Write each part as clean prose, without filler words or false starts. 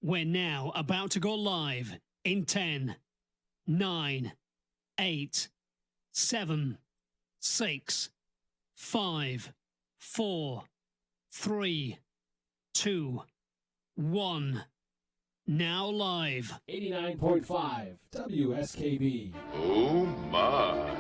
We're now about to go live in 10, 9, 8, 7, 6, 5, 4, 3, 2, 1. Now live. 89.5 WSKB. Oh my.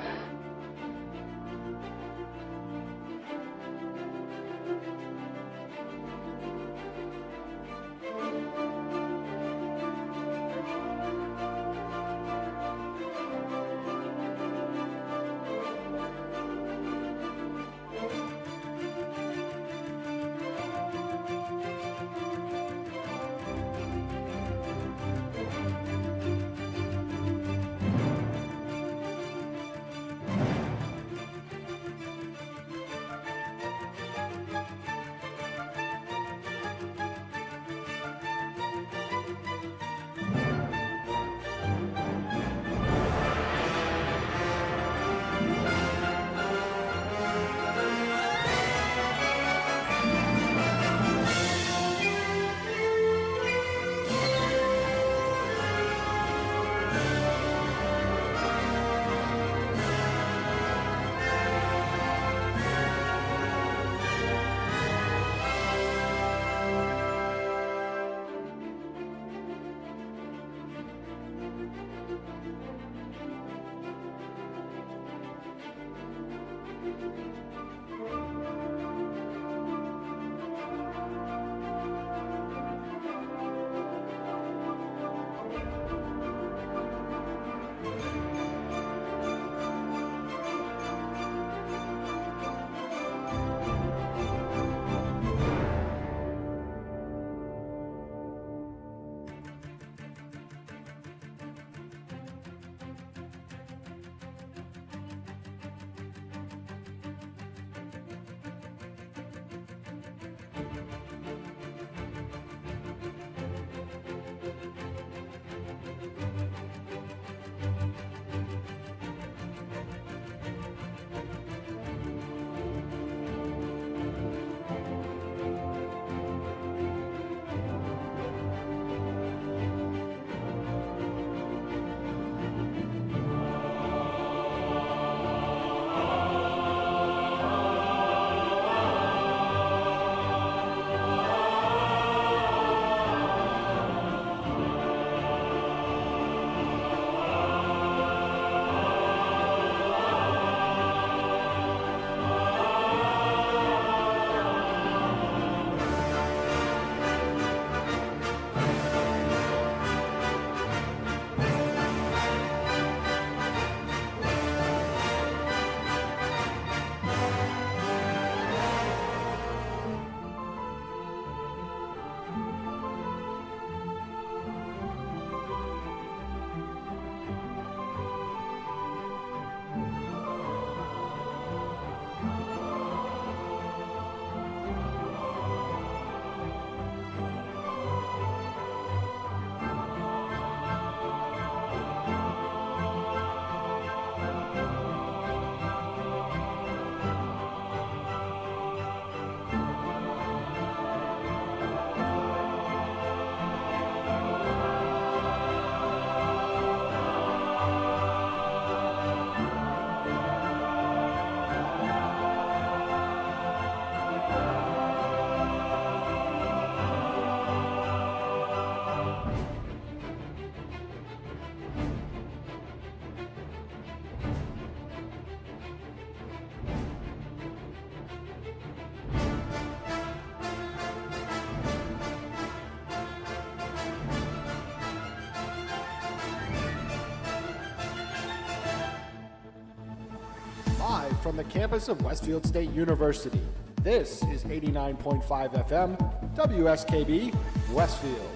Live from the campus of Westfield State University, this is 89.5 FM, WSKB, Westfield.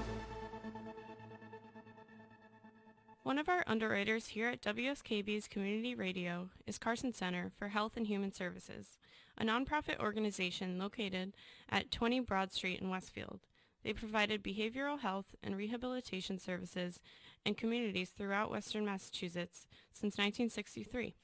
One of our underwriters here at WSKB's Community Radio is Carson Center for Health and Human Services, a nonprofit organization located at 20 Broad Street in Westfield. They provided behavioral health and rehabilitation services in communities throughout Western Massachusetts since 1963.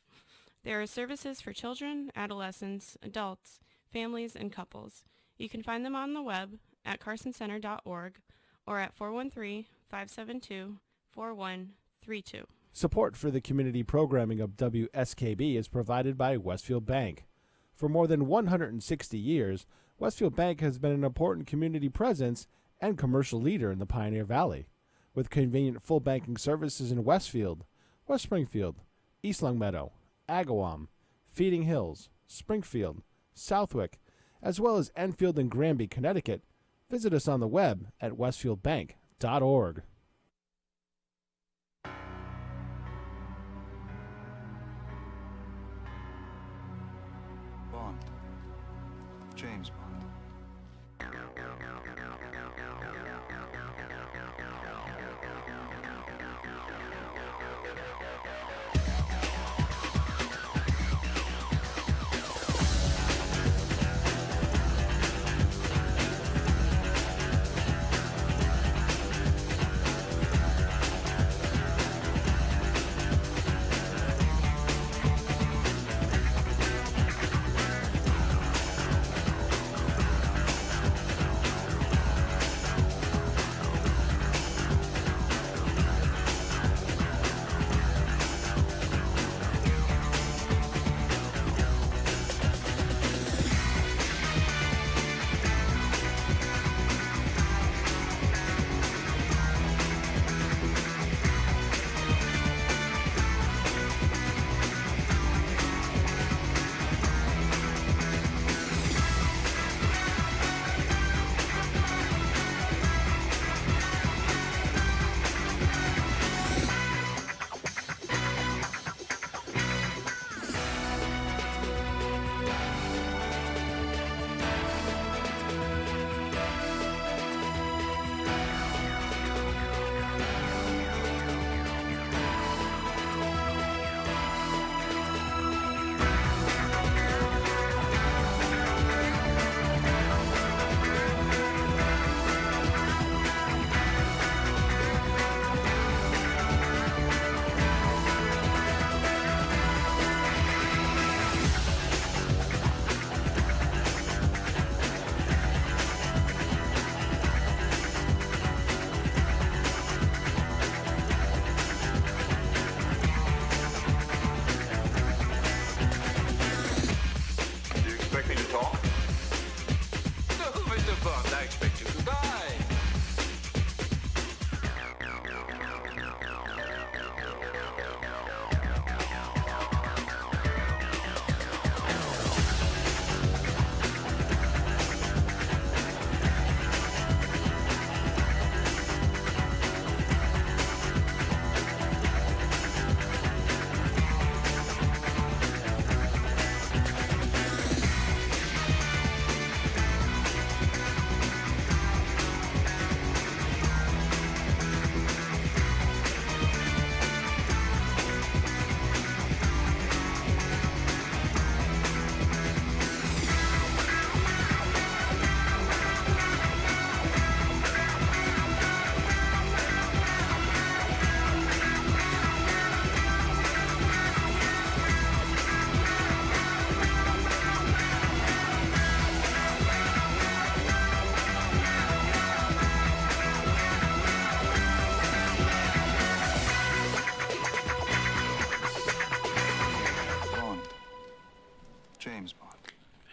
There are services for children, adolescents, adults, families, and couples. You can find them on the web at carsoncenter.org or at 413-572-4132. Support for the community programming of WSKB is provided by Westfield Bank. For more than 160 years, Westfield Bank has been an important community presence and commercial leader in the Pioneer Valley. With convenient full banking services in Westfield, West Springfield, East Longmeadow, Agawam, Feeding Hills, Springfield, Southwick, as well as Enfield and Granby, Connecticut, visit us on the web at westfieldbank.org. Bond. James Bond.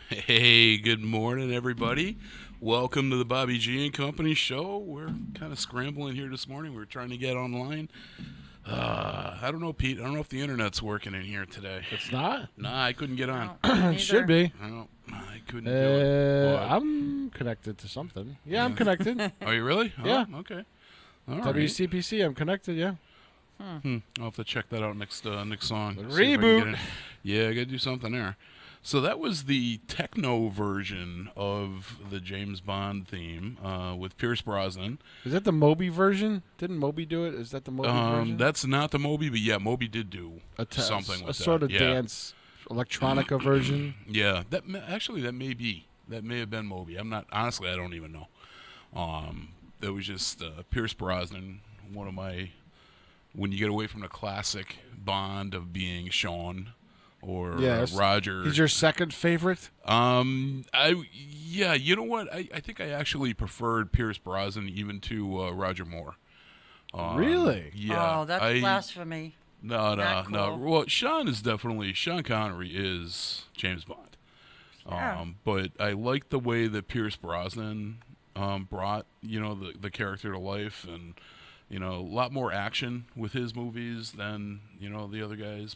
Hey, good morning, everybody. Welcome to the Bobby G and Company show. We're kind of scrambling here this morning. We're trying to get online. I don't know, Pete. I don't know if the internet's working in here today. It's not? Nah, I couldn't get on. It should be. I couldn't do it. What? I'm connected to something. Yeah, I'm connected. Are you really? Yeah. Oh, okay. All right. WCPC, I'm connected, yeah. I'll have to check that out next song. The See if I can reboot. get in. Yeah, I got to do something there. So that was the techno version of the James Bond theme with Pierce Brosnan. Is that the Moby version? Didn't Moby do it? Is that the Moby version? That's not the Moby, but yeah, Moby did do something with a sort of yeah. dance electronica version. Yeah, that may be. That may have been Moby. I'm not, honestly, I don't even know. That was just Pierce Brosnan, one of my, when you get away from the classic Bond of being Sean, or Yes. Roger. He's your second favorite? Yeah, you know what? I think I actually preferred Pierce Brosnan even to Roger Moore. Really? Yeah. Oh, that's blasphemy. No. Not cool. Well, Sean Connery is James Bond. Yeah. But I like the way that Pierce Brosnan brought, the character to life, and a lot more action with his movies than the other guys.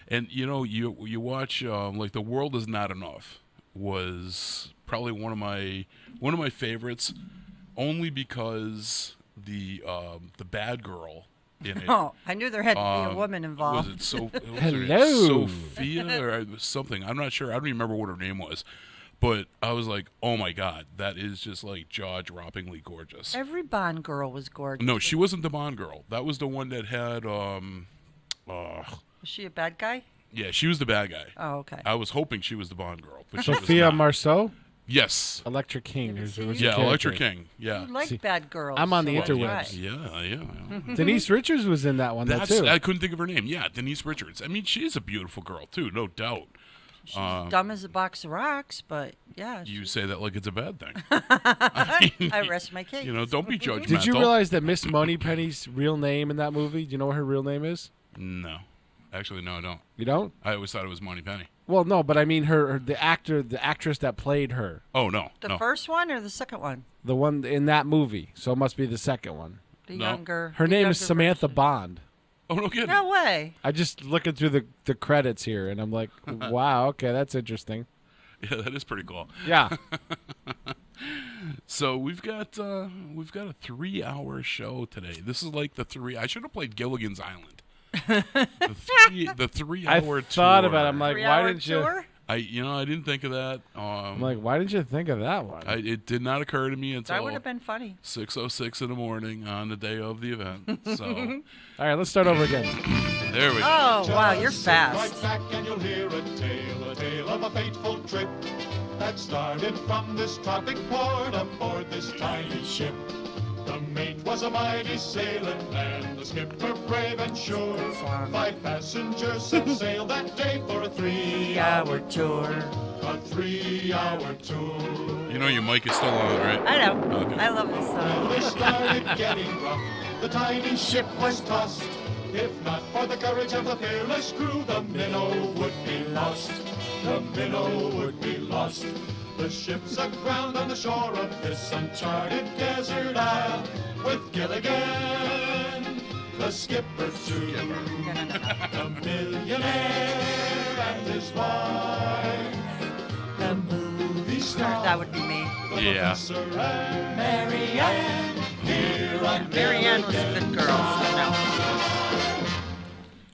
And you watch like The World Is Not Enough was probably one of my favorites, only because the bad girl in it. Oh, I knew there had to be a woman involved. Was it Hello. Sophia or something? I'm not sure. I don't even remember what her name was. But I was like, oh my God, that is just like jaw-droppingly gorgeous. Every Bond girl was gorgeous. No, she wasn't the Bond girl. That was the one that had. Was she a bad guy? Yeah, she was the bad guy. Oh, okay. I was hoping she was the Bond girl, but she was Sophia not. Marceau? Yes. Electric King. Yeah, was see? her Yeah, character. Electric King. Yeah. You like bad girls. I'm on the so interwebs. that's right. Yeah. Denise Richards was in that one, though, too. I couldn't think of her name. Yeah, Denise Richards. I mean, she's a beautiful girl too, no doubt. She's dumb as a box of rocks, but yeah. You say that like it's a bad thing. I rest my case. Don't be judgmental. Did you realize that Miss Moneypenny's real name in that movie? Do you know what her real name is? No. Actually, no, I don't. You don't? I always thought it was Moneypenny. Well, no, but I mean the actress that played her. Oh, no. The no. first one or the second one? The one in that movie. So it must be the second one. The No. younger. Her the name younger is Samantha version. Bond. Oh, no kidding. No way. I just looking through the credits here, and I'm like, wow, okay, that's interesting. Yeah, that is pretty cool. Yeah. So we've got a 3-hour show today. This is like I should have played Gilligan's Island. the 3-hour I thought about it. I'm tour. like, why 3-hour didn't you? tour? I didn't think of that. I'm like, why didn't you think of that one? It did not occur to me That until would have been funny. 6:06 in the morning on the day of the event. So All right, let's start over again. there we go. Oh, wow, you're Sit fast. Right back and you'll hear a tale of a fateful trip that started from this tropic port aboard this tiny ship. The mate was a mighty sailing man, the skipper brave and sure. 5 passengers set sail that day for a 3-hour tour. A 3-hour tour. Your mic is still on, right? I know. Okay. I love this song. They started getting rough. The tiny ship was tossed. If not for the courage of the fearless crew, the minnow would be lost. The minnow would be lost. The ship's aground on the shore of this uncharted desert isle, with Gilligan, the skipper too, the millionaire and his wife, the movie star. That would be me. Yeah. Professor and Mary Ann, here on Mary Ann was a good girl, so no.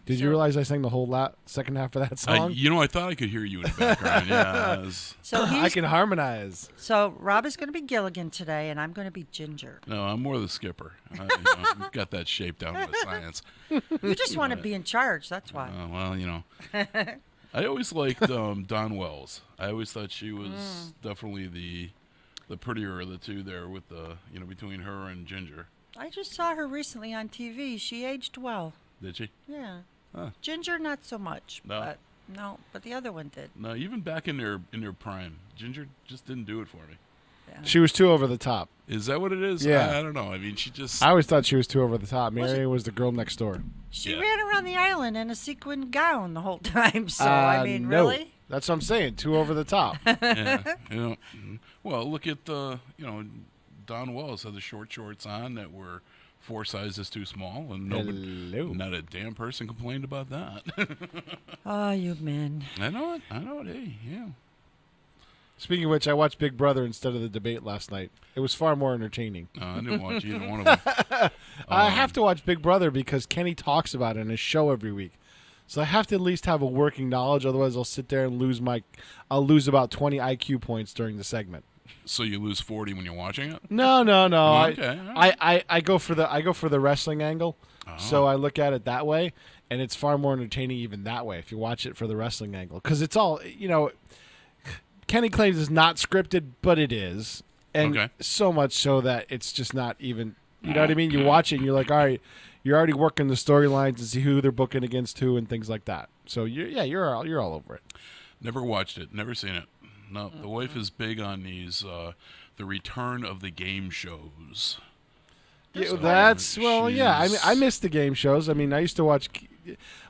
Did you realize I sang the whole second half of that song? I thought I could hear you in the background. Yeah. it was- So I he's, can harmonize. so Rob is going to be Gilligan today, and I'm going to be Ginger. No, I'm more the skipper. I've got that shaped down with science. You just want to be in charge, that's why. I always liked Dawn Wells. I always thought she was definitely the prettier of the two there, with the between her and Ginger. I just saw her recently on TV. She aged well. Did she? Yeah. Huh. Ginger, not so much. No? But the other one did. No, even back in their prime, Ginger just didn't do it for me. Yeah. She was too over the top. Is that what it is? Yeah. I don't know. I mean, she just. I always thought she was too over the top. Was Mary was the girl next door. She Yeah. ran around the island in a sequin gown the whole time. So, I mean, no. really? That's what I'm saying. Too over the top. Yeah. Well, look at Dawn Wells had the short shorts on that were 4 sizes too small, and Hello. not a damn person complained about that. Oh, you men. I know it. Hey, yeah. Speaking of which, I watched Big Brother instead of the debate last night. It was far more entertaining. No, I didn't watch either one of them. I have to watch Big Brother because Kenny talks about it in his show every week. So I have to at least have a working knowledge. Otherwise, I'll sit there and I'll lose about 20 IQ points during the segment. So you lose 40 when you're watching it? No. Okay, all right. I go for the wrestling angle. So I look at it that way, and it's far more entertaining even that way if you watch it for the wrestling angle, because it's all Kenny claims it's not scripted, but it is, and Okay. so much so that it's just not even You know what I mean? You watch it and you're like, all right, you're already working the storylines to see who they're booking against who and things like that. So you're all over it. Never watched it. Never seen it. No, the wife is big on these, the return of the game shows. Yeah, So I mean, I miss the game shows. I mean, I used to watch.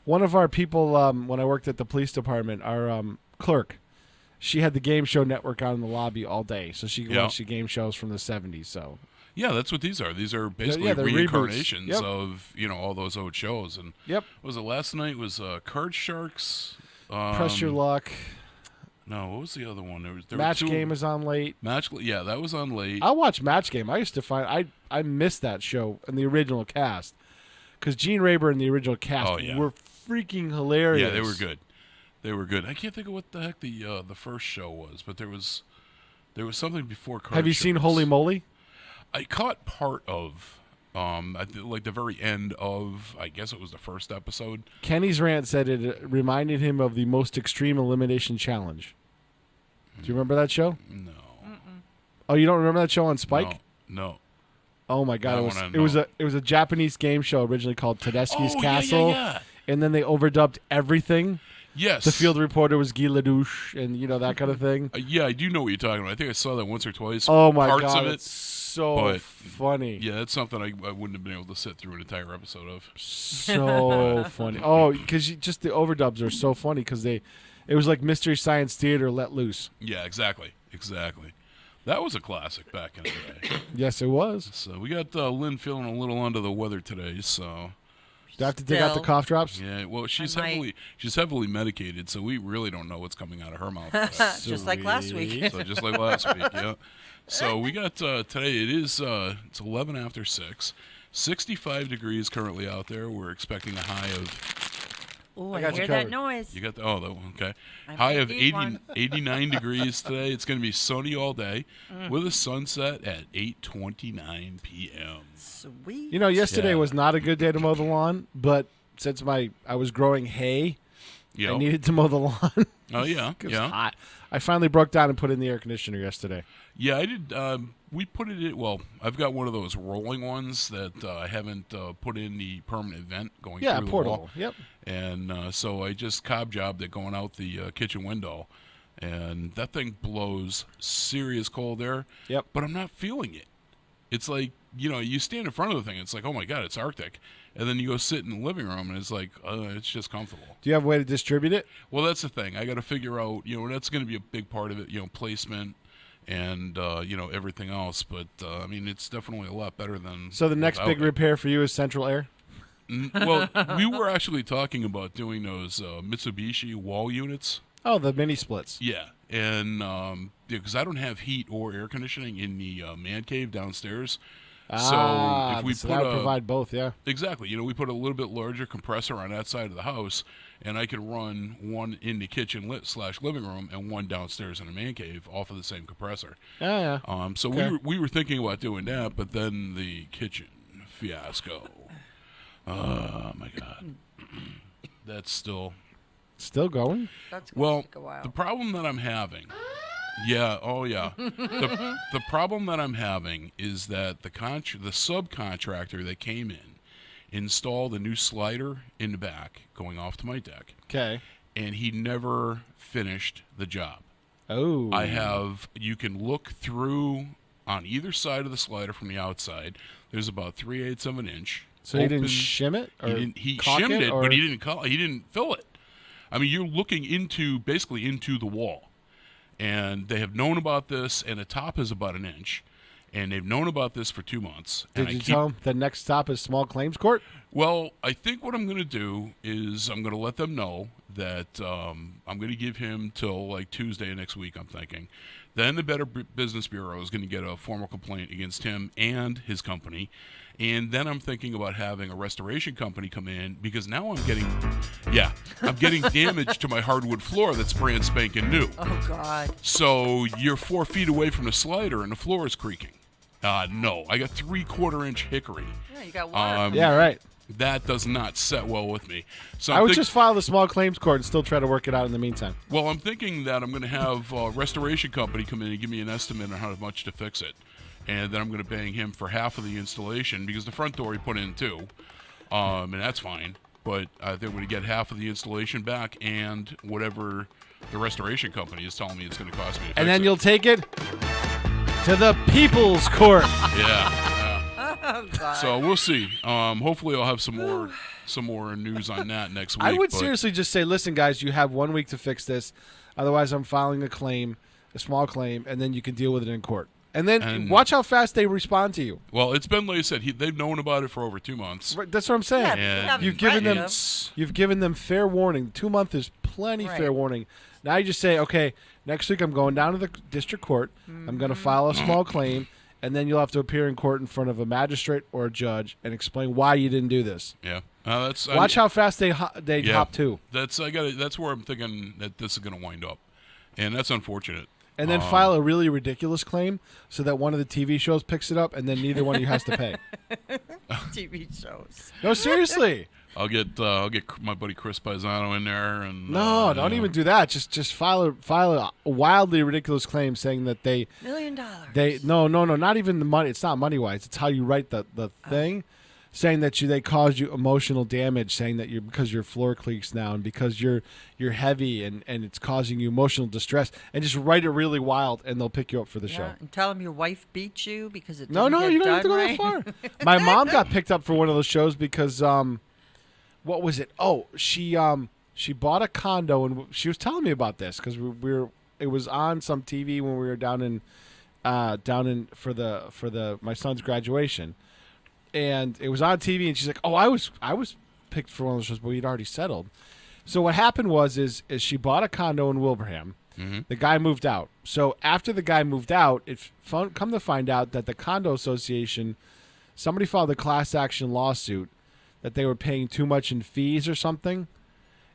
One of our people when I worked at the police department, our clerk, she had the game show network on in the lobby all day, so she could watch the game shows from the 70s. So yeah, that's what these are. These are basically they're reincarnations reboots. Yep. of all those old shows. And yep, was it last night? Was Card Sharks? Press Your Luck. No, what was the other one? There Match were two. Game is on late. Yeah, that was on late. I watch Match Game. I used to find I missed that show in the original cast because Gene Rayburn and the original cast were freaking hilarious. Yeah, they were good. They were good. I can't think of what the heck the first show was, but there was something before Card Have you Sharks. seen Holy Moly? I caught part of like the very end of, I guess it was the first episode. Kenny's rant said it reminded him of the Most Extreme Elimination Challenge. Do you remember that show? No. Oh, you don't remember that show on Spike? No. Oh my God! That It was a Japanese game show originally called Tedeschi's Castle, Yeah. and then they overdubbed everything. Yes. The field reporter was Guy Ledouche, and that kind of thing. Yeah, I do know what you're talking about. I think I saw that once or twice. Oh my parts God! of it. It's so funny. Yeah, that's something I wouldn't have been able to sit through an entire episode of. So funny. Oh, because just the overdubs are so funny because it was like Mystery Science Theater let loose. Yeah, exactly. That was a classic back in the day. Yes, it was. So we got Lynn feeling a little under the weather today. So do I have to dig out the cough drops? yeah, well, she's heavily medicated, so we really don't know what's coming out of her mouth. Just like last week. So just like last week, yeah. So we got today. It is it's 11 after 6. 65 degrees currently out there. We're expecting a high of. Oh, I I got you hear that covered. noise. You got the okay. I'm High gonna of need one. 89 degrees today. It's going to be sunny all day with a sunset at 8:29 p.m. Sweet. Yesterday Yeah. was not a good day to mow the lawn, but since I was growing hay, Yep. I needed to mow the lawn. Oh yeah, It was yeah, hot. I finally broke down and put in the air conditioner yesterday. yeah. I did. We put it in. Well, I've got one of those rolling ones that I haven't put in the permanent vent going Yeah, through the portable. wall. Yep. And so I just cob jobbed it going out the kitchen window, and that thing blows serious cold air. Yep. But I'm not feeling it. It's like, you stand in front of the thing, it's like, oh my God, it's Arctic. And then you go sit in the living room, and it's like, it's just comfortable. Do you have a way to distribute it? Well, that's the thing. I got to figure out, that's going to be a big part of it, placement and, everything else. But, I mean, it's definitely a lot better than. So the next big without it. repair for you is central air? Well, we were actually talking about doing those Mitsubishi wall units. Oh, the mini splits. Yeah, and because I don't have heat or air conditioning in the man cave downstairs, so if we so put that would provide both, yeah. exactly, we put a little bit larger compressor on that side of the house, and I can run one in the kitchen / living room and one downstairs in the man cave off of the same compressor. Yeah. So Okay. we were thinking about doing that, but then the kitchen fiasco. Oh my God, that's still. Still going? That's going Well, to take a while. the problem that I'm having, the problem that I'm having is that the subcontractor that came in installed a new slider in the back going off to my deck, Okay. and he never finished the job. Oh. You can look through on either side of the slider from the outside. There's about 3/8 of an inch. So he didn't open- shim it? Or he caulk shimmed it, or- but he didn't fill it. I mean, you're looking basically into the wall, and they have known about this, and the top is about an inch, and they've known about this for 2 months. Did you tell him the next stop is small claims court? Well, I think what I'm going to do is I'm going to let them know that I'm going to give him till like Tuesday next week, I'm thinking. Then the Better Business Bureau is going to get a formal complaint against him and his company. And then I'm thinking about having a restoration company come in because now I'm getting damage to my hardwood floor that's brand spanking new. Oh, God. So you're 4 feet away from the slider and the floor is creaking. No, I got 3/4 inch hickory. Yeah, you got water. Yeah, right. That does not set well with me. So I would just file the small claims court and still try to work it out in the meantime. Well, I'm thinking that I'm going to have a restoration company come in and give me an estimate on how much to fix it. and then I'm going to bang him for half of the installation because the front door he put in too, and that's fine. But I think we get half of the installation back and whatever the restoration company is telling me it's going to cost me to And fix then it. you'll take it to the People's Court. Yeah. Oh, God. So we'll see. Hopefully I'll have some more news on that next week. I would but- seriously just say, listen, guys, you have 1 week to fix this. Otherwise, I'm filing a claim, a small claim, and then you can deal with it in court. And then And- watch how fast they respond to you. Well, it's been, like I said, they've known about it for over 2 months. Right, that's what I'm saying. Yeah, And- you haven't You've given threatened them- It's- You've given them fair warning. 2 months is plenty Right. fair warning. Now you just say, okay, next week I'm going down to the district court. I'm going to file a small claim, and then you'll have to appear in court in front of a magistrate or a judge and explain why you didn't do this. Yeah. Watch how fast they Yeah. hop to. That's where I'm thinking that this is going to wind up, and that's unfortunate. And then file a really ridiculous claim so that one of the TV shows picks it up, and then neither one of you has to pay. TV shows. No, seriously. I'll get my buddy Chris Paisano in there, and No, don't even do that. Just file a wildly ridiculous claim saying that $1 million. no, not even the money. It's not money wise. It's how you write the thing, saying that they caused you emotional damage, saying that because your floor creaks now and because you're heavy and it's causing you emotional distress, and just write it really wild, and they'll pick you up for the show. Yeah, and tell them your wife beat you because it No, didn't get you don't have to go done that right. far. My mom got picked up for one of those shows because what was it? Oh, she bought a condo, and she was telling me about this because it was on some TV when we were down in for my son's graduation, and it was on TV, and she's like, "Oh, I was picked for one of those shows, but we'd already settled." So what happened is she bought a condo in Wilbraham. Mm-hmm. The guy moved out. So after the guy moved out, come to find out that the condo association, somebody filed a class action lawsuit that they were paying too much in fees or something.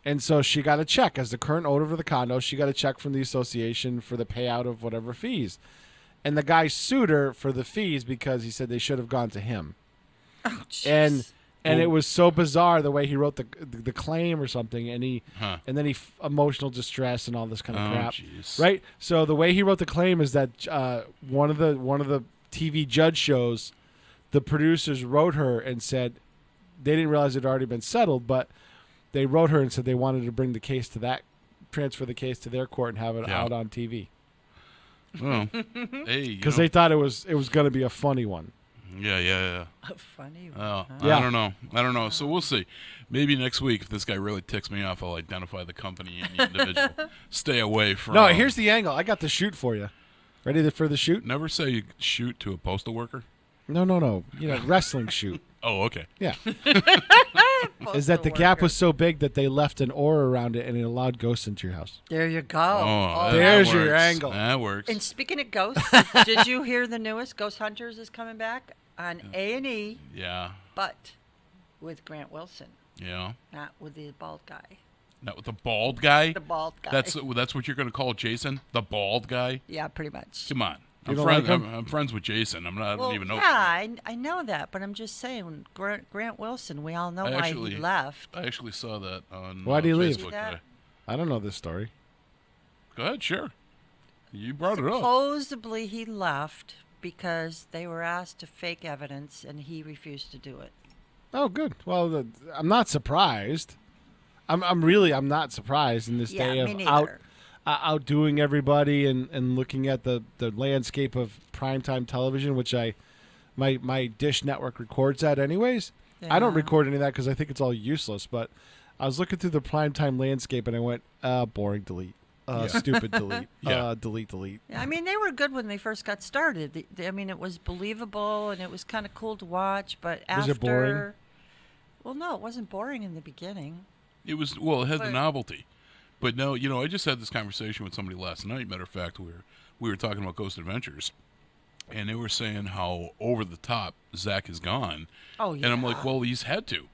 And so she got a check as the current owner of the condo. She got a check from the association for the payout of whatever fees. And the guy sued her for the fees because he said they should have gone to him. Oh, And jeez. and it was so bizarre the way he wrote the claim or something, and then he emotional distress and all this kind of crap, jeez. right? So the way he wrote the claim is that one of the TV judge shows, the producers wrote her and said they didn't realize it had already been settled, but they wrote her and said they wanted to bring the case to transfer the case to their court and have it out on TV Well, hey, because they thought it was going to be a funny one. Yeah. A funny one. Oh, Yeah. I don't know. So we'll see. Maybe next week, if this guy really ticks me off, I'll identify the company and the individual. Stay away from. No, here's the angle. I got the shoot for you. Ready for the shoot? Never say you shoot to a postal worker. No. Wrestling shoot. Oh, okay. Yeah. Is that the gap was so big that they left an aura around it and it allowed ghosts into your house. There you go. Oh, There's that your works. angle. That works. And speaking of ghosts, did you hear the newest Ghost Hunters is coming back on A&E, Yeah. but with Grant Wilson, Yeah. not with the bald guy. Not with the bald guy. The bald guy. That's what you're going to call Jason, the bald guy. Yeah, pretty much. Come on. You don't like him? I'm friends with Jason. I Well, don't even know. yeah, I know that, but I'm just saying, Grant Wilson, we all know why he left. I actually saw that on Why'd he leave? Facebook See that? today. I don't know this story. Go ahead, sure. You brought it up. Supposedly he left because they were asked to fake evidence and he refused to do it. Oh, good. Well, I'm not surprised. I'm not surprised in this Yeah, day me of neither. outdoing everybody and looking at the landscape of primetime television, which my Dish network records at anyways. I don't Yeah. record any of that because I think it's all useless. But I was looking through the primetime landscape and I went, boring, delete. Stupid, delete. Yeah. Delete. Yeah, I mean, they were good when they first got started. I mean, it was believable and it was kind of cool to watch. But Was after, it boring? Well, no, it wasn't boring in the beginning. It was it had the But- novelty, but no, I just had this conversation with somebody last night. Matter of fact, we were talking about Ghost Adventures, and they were saying how over the top Zach is gone. Oh, yeah. And I'm like, well, he's had to.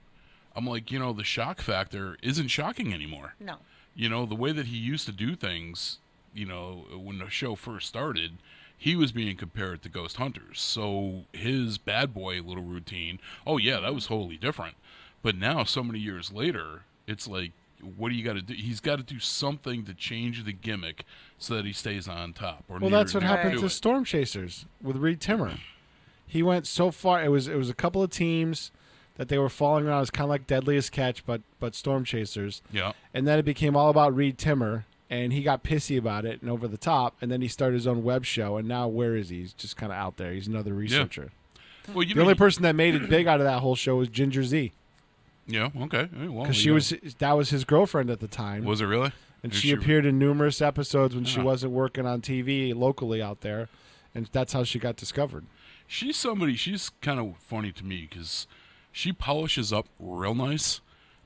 I'm like, the shock factor isn't shocking anymore. No. The way that he used to do things, when the show first started, he was being compared to Ghost Hunters. So his bad boy little routine, oh yeah, that was wholly different. But now, so many years later, it's like what do you got to do? He's got to do something to change the gimmick so that he stays on top. Or Well, near- that's what near happened to it. Storm Chasers with Reed Timmer. He went so far. It was a couple of teams that they were falling around. It was kind of like Deadliest Catch, but Storm Chasers. Yeah. And then it became all about Reed Timmer, and he got pissy about it and over the top. And then he started his own web show, and now where is he? He's just kind of out there. He's another researcher. Well, you The only person that made it big out of that whole show was Ginger Z, Yeah. Okay. Well, because you that was his girlfriend at the time. Was it really? And Is she appeared in numerous episodes when she Yeah. wasn't working on TV locally out there, and that's how she got discovered. She's somebody. She's kind of funny to me because she polishes up real nice,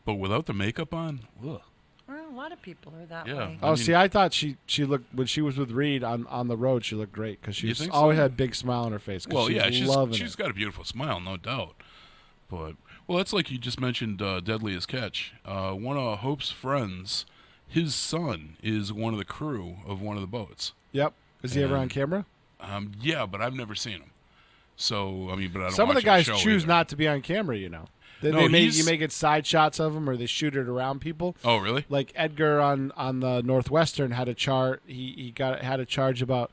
but without the makeup on, ugh. Well, a lot of people are that Yeah. way. Oh, I mean- see, I thought she looked when she was with Reed on the road. She looked great because she You was, think always so? had a big smile on her face. 'Cause Well, she yeah, was loving she's it. got a beautiful smile, no doubt. But that's like you just mentioned. Deadliest Catch. One of Hope's friends, his son is one of the crew of one of the boats. Yep. Is he ever on And- camera? Yeah, but I've never seen him. So I mean, but I don't. Some of the watch guys show choose either. not to be on camera. You know, No, they make he's- you make it side shots of them, or they shoot it around people. Oh, really? Like Edgar on the Northwestern had a chart. He had a charge about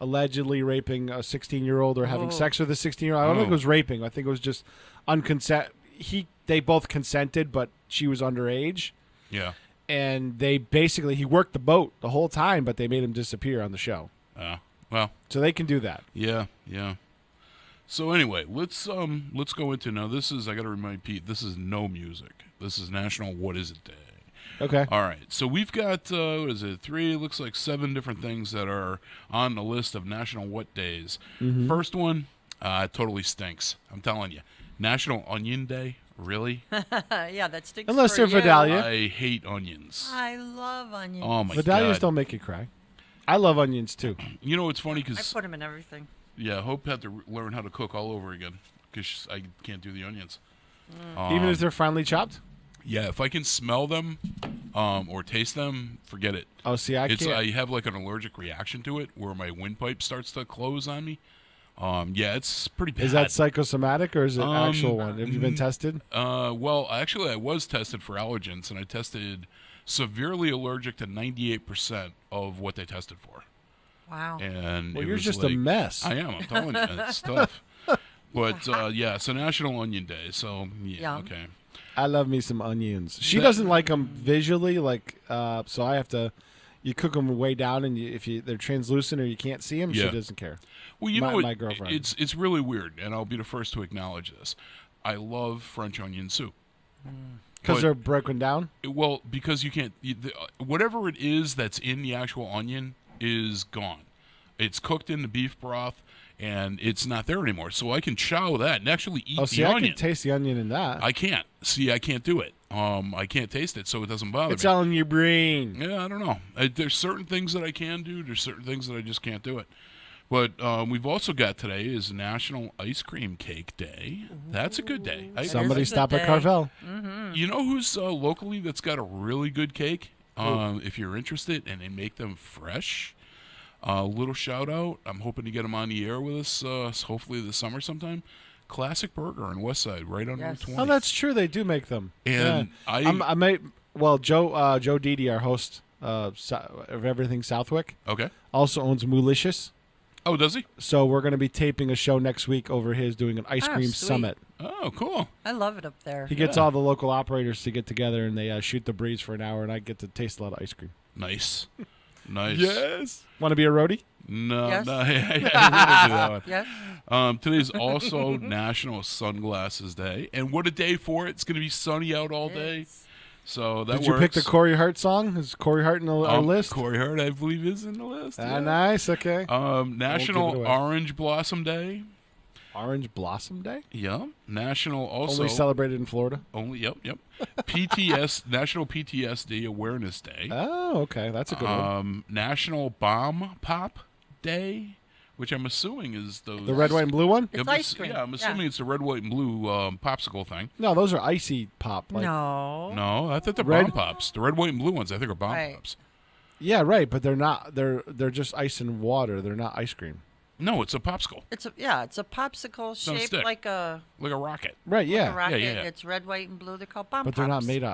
allegedly raping a 16-year-old or having Oh. sex with a 16-year-old. I don't think it Oh. was raping. I think it was just unconsent. They both consented, but she was underage, Yeah. and he worked the boat the whole time, but they made him disappear on the show. Well, So they can do that. yeah. So anyway, let's go into now. This is I got to remind Pete. This is no music. This is National What Is It Day. Okay. All right, so we've got what is it? 3, looks like 7 different things that are on the list of National What Days. Mm-hmm. First one, totally stinks. I'm telling you, National Onion Day. Really? Yeah, that sticks. Unless for they're you. Vidalia. I hate onions. I love onions. Oh my Vidalias god! don't make you cry. I love onions too. You know it's funny I because put them in everything. yeah, Hope had to learn how to cook all over again because I can't do the onions. Even if they're finely chopped. Yeah, if I can smell them or taste them, forget it. Oh, see, I can't. I have like an allergic reaction to it where my windpipe starts to close on me. Yeah, it's pretty bad. Is that psychosomatic or is it actual one? Have you been tested? Well, actually, I was tested for allergens, and I tested severely allergic to 98% of what they tested for. Wow. And Well, it you're was just like, a mess. I am. I'm telling you, it's tough. But yeah, so National Onion Day. So yeah, Yum. okay. I love me some onions. She That- doesn't like them visually, so I have to. You cook them way down, and if they're translucent or you can't see them, Yeah. she doesn't care. Well, you My- know what? my girlfriend. It's really weird, and I'll be the first to acknowledge this. I love French onion soup. Because But- they're broken down. Well, because you can't. Whatever it is that's in the actual onion is gone. It's cooked in the beef broth, and it's not there anymore. So I can chow that and actually eat Oh, see, the I onion. can taste the onion in that. I can't. See, I can't do it. I can't taste it, so it doesn't bother It's me. all in your brain. Yeah, I don't know. There's certain things that I can do. There's certain things that I just can't do it. But we've also got today is National Ice Cream Cake Day. That's a good day. Somebody is a stop good at day. Carvel. You know who's locally that's got a really good cake? If you're interested, and they make them fresh. Little shout out. I'm hoping to get them on the air with us. Hopefully this summer sometime. Classic Burger in Westside, right on Yes. Route 20. Oh, that's true. They do make them. And yeah. I may. Well, Joe Didi, our host of Everything Southwick, okay. also owns Moolicious. Oh, does he? So we're going to be taping a show next week over his doing an ice Oh, cream sweet. summit. Oh, cool. I love it up there. He gets Yeah. all the local operators to get together and they shoot the breeze for an hour, and I get to taste a lot of ice cream. Nice. Nice. Yes. Want to be a roadie? No, Yes. no, I didn't do that one. Yes. Today's also National Sunglasses Day, and what a day for it! It's going to be sunny out all day, Yes. so that Did you pick the Corey Hart song? Is Corey Hart in our list? Corey Hart, I believe, is in the list. Ah, yeah. nice. Okay. National away. Orange Blossom Day. Orange Blossom Day? Yeah. National also Only celebrated in Florida. Yep. National PTSD Awareness Day. Oh, okay. That's a good one. National Bomb Pop Day, which I'm assuming is those The red, white, and blue one? It's ice cream. Yeah, I'm assuming Yeah. it's the red, white, and blue popsicle thing. No, those are icy pop. Like, No. No, I thought the Red- bomb pops. The red, white, and blue ones, I think, are bomb Right. pops. Yeah, right. But they're not. They're just ice and water. They're not ice cream. No, it's a popsicle. It's a popsicle on a shaped stick. like a Like a rocket. Right, yeah. rocket. yeah. It's red, white, and blue. They're called bomb But they're not pops. made of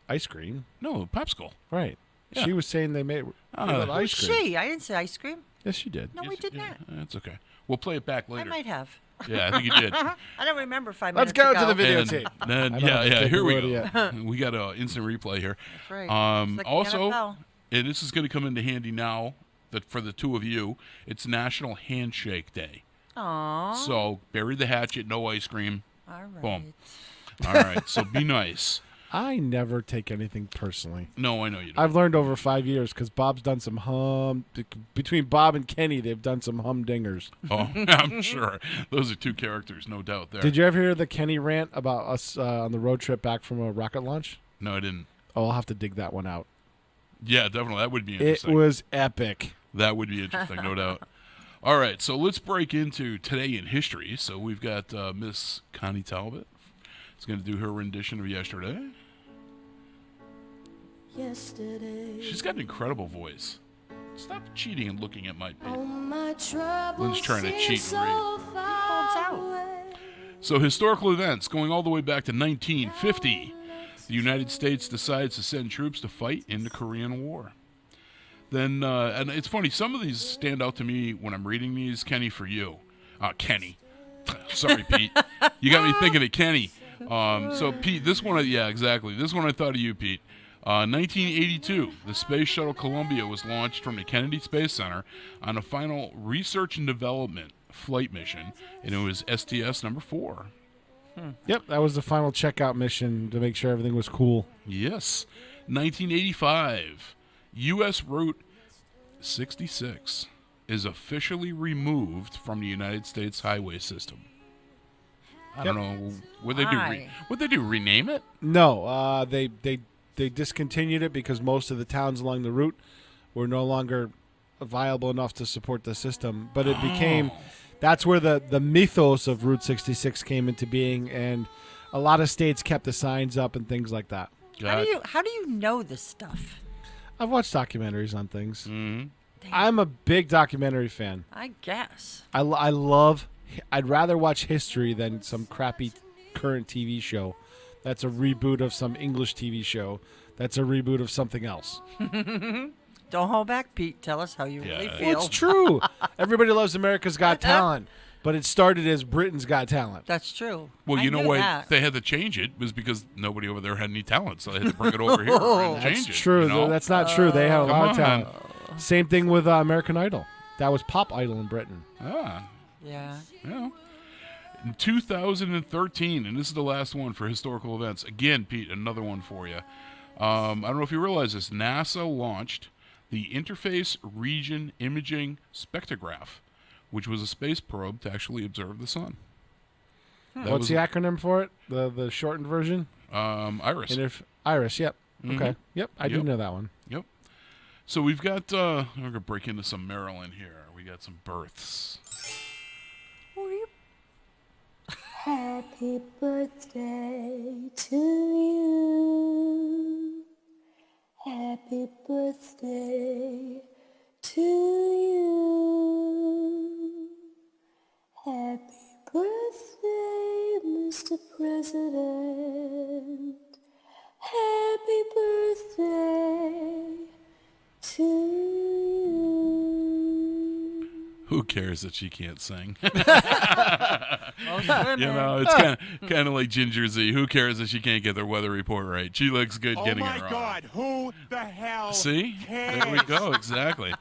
ice cream. No, popsicle. Right. Yeah. She was saying they made out of ice Who's cream. she? I didn't say ice cream. Yes, she did. No, we did not. That's okay. We'll play it back later. I might have. Yeah, I think you did. I don't remember 5 Let's minutes go ago. to the videotape. And then, I don't have to take here the we word go. yet. We got an instant replay here. That's right. It's like the Also, NFL. and this is going to come into handy now that for the two of you, it's National Handshake Day. Aww. So bury the hatchet, no ice cream. All right. Boom. All right, so be nice. I never take anything personally. No, I know you don't. I've learned over 5 years because Bob's done some between Bob and Kenny, they've done some humdingers. Oh, I'm sure. Those are two characters, no doubt there. Did you ever hear the Kenny rant about us on the road trip back from a rocket launch? No, I didn't. Oh, I'll have to dig that one out. Yeah, definitely. That would be It interesting. was epic. That would be interesting, no doubt. All right, so let's break into Today in History. So we've got Miss Connie Talbot. She's going to do her rendition of yesterday. She's got an incredible voice. Stop cheating and looking at my paper. Lynn's trying to cheat and read. So historical events going all the way back to 1950. The United States decides to send troops to fight in the Korean War. Then, and it's funny, some of these stand out to me when I'm reading these. Kenny, for you. Kenny. Sorry, Pete. You got me thinking of Kenny. So, Pete, this one, yeah, exactly. This one I thought of you, Pete. 1982, the Space Shuttle Columbia was launched from the Kennedy Space Center on a final research and development flight mission, and it was STS number 4. Yep, that was the final checkout mission to make sure everything was cool. Yes. 1985, U.S. Route 66 is officially removed from the United States highway system. I don't know. Would they do? Why? Would they do? Rename it? No, they discontinued it because most of the towns along the route were no longer viable enough to support the system. But it became, that's where the mythos of Route 66 came into being, and a lot of states kept the signs up and things like that. How do you know this stuff? I've watched documentaries on things. Mm-hmm. I'm a big documentary fan. I guess. I'd rather watch history than some crappy current TV show. That's a reboot of some English TV show. That's a reboot of something else. Don't hold back, Pete. Tell us how you really Yeah. feel. Well, it's true. Everybody loves America's Got Talent, but it started as Britain's Got Talent. That's true. Well, I you know knew why that. they had to change it was because nobody over there had any talent, so they had to bring it over here and change That's it. true. you know? That's not true. They have a lot of Come on. talent. Same thing with American Idol. That was Pop Idol in Britain. Yeah. Yeah. In 2013, and this is the last one for historical events. Again, Pete, another one for you. I don't know if you realize this. NASA launched the Interface Region Imaging Spectrograph, which was a space probe to actually observe the sun. What's the acronym for it? The shortened version? IRIS. IRIS, yep. Mhm. Okay. Yep, I do Yep. know that one. Yep. So we've got, we're going to break into some Maryland here. We got some births. Happy birthday to you. Happy birthday to you. Happy birthday, Mr. President. Happy birthday to you. Who cares that she can't sing? Most women. You know, it's kind of like Ginger Z. Who cares that she can't get their weather report right? She looks good getting it wrong. who the hell See? There we go. Exactly.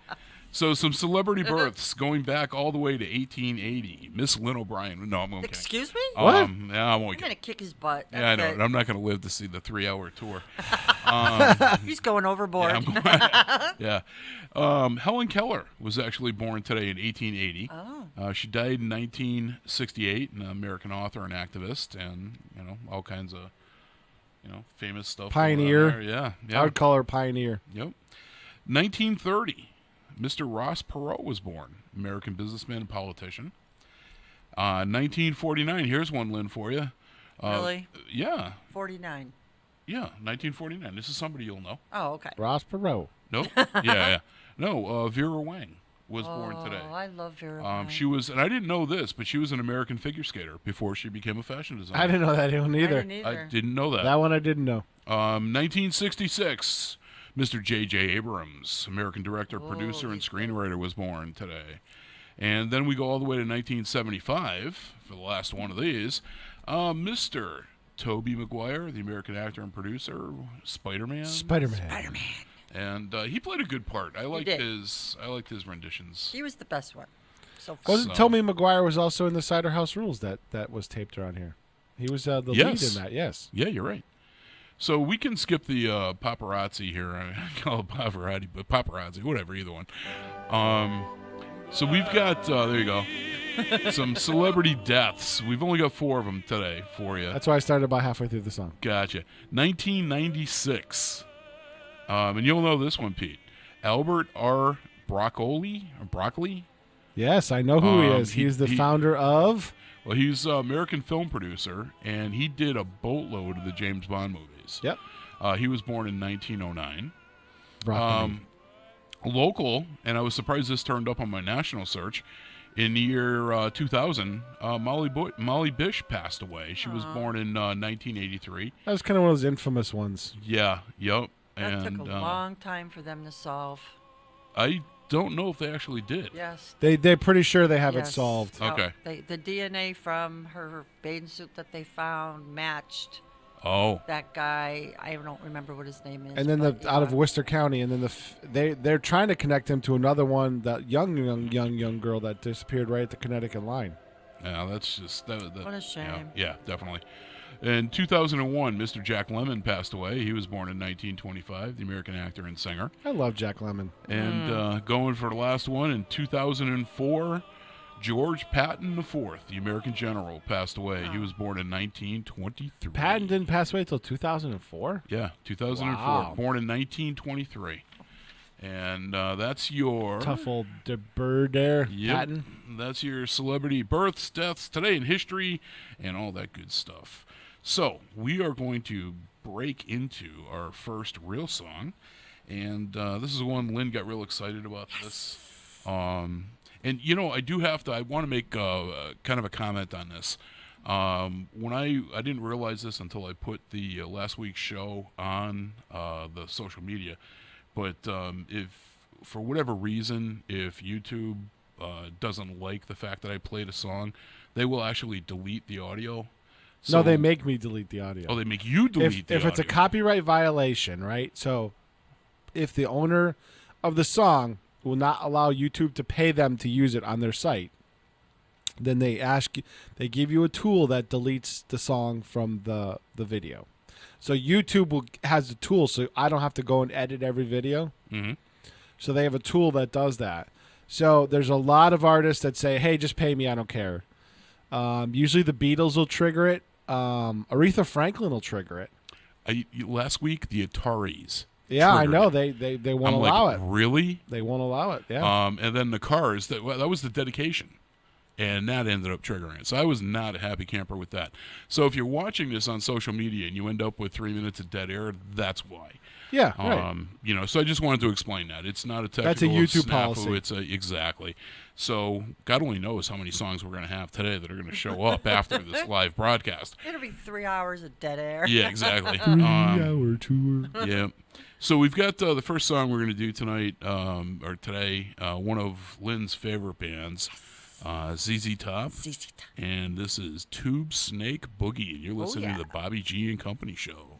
So some celebrity births going back all the way to 1880. Miss Lynn O'Brien. No, I'm okay. Excuse me? Yeah, I'm I'm okay. going to kick his butt. Yeah, I know. That's And I'm not going to live to see the 3-hour tour. it. He's going overboard. Yeah, yeah. Helen Keller was actually born today in 1880. Oh. She died in 1968, an American author and activist, and all kinds of famous stuff. going on Pioneer. there. Yeah, I yeah. would call her Pioneer. Yep. 1930, Mr. Ross Perot was born, American businessman and politician. 1949. Here's one, Lynn, for you. Really? Yeah, 49. yeah. 1949. This is somebody you'll know. Oh, okay. Ross Perot. Nope. Yeah. No, Vera Wang. was born today. Oh, I love Vera Vine. She was, and I didn't know this, but she was an American figure skater before she became a fashion designer. I didn't know that one either. I didn't know that. That one I didn't know. 1966, Mr. J.J. Abrams, American director, producer, and screenwriter, was born today. And then we go all the way to 1975 for the last one of these. Mr. Tobey Maguire, the American actor and producer, Spider-Man. And he played a good part. I liked his renditions. He was the best one. So far. Wasn't Tobey Maguire was also in the Cider House Rules that was taped around here? He was the lead in that. Yes. Yeah, you're right. So we can skip the paparazzi here. I call it paparazzi, but paparazzi, whatever, either one. So we've got there you go. Some celebrity deaths. We've only got 4 of them today for you. That's why I started about halfway through the song. Gotcha. 1996. And you'll know this one, Pete. Albert R. Broccoli? Yes, I know who he is. He's the founder of... Well, he's an American film producer, and he did a boatload of the James Bond movies. Yep. He was born in 1909. Broccoli. Local, and I was surprised this turned up on my national search. In the year 2000, Molly Bish passed away. She was born in 1983. That was kind of one of those infamous ones. Yeah, yep. That took a long time for them to solve. I don't know if they actually did. Yes. They're pretty sure they have it solved. Okay. The DNA from her bathing suit that they found matched that guy. I don't remember what his name is. And then out of Worcester County, and then they're trying to connect him to another one, that young girl that disappeared right at the Connecticut line. Yeah, that's just that. What a shame. Yeah, definitely. In 2001, Mr. Jack Lemmon passed away. He was born in 1925, the American actor and singer. I love Jack Lemmon. And going for the last one, in 2004, George Patton IV, the American general, passed away. He was born in 1923. Patton didn't pass away until 2004? Yeah, 2004. Wow. Born in 1923. And that's your... Tough old bird there, Yep. Patton. That's your celebrity births, deaths, today in history, and all that good stuff. So, we are going to break into our first real song. And this is one Lynn got real excited about this. And, you know, I want to make kind of a comment on this. When I didn't realize this until I put the last week's show on the social media. But if, for whatever reason, if YouTube doesn't like the fact that I played a song, they will actually delete the audio. So, no, they make me delete the audio. Oh, they make you delete the audio. If it's a copyright violation, right? So if the owner of the song will not allow YouTube to pay them to use it on their site, then they give you a tool that deletes the song from the video. So YouTube has a tool, so I don't have to go and edit every video. Mm-hmm. So they have a tool that does that. So there's a lot of artists that say, hey, just pay me, I don't care. Usually the Beatles will trigger it. Aretha Franklin will trigger it. Last week, the Ataris. Yeah, I know. It. They won't allow it. Really? They won't allow it, yeah. And then the Cars, that was the dedication. And that ended up triggering it. So I was not a happy camper with that. So if you're watching this on social media and you end up with 3 minutes of dead air, that's why. Yeah, right. You know, so I just wanted to explain that. It's not a technical That's a YouTube snafu. policy. It's exactly. So God only knows how many songs we're going to have today that are going to show up after this live broadcast. It'll be 3 hours of dead air. Yeah, exactly. 3-hour tour. Yeah. So we've got the first song we're going to do tonight, or today, one of Lynn's favorite bands, ZZ Top. ZZ Top. And this is Tube Snake Boogie, and you're listening to the Bobby G and Company Show.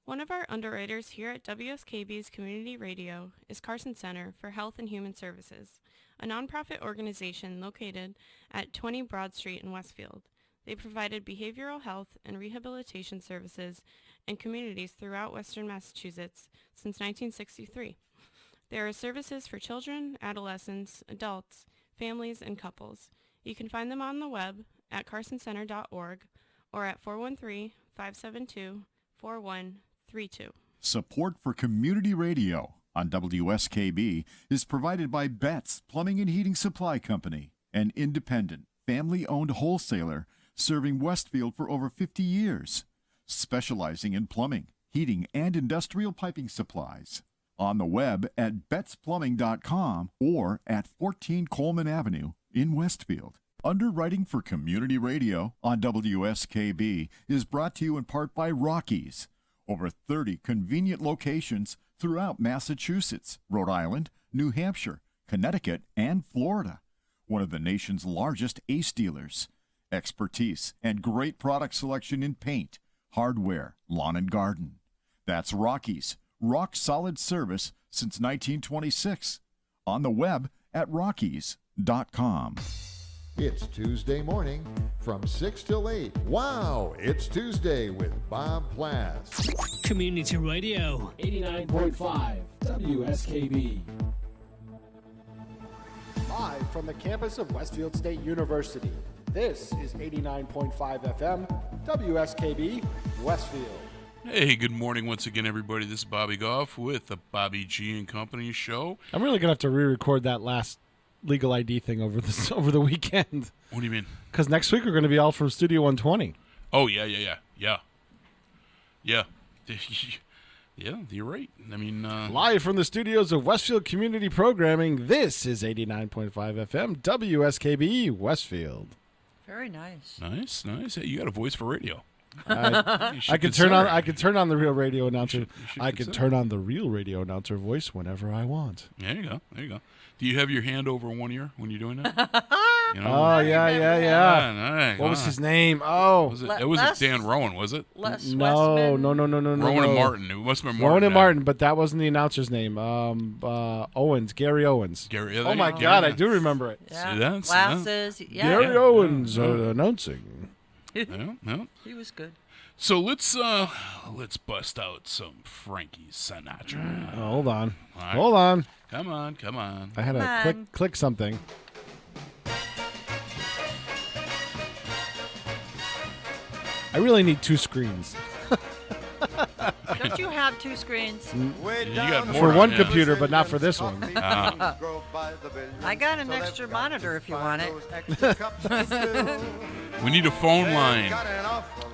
One of our underwriters here at WSKB's Community Radio is Carson Center for Health and Human Services, a nonprofit organization located at 20 Broad Street in Westfield. They provided behavioral health and rehabilitation services in communities throughout Western Massachusetts since 1963. There are services for children, adolescents, adults, families, and couples. You can find them on the web at carsoncenter.org or at 413-572-4132. Support for community radio on WSKB is provided by Betts Plumbing and Heating Supply Company, an independent, family-owned wholesaler serving Westfield for over 50 years, specializing in plumbing, heating, and industrial piping supplies. On the web at bettsplumbing.com or at 14 Coleman Avenue in Westfield. Underwriting for community radio on WSKB is brought to you in part by Rockies. Over 30 convenient locations throughout Massachusetts, Rhode Island, New Hampshire, Connecticut, and Florida. One of the nation's largest ACE dealers. Expertise and great product selection in paint, hardware, lawn and garden. That's Rockies. Rock solid service since 1926. On the web at rockies.com. It's Tuesday morning from 6 till 8. Wow, it's Tuesday with Bob Plass. Community Radio. 89.5 WSKB. Live from the campus of Westfield State University, this is 89.5 FM WSKB Westfield. Hey, good morning once again, everybody. This is Bobby Goff with the Bobby G and Company show. I'm really going to have to re-record that last legal ID thing over the weekend. What do you mean? Because next week we're going to be all from Studio 120. Oh, yeah. Yeah, you're right. I mean... Live from the studios of Westfield Community Programming, this is 89.5 FM WSKB Westfield. Very nice. Nice. Hey, you got a voice for radio. I could turn on the real radio announcer. I could turn on the real radio announcer voice whenever I want. There you go. Do you have your hand over one ear when you're doing that? You know? Oh yeah. Nice. What was his name? Oh, it wasn't Dan Rowan, was it? No. Rowan and Martin. It must have been Martin. Rowan and Martin, but that wasn't the announcer's name. Owens, Gary Owens. Oh my God, I do remember it. Yeah. Glasses. Yeah. Gary Owens announcing. Yeah. He was good. So let's bust out some Frankie Sinatra. Hold on. Right. Hold on. Come on. I had to click something. I really need two screens. Don't you have two screens? You got more for one yeah. computer, but not for this one. I got an extra monitor if you want it. We need a phone line.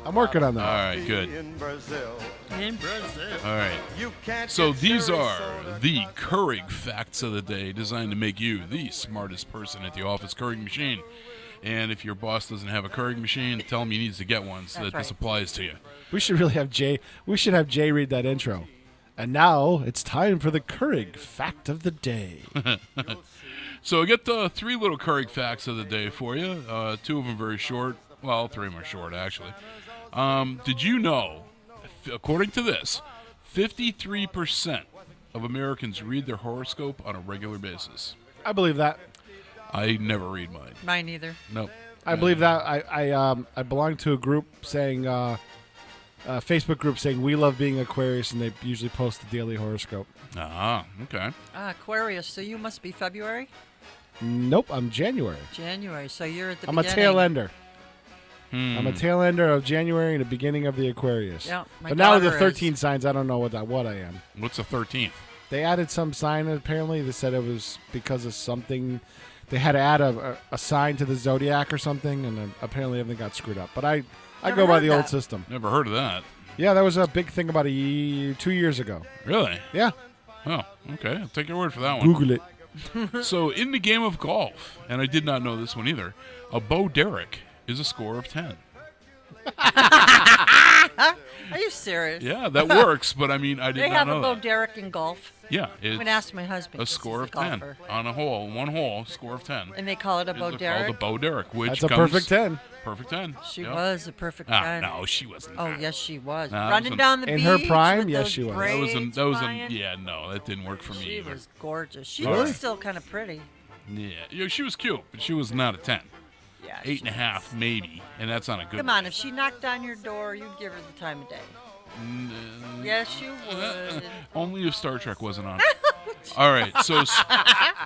I'm working on that. All right, good. In Brazil. All right. So these are the Keurig facts of the day, designed to make you the smartest person at the office Keurig machine. And if your boss doesn't have a Keurig machine, tell him he needs to get one so that this applies to you. We should really have Jay. We should have Jay read that intro. And now it's time for the Keurig fact of the day. So I got three little Keurig facts of the day for you. Two of them very short. Well, three of them are short, actually. Did you know, according to this, 53% of Americans read their horoscope on a regular basis? I believe that. I never read mine. Mine either. Nope. I believe that. I belong to a group saying, Facebook group saying we love being Aquarius, and they usually post the daily horoscope. Ah, okay. Aquarius. So you must be February? Nope, I'm January. January. So you're at the I'm beginning. a tail ender. I'm a tail ender of January and the beginning of the Aquarius. Yeah, but now with the 13 signs, I don't know what I am. What's the 13th? They added some sign, apparently. They said it was because of something. They had to add a sign to the zodiac or something, and then apparently everything got screwed up. But I go by the old system. Never heard of that. Yeah, that was a big thing about 2 years ago. Really? Yeah. Oh, okay. I'll take your word for that one. Google it. So, in the game of golf, and I did not know this one either, a Bo Derek is a score of 10. Are you serious? Yeah, that works, but I mean, I did They not have know a that. Bo Derek in golf. Yeah, I'm it's going to ask my husband. a 'cause score he's of 10 golfer. on a hole, one hole, score of 10. And they call it a Bo It's Derek? called a Bo Derek, which That's a comes, perfect 10. Perfect 10. She Yep. was a perfect 10. No, she wasn't. Oh, yes, she was. Nah, that Running was down the in beach. her prime, with yes, those she was. braids flying. Yeah, no, that didn't work for me She either. was gorgeous. She Really? was still kind of pretty. Yeah, she was cute, but she was not a 10. Yeah, 8.5 maybe, and that's on a good. Come on, if she knocked on your door, you'd give her the time of day. Yes, you would. Only if Star Trek wasn't on. All right, so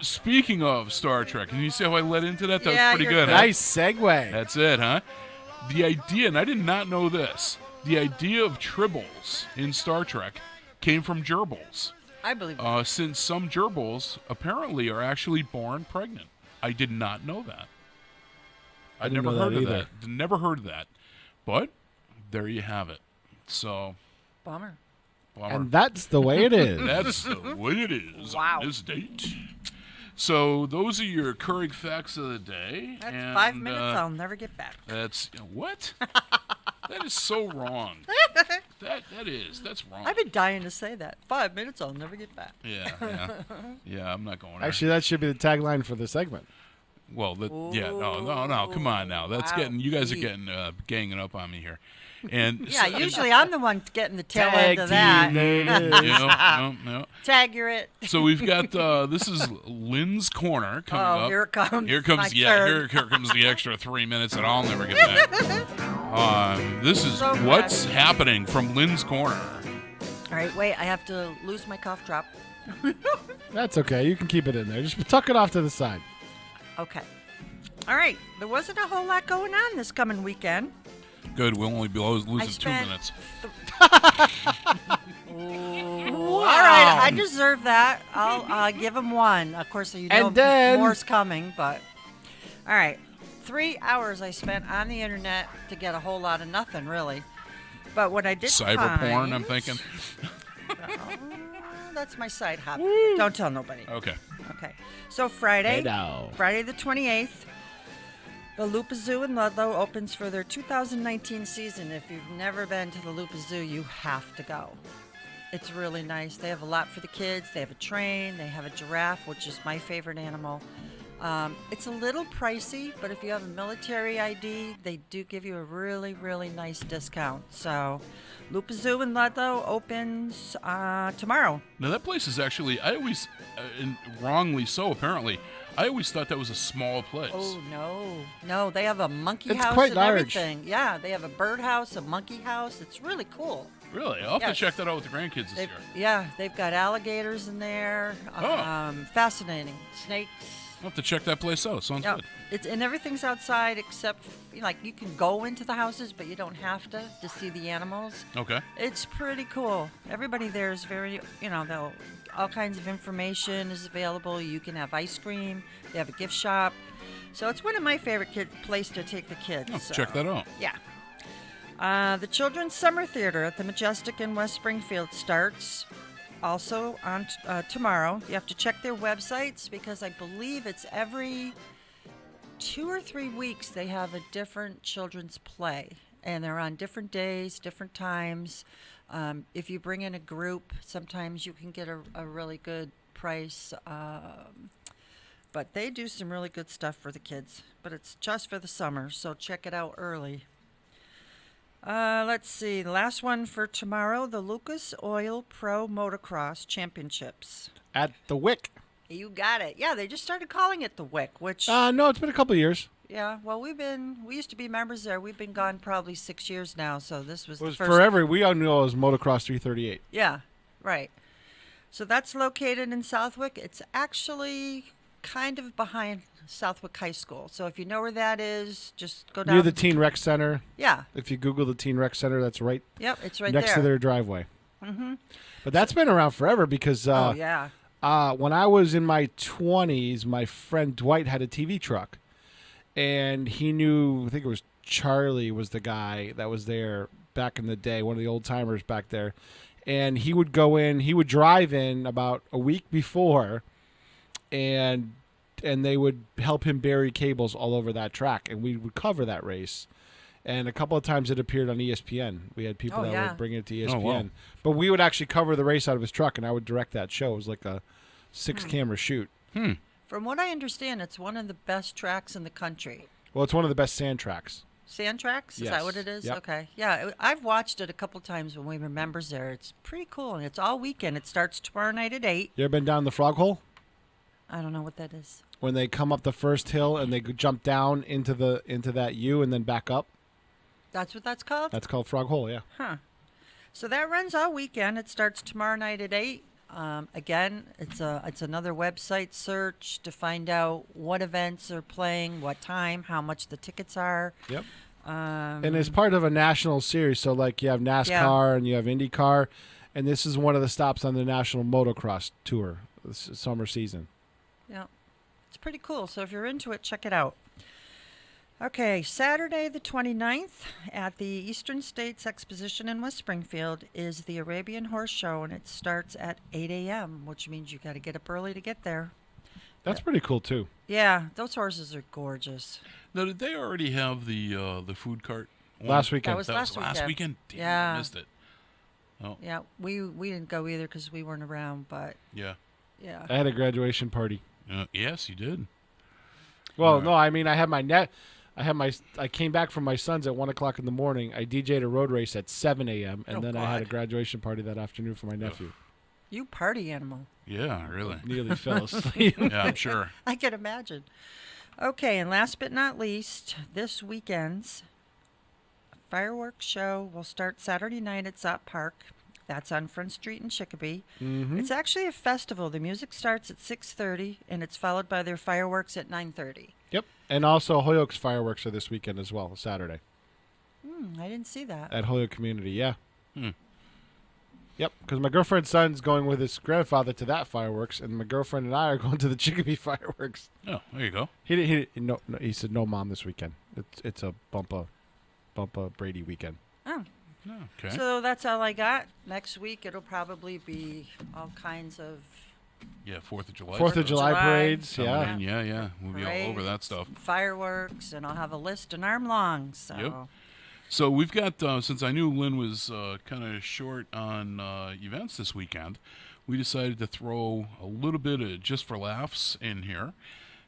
speaking of Star Trek, can you see how I led into that? That Yeah, was pretty you're good. good. Huh? Nice segue. That's it, huh? The idea, and I did not know this, the idea of tribbles in Star Trek came from gerbils. I believe that. Since some gerbils apparently are actually born pregnant. I did not know that. I'd didn't never know heard that of either. that. Never heard of that. But there you have it. So, Bummer. And that's the way it is. That's the way it is Wow. on this date. So those are your current facts of the day. That's and, 5 minutes I'll never get back. That's what? That is so wrong. That's wrong. I've been dying to say that. 5 minutes I'll never get back. Yeah. I'm not going there. Actually, that should be the tagline for the segment. Well, no. Come on now. That's Wow. You guys are getting ganging up on me here. And Yeah, usually I'm the one getting the tail Tag end of team, that. there it is. no. Tag, you're it. So we've got this is Lynn's Corner coming up. Here it comes. Here comes My here turn. comes the extra 3 minutes that I'll never get back. This is So what's glad. happening from Lynn's Corner. All right, wait. I have to lose my cough drop. That's okay. You can keep it in there. Just tuck it off to the side. Okay. All right. There wasn't a whole lot going on this coming weekend. Good, we'll only be losing 2 spent- minutes. All right, I deserve that. I'll give him one. Of course, you know And then- more's coming, but all right. 3 hours I spent on the internet to get a whole lot of nothing, really. But what I did Cyber porn, find- I'm thinking. That's my side hobby. Don't tell nobody. Okay. Okay. So Friday, Hey now. Friday the 28th, the Lupa Zoo in Ludlow opens for their 2019 season. If you've never been to the Lupa Zoo, you have to go. It's really nice. They have a lot for the kids. They have a train. They have a giraffe, which is my favorite animal. It's a little pricey, but if you have a military ID, they do give you a really, really nice discount. So, Lupa Zoo in Ludlow opens tomorrow. Now that place is actually, I always, and wrongly so apparently, I always thought that was a small place. Oh no, they have a monkey It's house quite and large. everything. Yeah, they have a bird house, a monkey house. It's really cool. Really? I'll have Yes. to check that out with the grandkids this They've, year. yeah, they've got alligators in there. Oh. Fascinating. Snakes. I'll have to check that place out. Sounds Yeah, good. and everything's outside except like you can go into the houses, but you don't have to see the animals. Okay. It's pretty cool. Everybody there is very, they'll all kinds of information is available. You can have ice cream. They have a gift shop. So it's one of my favorite place to take the kids. Oh, so, check that out. Yeah. The Children's Summer Theater at the Majestic in West Springfield starts also on tomorrow. You have to check their websites because I believe it's every 2 or 3 weeks they have a different children's play. And they're on different days, different times. If you bring in a group, sometimes you can get a really good price. But they do some really good stuff for the kids. But it's just for the summer, so check it out early. Let's see. The last one for tomorrow, the Lucas Oil Pro Motocross Championships. At the Wick. You got it. Yeah, they just started calling it the WIC, which... No, it's been a couple of years. Yeah, well, we used to be members there. We've been gone probably 6 years now, so this was It was the first... forever. We all knew it was Motocross 338. Yeah, right. So that's located in Southwick. It's actually kind of behind Southwick High School. So if you know where that is, just go down... Near the Teen Rec Center. Yeah. If you Google the Teen Rec Center, that's right. Yep, it's right next there. to their driveway. Mm-hmm. But that's been around forever because... oh, yeah. When I was in my 20s, my friend Dwight had a TV truck. And he knew, I think it was Charlie was the guy that was there back in the day, one of the old timers back there. And he would go in, he would drive in about a week before, and they would help him bury cables all over that track. And we would cover that race. And a couple of times it appeared on ESPN. We had people that would bring it to ESPN. Oh, wow. But we would actually cover the race out of his truck, and I would direct that show. It was like a 6-camera shoot. From what I understand, it's one of the best tracks in the country. Well, it's one of the best sand tracks. Sand tracks? Is Yes. that what it is? Yep. Okay. Yeah, I've watched it a couple times when we were members there. It's pretty cool, and it's all weekend. It starts tomorrow night at 8. You ever been down the frog hole? I don't know what that is. When they come up the first hill and they jump down into that U and then back up? That's what that's called? That's called frog hole, yeah. Huh. So that runs all weekend. It starts tomorrow night at 8. Again, it's another website search to find out what events are playing, what time, how much the tickets are. Yep. And it's part of a national series. So, like, you have NASCAR and you have IndyCar. And this is one of the stops on the National Motocross Tour this summer season. Yeah. It's pretty cool. So if you're into it, check it out. Okay, Saturday the 29th at the Eastern States Exposition in West Springfield is the Arabian Horse Show, and it starts at 8 a.m., which means you got to get up early to get there. That's pretty cool, too. Yeah, those horses are gorgeous. Now, did they already have the food cart? Last weekend. That was last weekend. Damn, Yeah. I missed it. Oh. Yeah, we didn't go either because we weren't around, but Yeah. yeah. I had a graduation party. Yes, you did. Well, no, I mean, I came back from my son's at 1 o'clock in the morning. I DJ'd a road race at 7 a.m., and then I had a graduation party that afternoon for my nephew. You party animal. Yeah, really. Nearly fell asleep. Yeah, I'm sure. I can imagine. Okay, and last but not least, this weekend's fireworks show will start Saturday night at Zot Park. That's on Front Street in Chicopee. Mm-hmm. It's actually a festival. The music starts at 6:30, and it's followed by their fireworks at 9:30. Yep. And also Holyoke's fireworks are this weekend as well, Saturday. I didn't see that. At Holyoke Community, yeah. Yep, because my girlfriend's son's going with his grandfather to that fireworks, and my girlfriend and I are going to the Chicopee fireworks. Oh, there you go. He said no mom this weekend. It's a bumpa Brady weekend. Oh. Okay. So that's all I got. Next week it'll probably be all kinds of 4th of July. 4th of July parades, yeah. Yeah. We'll be all over that parades, stuff. Fireworks, and I'll have a list an arm long. So. Yep. So we've got, since I knew Lynn was kind of short on events this weekend, we decided to throw a little bit of Just for Laughs in here.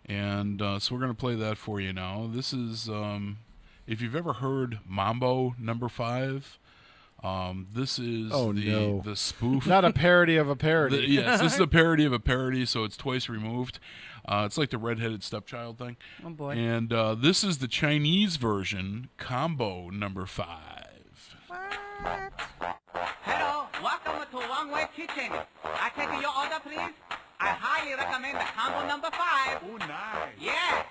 And so we're going to play that for you now. This is, if you've ever heard Mambo No. 5, this is the spoof. Not a parody of a parody. Yes, this is a parody of a parody, so it's twice removed. It's like the redheaded stepchild thing. Oh, boy. And this is the Chinese version, Combo No. 5. Hello, welcome to One Way Kitchen. I take your order, please. I highly recommend the combo No. 5. Oh, nice. Yeah.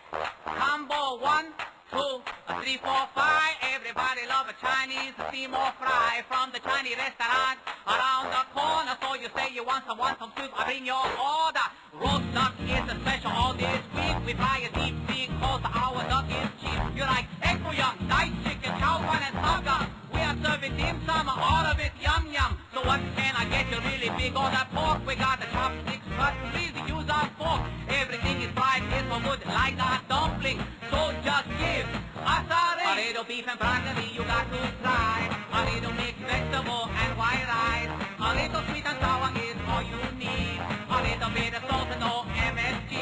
Combo 1, 2, 3, 4, 5. Everybody love a Chinese steamer fry from the Chinese restaurant around the corner. So you say you want some soup, I bring your order. Roast duck is a special all this week. We fry a deep sea cause our duck is cheap. You like egg bouillon, diced chicken, chow fun and saga. We are serving dim sum, all of it yum yum. So what can I get you really big on that pork? We got the chopsticks, but please use our fork. Everything is fried, it's so good like that dumpling. So just give us a little beef and broccoli you got to try. A little mixed vegetable and white rice. A little sweet and sour is all you need. A little bit of salt and no MSG.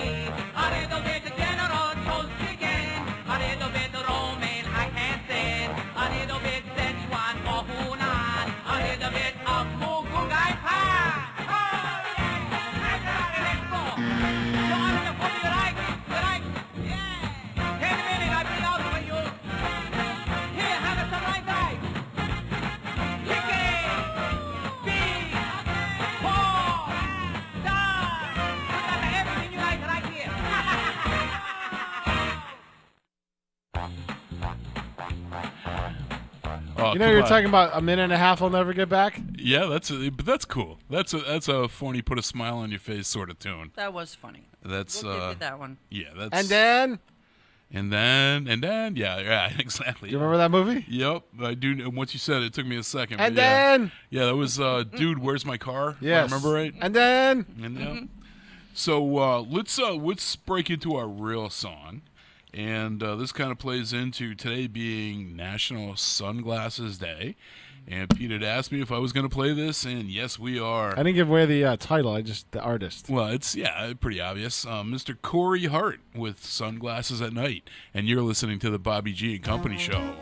A little bit of General Tso's chicken. A little bit of romaine, I can't say it. A little bit Szechuan for Hunan. A little bit of Mugungai pie. Let's go. You want the food you like? You like? Yeah. 10 minutes, I bring out for you. Here, have some right back. Chicken, beef, pork, duck. We got everything you like right here. Oh, You know, you're talking about a minute and a half I'll never get back? Yeah, but that's cool. That's a funny, put a smile on your face sort of tune. That was funny. That's We'll give you that one. Yeah, that's And then? yeah, exactly. Do you remember that movie? Yep, I do. Once you said it, it took me a second. And but yeah. then? Yeah, that was Dude, Where's My Car? Yes. If I remember right. And then? And, yeah. So let's break into our real song. And this kind of plays into today being National Sunglasses Day. And Pete had asked me if I was going to play this, and yes, we are. I didn't give away the title, the artist. Well, it's, pretty obvious. Mr. Corey Hart with Sunglasses at Night. And you're listening to the Bobby G and Company Show.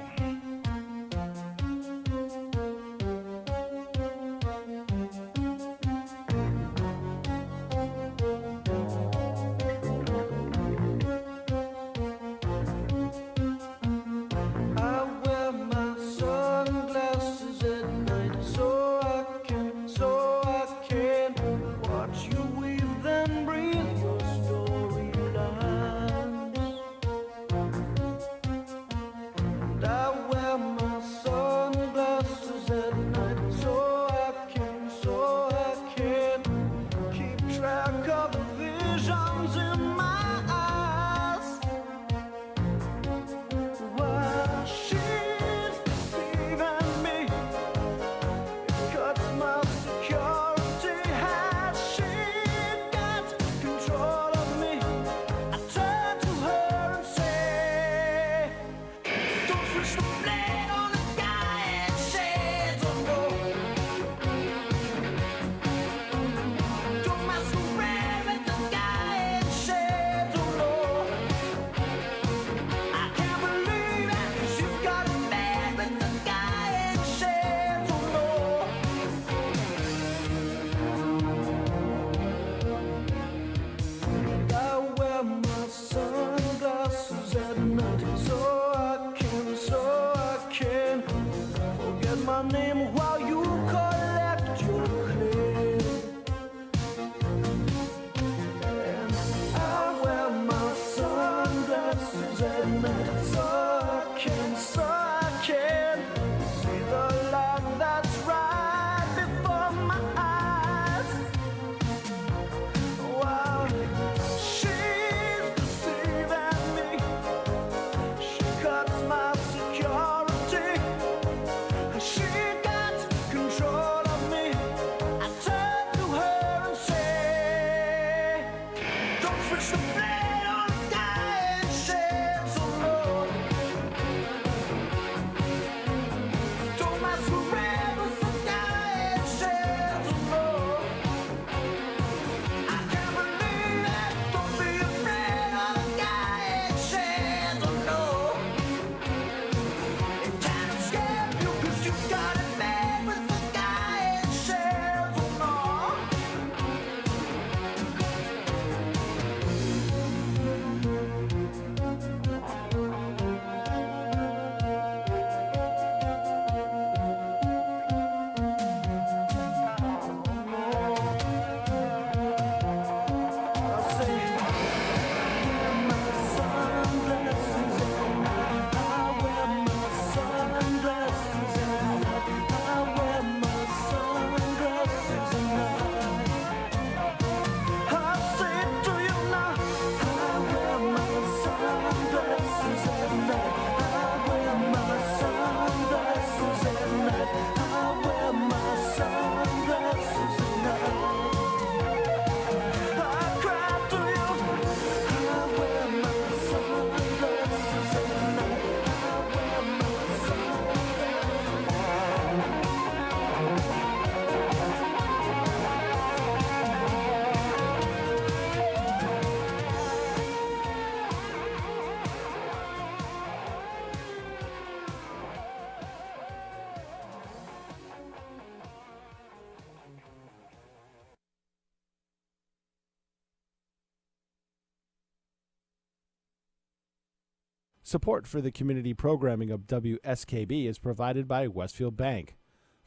Support for the community programming of WSKB is provided by Westfield Bank.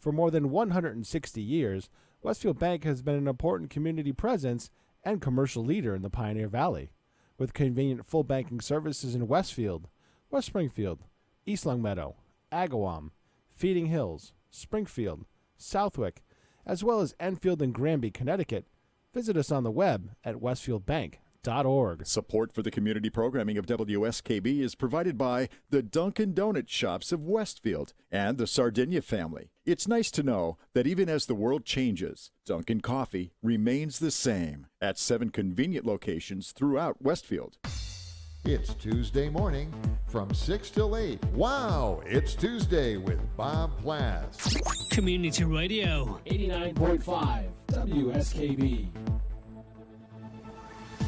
For more than 160 years, Westfield Bank has been an important community presence and commercial leader in the Pioneer Valley, with convenient full banking services in Westfield, West Springfield, East Longmeadow, Agawam, Feeding Hills, Springfield, Southwick, as well as Enfield and Granby, Connecticut. Visit us on the web at westfieldbank.org. Support for the community programming of WSKB is provided by the Dunkin' Donut Shops of Westfield and the Sardinia family. It's nice to know that even as the world changes, Dunkin' Coffee remains the same at 7 convenient locations throughout Westfield. It's Tuesday morning from 6 till 8. Wow, it's Tuesday with Bob Plass. Community Radio. 89.5 WSKB.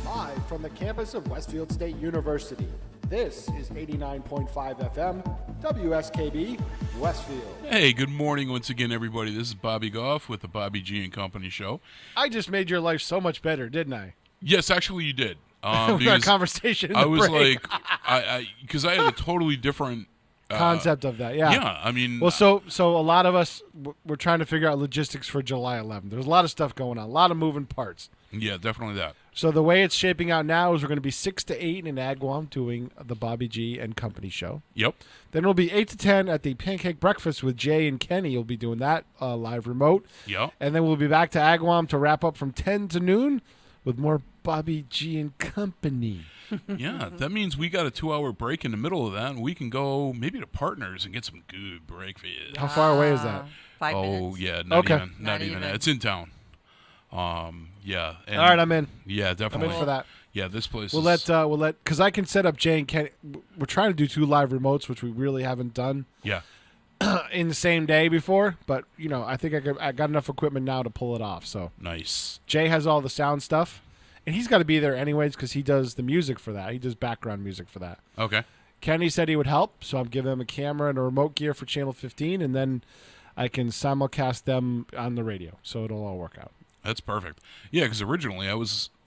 Live from the campus of Westfield State University, this is 89.5 FM WSKB Westfield. Hey, good morning once again, everybody. This is Bobby Goff with the Bobby G and Company Show. I just made your life so much better, didn't I? Yes, actually, you did. That conversation. I was break. like, because I had a totally different concept of that. Yeah. Yeah, I mean, well, so a lot of us we're trying to figure out logistics for July 11th. There's a lot of stuff going on, a lot of moving parts. Yeah, definitely that. So the way it's shaping out now is we're going to be 6 to 8 in Agawam doing the Bobby G and Company show. Yep. Then it'll be 8 to 10 at the Pancake Breakfast with Jay and Kenny. You'll be doing that live remote. Yep. And then we'll be back to Agawam to wrap up from 10 to noon with more Bobby G and Company. Yeah, that means we got a 2-hour break in the middle of that, and we can go maybe to Partners and get some good breakfast. How far away is that? 5 minutes. Oh, yeah, not Okay. even. Not even. It's in town. Yeah. And All right, I'm in. Yeah, definitely. I'm in for that. Yeah, this place We'll is... let because I can set up Jay and Kenny. We're trying to do 2 live remotes, which we really haven't done Yeah. in the same day before. But I think I got enough equipment now to pull it off. So Nice. Jay has all the sound stuff, and he's got to be there anyways because he does the music for that. He does background music for that. Okay. Kenny said he would help, so I'm giving him a camera and a remote gear for Channel 15, and then I can simulcast them on the radio, so it'll all work out. That's perfect. Yeah, because originally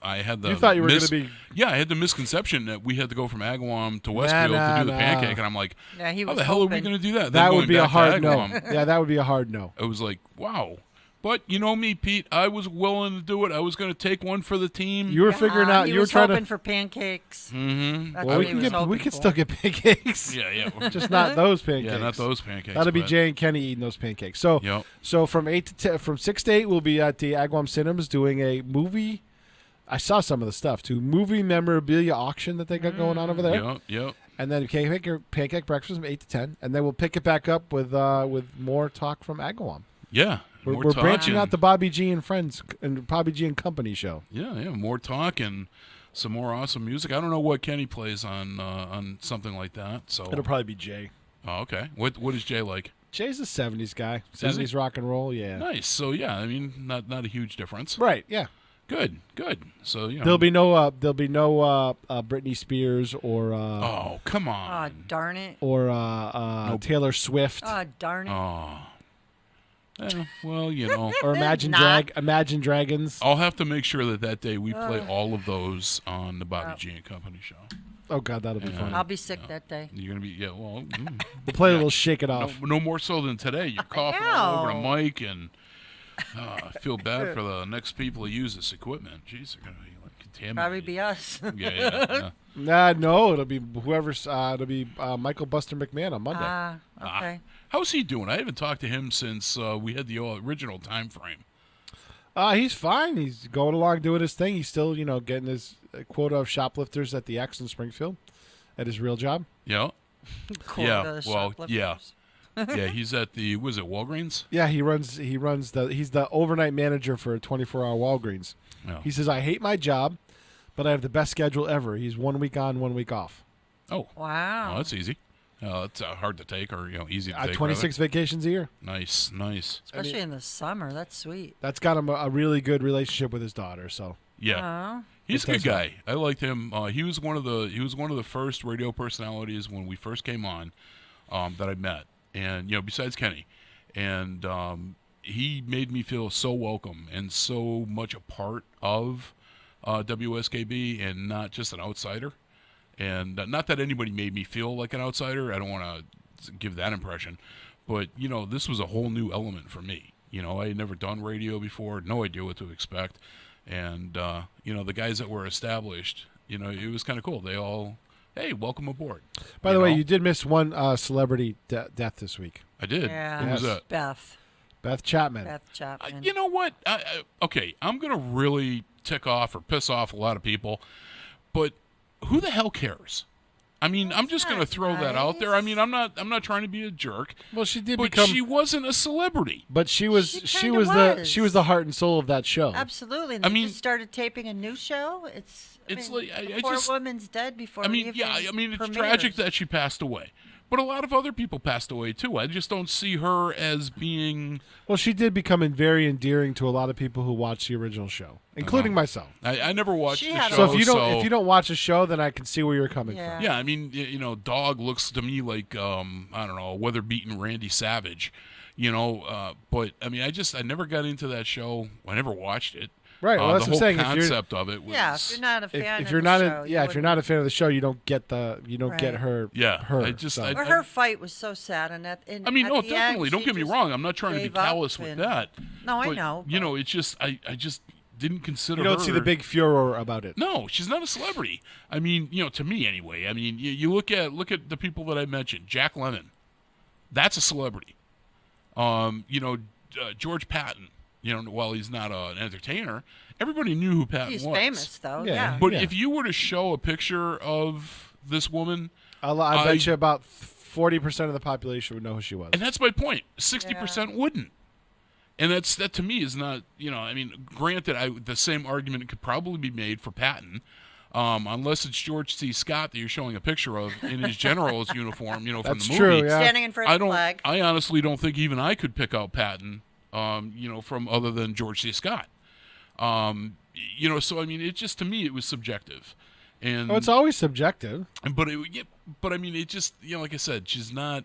I had the... You thought you were going to be... Yeah, I had the misconception that we had to go from Agawam to Westfield to do the pancake, and I'm like, Yeah, he how was the hell are we hoping. going to do that? That Then would going be a back to hard no. Agawam, Yeah, that would be a hard no. I was like, wow. But you know me, Pete. I was willing to do it. I was going to take one for the team. You were figuring out. He You were was trying hoping to. for pancakes. Mm-hmm. That's Well, what he was we hoping can for. still get pancakes. Yeah. Just not those pancakes. Yeah, not those pancakes. That'll be but- Jay and Kenny eating those pancakes. So, Yep. so from 6 to 8, we'll be at the Agawam Cinemas doing a movie. I saw some of the stuff too. Movie memorabilia auction that they got going on over there. Yep. And then pancake breakfast from 8 to 10, and then we'll pick it back up with more talk from Agawam. Yeah. We're more talk branching out and- the Bobby G and Friends and Bobby G and Company show. Yeah. More talk and some more awesome music. I don't know what Kenny plays on something like that. So It'll probably be Jay. Oh, okay. What is Jay like? Jay's a 70s guy. Is he? 70s rock and roll, yeah. Nice. So yeah, I mean, not a huge difference. Right, yeah. Good. So There'll be no Britney Spears or Oh, come on. Oh, darn it. or Taylor Swift Oh, darn it. Oh. Well, or Imagine Dragons. I'll have to make sure that day we play all of those on the Bobby G and Company show. Oh God, that'll be Yeah. fun. I'll be sick that day. You're gonna be We'll play a little Shake It no, Off. no more so than today. You're coughing all over the Ow. mic, and I feel bad for the next people who use this equipment. Jeez, they're gonna be like contaminated. Probably be us. Yeah. No, it'll be whoever's. It'll be Michael Buster McMahon on Monday. Okay. How's he doing? I haven't talked to him since we had the original time frame. He's fine. He's going along doing his thing. He's still, getting his quota of shoplifters at the X in Springfield at his real job. Yeah. Quota Well, yeah. shoplifters. Yeah, he's at the Walgreens? Yeah, he's the overnight manager for a 24-hour Walgreens. Oh. He says, I hate my job, but I have the best schedule ever. He's 1 week on, 1 week off. Oh. Wow. Oh, that's easy. It's hard to take or easy to take. 26 vacations a year. Nice. Especially in the summer. That's sweet. That's got him a really good relationship with his daughter. So Yeah. Oh. He's a good Because of- guy. I liked him. He was one of the first radio personalities when we first came on that I met. And besides Kenny, and he made me feel so welcome and so much a part of WSKB and not just an outsider. And not that anybody made me feel like an outsider. I don't want to give that impression. But, this was a whole new element for me. I had never done radio before, no idea what to expect. And, the guys that were established, it was kind of cool. They all, hey, welcome aboard. By the way, you did miss one celebrity death this week. I did. Yeah. Who was that? Beth Chapman. Beth Chapman. You know what? Okay, I'm going to really tick off or piss off a lot of people. But who the hell cares? I mean, I'm just going to throw that out there. I mean, I'm not trying to be a jerk. Well, she did but become. she wasn't a celebrity. But she was She was. the heart and soul of that show. Absolutely. And I they mean- just started taping a new show. It's I mean, like the I poor just. woman's dead before. I mean, it yeah. even I mean, it's premieres. tragic that she passed away. But a lot of other people passed away too. I just don't see her as being. Well, she did become very endearing to a lot of people who watched the original show, including myself. I never watched She the had show. So if you don't watch a show, then I can see where you're coming Yeah. from. Yeah, I mean, Dog looks to me like I don't know, weather-beaten Randy Savage, But I mean, I never got into that show. I never watched it. Right. Well, that's the what whole I'm saying. concept of it was. Yeah, if you're not a fan If of you're the not show, if you're not a fan of the show, you don't get get her. Yeah, her. I just- so. I- Or her fight was so sad, and I mean, at no, the definitely. end, Don't she get me just wrong. I'm not trying to be gave up callous with and- that. No, I But, know. It's just I just didn't consider. You don't her, see the big furor about it. No, she's not a celebrity. I mean, to me anyway. I mean, you look at the people that I mentioned. Jack Lemmon, that's a celebrity. George Patton. While he's not an entertainer, everybody knew who Patton He's was. famous, though. Yeah. Yeah. But if you were to show a picture of this woman, I bet you about 40% of the population would know who she was. and that's my point, 60% wouldn't. And that to me is not, I mean, granted, the same argument could probably be made for Patton, unless it's George C. Scott that you're showing a picture of in his general's uniform, from That's the true, movie. yeah. Standing in front of the flag. I honestly don't think even I could pick out Patton, from other than George C. Scott. So I mean, it just, to me, it was subjective. And it's always subjective. but I mean, it just, like I said, she's not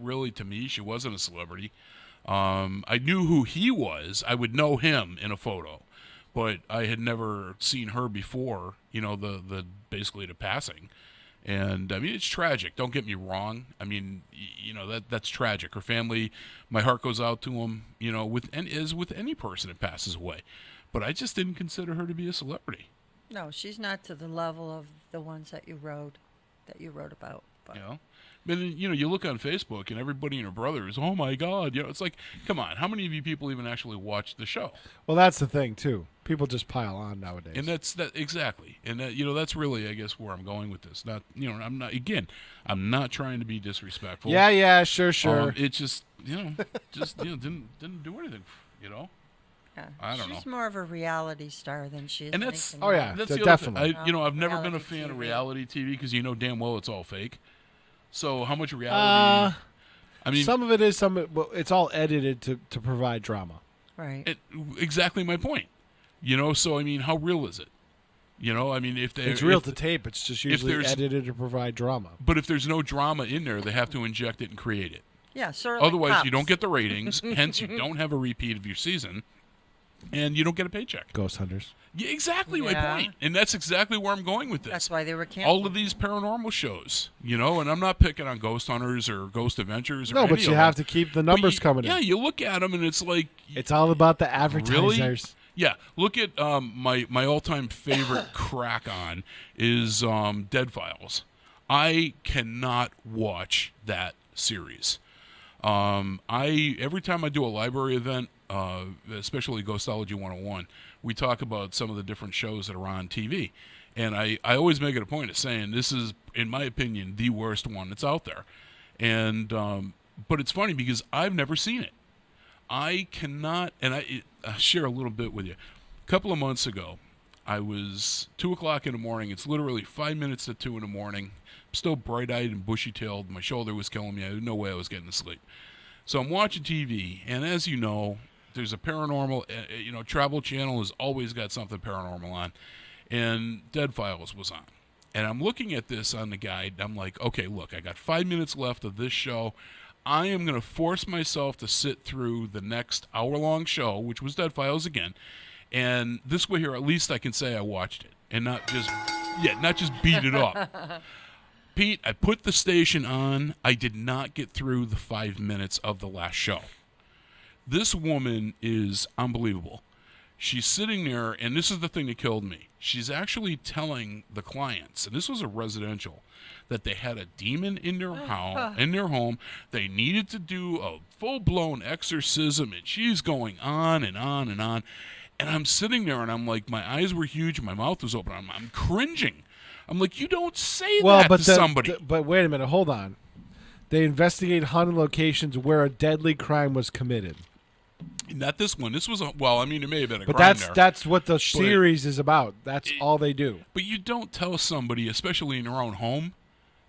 really, to me, she wasn't a celebrity. I knew who he was. I would know him in a photo, but I had never seen her before, the basically the passing. And I mean, it's tragic. Don't get me wrong. I mean, that's tragic. Her family, my heart goes out to them, as with any person that passes away. But I just didn't consider her to be a celebrity. No, she's not to the level of the ones that you wrote about. But. But then, you look on Facebook and everybody and her brother is, oh my God, it's like, come on, how many of you people even actually watch the show? Well, that's the thing too. People just pile on nowadays. And that's exactly. And that, that's really, I guess, where I'm going with this. Not, I'm not trying to be disrespectful. Yeah, sure. It just, didn't do anything, Yeah. I don't know. She's more of a reality star than she is. And that's, anything else. that's the definitely. other thing. I've never been a Reality fan of TV. reality TV because damn well it's all fake. So how much reality? I mean, some of it is it's all edited to provide drama. Right. Exactly my point. So I mean, how real is it? I mean, It's real to tape. It's just usually there's- edited to provide drama. But if there's no drama in there, they have to inject it and create it. Yeah, sort of. Otherwise, like you Cops. don't get the ratings. Hence, you don't have a repeat of your season, and you don't get a paycheck. Ghost hunters. Yeah, exactly my Yeah. point. And that's exactly where I'm going with this. That's why they were canceled. All of these paranormal shows, and I'm not picking on Ghost Hunters or Ghost Adventures. Or No, any but you of have them. to keep the But numbers coming in. Yeah, you look at them and it's like, It's all about the really? advertisers. Yeah, look at my all-time favorite crack on is Dead Files. I cannot watch that series. Every time I do a library event, especially Ghostology 101, we talk about some of the different shows that are on TV. And I always make it a point of saying this is, in my opinion, the worst one that's out there. And but it's funny because I've never seen it. I cannot, and I'll share a little bit with you. A couple of months ago, I was 2 o'clock in the morning. It's literally 5 minutes to 2 in the morning. I'm still bright-eyed and bushy-tailed. My shoulder was killing me. I had no way I was getting to sleep. So I'm watching TV, and as you know, there's a paranormal, Travel Channel has always got something paranormal on, and Dead Files was on. And I'm looking at this on the guide, and I'm like, okay, look, I got 5 minutes left of this show. I am going to force myself to sit through the next hour-long show, which was Dead Files again, and this way here, at least I can say I watched it, and not just beat it up. Pete, I put the station on. I did not get through the 5 minutes of the last show. This woman is unbelievable. She's sitting there, and this is the thing that killed me. She's actually telling the clients, and this was a residential, that they had a demon in their home. They needed to do a full-blown exorcism, and she's going on and on and on. And I'm sitting there, and I'm like, my eyes were huge, my mouth was open. I'm cringing. I'm like, you don't say Well, that but to somebody. but wait a minute, hold on. They investigate haunted locations where a deadly crime was committed. Not this one. This was it may have been a But crime there. that's what the series is about. That's all they do. But you don't tell somebody, especially in your own home,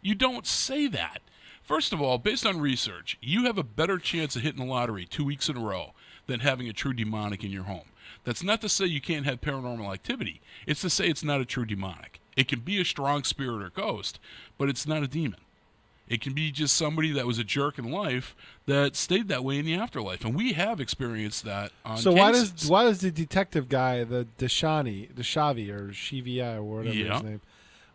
you don't say that. First of all, based on research, you have a better chance of hitting the lottery 2 weeks in a row than having a true demonic in your home. That's not to say you can't have paranormal activity. It's to say it's not a true demonic. It can be a strong spirit or ghost, but it's not a demon. It can be just somebody that was a jerk in life that stayed that way in the afterlife, and we have experienced that on So cases. why does the detective guy, the Shavi or Shivia or whatever his name,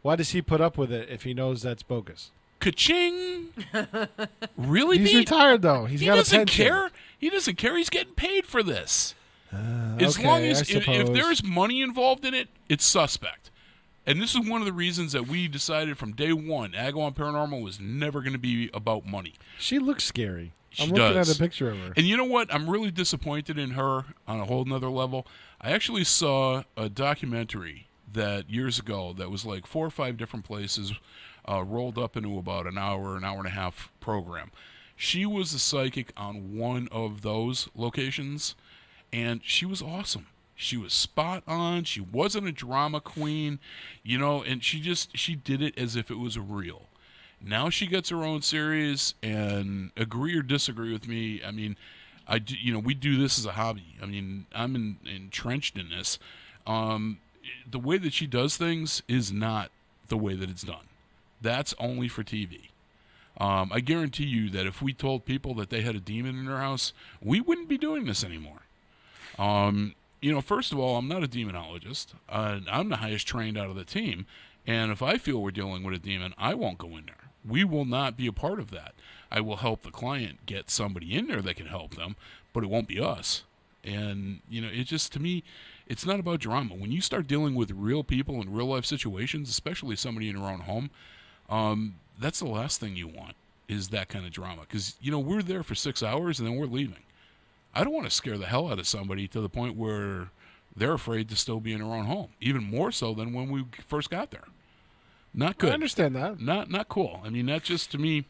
why does he put up with it if he knows that's bogus? Ka-ching! Really? He's Pete? retired though. He doesn't care. He doesn't care. He's getting paid for this. As long as if there's money involved in it, it's suspect. And this is one of the reasons that we decided from day one, Agawam Paranormal was never going to be about money. She looks scary. She I'm looking does. at a picture of her. And you know what? I'm really disappointed in her on a whole nother level. I actually saw a documentary that years ago that was like 4 or 5 different places rolled up into about an hour and a half program. She was a psychic on one of those locations, and she was awesome. She was spot on. She wasn't a drama queen, and she did it as if it was real. Now she gets her own series, and agree or disagree with me. I mean, we do this as a hobby. I mean, I'm entrenched in this. The way that she does things is not the way that it's done. That's only for TV. I guarantee you that if we told people that they had a demon in their house, we wouldn't be doing this anymore. First of all, I'm not a demonologist. I'm the highest trained out of the team. And if I feel we're dealing with a demon, I won't go in there. We will not be a part of that. I will help the client get somebody in there that can help them, but it won't be us. And, it just, to me, it's not about drama. When you start dealing with real people in real life situations, especially somebody in your own home, that's the last thing you want is that kind of drama. Because, we're there for 6 hours and then we're leaving. I don't want to scare the hell out of somebody to the point where they're afraid to still be in their own home, even more so than when we first got there. Not good. I understand that. Not cool. I mean, that just, to me,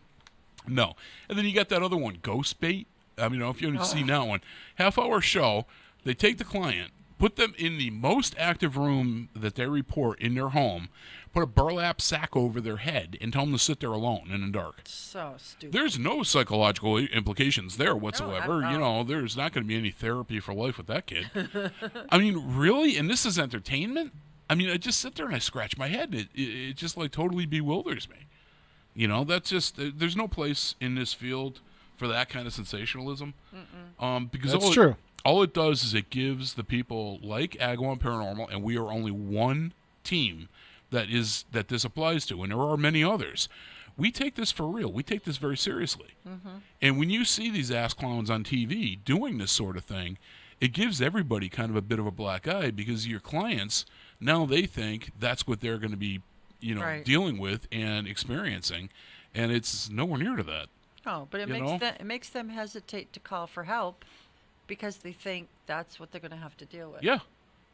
no. And then you got that other one, Ghost Bait. I mean, if you haven't seen that one, half-hour show, they take the client, put them in the most active room that they report in their home, put a burlap sack over their head, and tell them to sit there alone in the dark. So stupid. There's no psychological implications there whatsoever. No, there's not going to be any therapy for life with that kid. I mean, really? And this is entertainment? I mean, I just sit there and I scratch my head. It just like totally bewilders me. That's just, there's no place in this field for that kind of sensationalism. Because that's true. All it does is it gives the people like Agawam Paranormal, and we are only one team that this applies to, and there are many others. We take this for real. We take this very seriously. And when you see these ass clowns on TV doing this sort of thing, it gives everybody kind of a bit of a black eye, because your clients, now they think that's what they're going to be, right, dealing with and experiencing, and it's nowhere near to that. Oh, but it makes them hesitate to call for help because they think that's what they're going to have to deal with. Yeah.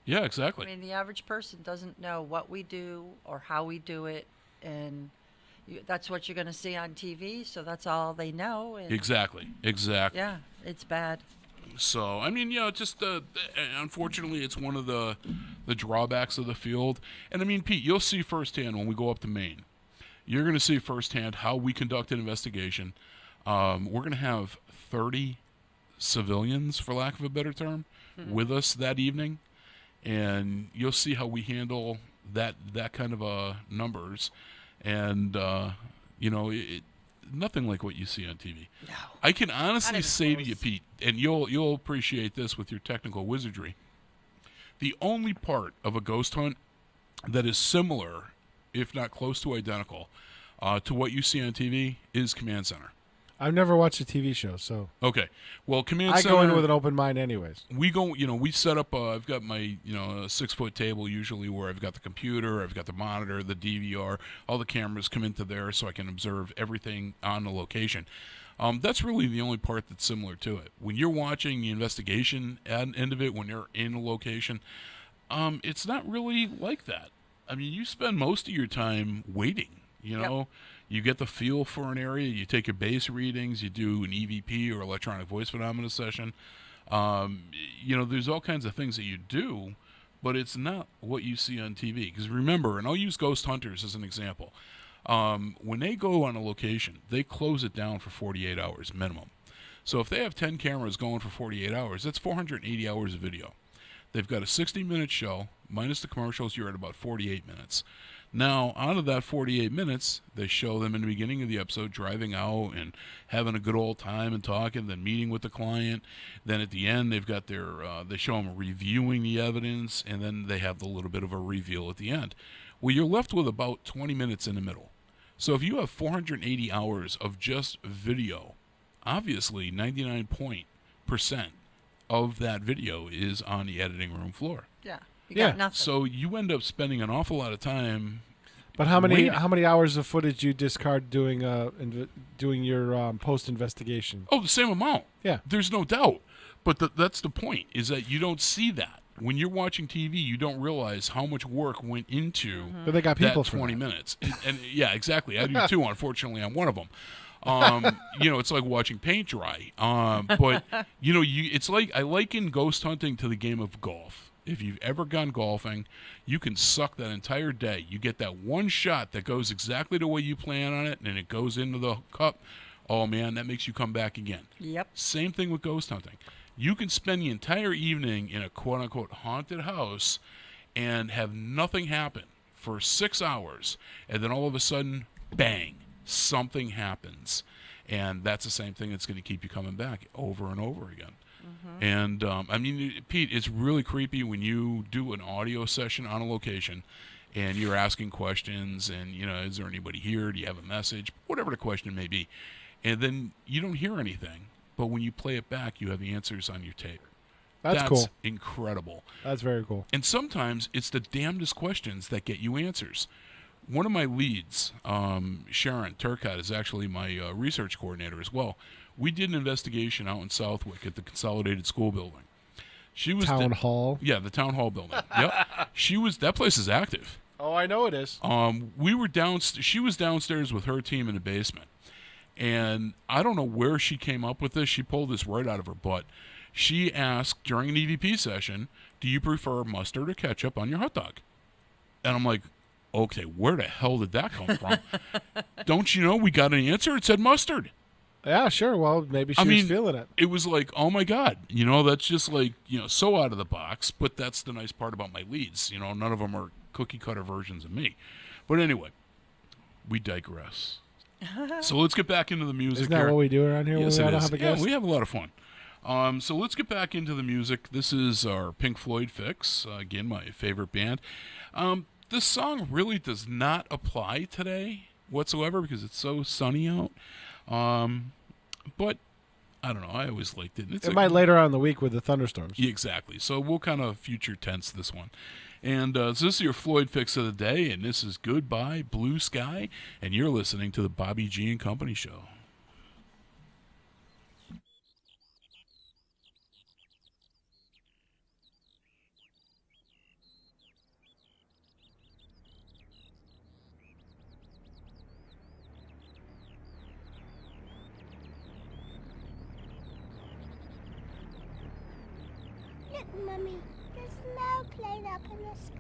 Yeah, exactly. I mean, the average person doesn't know what we do or how we do it, and that's what you're going to see on TV, so that's all they know. And Exactly. yeah, it's bad. So, I mean, just unfortunately, it's one of the drawbacks of the field. And I mean, Pete, you'll see firsthand when we go up to Maine. You're going to see firsthand how we conduct an investigation. We're going to have 30 civilians, for lack of a better term, with us that evening. And you'll see how we handle that kind of numbers. And, nothing like what you see on TV. No. I can honestly say to you, Pete, and you'll appreciate this with your technical wizardry, the only part of a ghost hunt that is similar, if not close to identical, to what you see on TV is Command Center. I've never watched a TV show, so okay. Well, Command I Center, go in with an open mind, anyways. We go, we set up. I've got my, a 6-foot table usually where I've got the computer, I've got the monitor, the DVR, all the cameras come into there, so I can observe everything on the location. That's really the only part that's similar to it. When you're watching the investigation end of it, when you're in a location, it's not really like that. I mean, you spend most of your time waiting. You know, you get the feel for an area. You take your base readings. You do an EVP or electronic voice phenomena session. You know, there's all kinds of things that you do, but it's not what you see on TV. Because remember, and I'll use ghost hunters as an example. When they go on a location, they close it down for 48 hours minimum. So if they have 10 cameras going for 48 hours, that's 480 hours of video. They've got a 60-minute show, minus the commercials, you're at about 48 minutes. Now, out of that 48 minutes, they show them in the beginning of the episode driving out and having a good old time and talking, then meeting with the client. Then at the end, they've got their, they show them reviewing the evidence, and then they have the little bit of a reveal at the end. Well, you're left with about 20 minutes in the middle. So if you have 480 hours of just video, obviously 99% of that video is on the editing room floor. Yeah. You got nothing. So you end up spending an awful lot of time. But how many waiting. how many hours of footage you discard doing your post investigation? Oh, the same amount. Yeah. There's no doubt. But that's the point, is that you don't see that. When you're watching TV, you don't realize how much work went into But they got people that for 20 that. minutes. And yeah, exactly. I do too, unfortunately. I'm one of them. You know, it's like watching paint dry. But, you know, it's like I liken ghost hunting to the game of golf. If you've ever gone golfing, you can suck that entire day. You get that one shot that goes exactly the way you plan on it, and it goes into the cup. Oh, man, that makes you come back again. Yep. Same thing with ghost hunting. You can spend the entire evening in a quote-unquote haunted house and have nothing happen for 6 hours, and then all of a sudden, bang, something happens. And that's the same thing that's going to keep you coming back over and over again. And, I mean, Pete, it's really creepy when you do an audio session on a location and you're asking questions and, you know, is there anybody here? Do you have a message? Whatever the question may be. And then you don't hear anything, but when you play it back, you have the answers on your tape. That's cool. Incredible. That's very cool. And sometimes it's the damnedest questions that get you answers. One of my leads, Sharon Turcott, is actually my research coordinator as well. We did an investigation out in Southwick at the Consolidated School Building. She was Town Hall? Yeah, the Town Hall building. Yep. That place is active. Oh, I know it is. We were she was downstairs with her team in the basement. And I don't know where she came up with this. She pulled this right out of her butt. She asked during an EVP session, do you prefer mustard or ketchup on your hot dog? And I'm like, okay, where the hell did that come from? Don't you know we got an answer? It said mustard. Yeah, sure. Well, maybe she was feeling it. It was like, oh my God, you know, that's just like, you know, so out of the box. But that's the nice part about my leads. You know, none of them are cookie cutter versions of me. But anyway, we digress. So let's get back into the music. Isn't that what we do around here? Yes, when we it is. have a guest? Yeah, we have a lot of fun. So let's get back into the music. This is our Pink Floyd fix. Again, my favorite band. This song really does not apply today whatsoever because it's so sunny out. But I don't know. I always liked it. It might later on in the week with the thunderstorms. Yeah, exactly. So we'll kind of future tense this one. And so this is your Floyd fix of the day, and this is Goodbye Blue Sky, and you're listening to the Bobby G and Company Show. Look, Mummy, there's no plane up in the sky.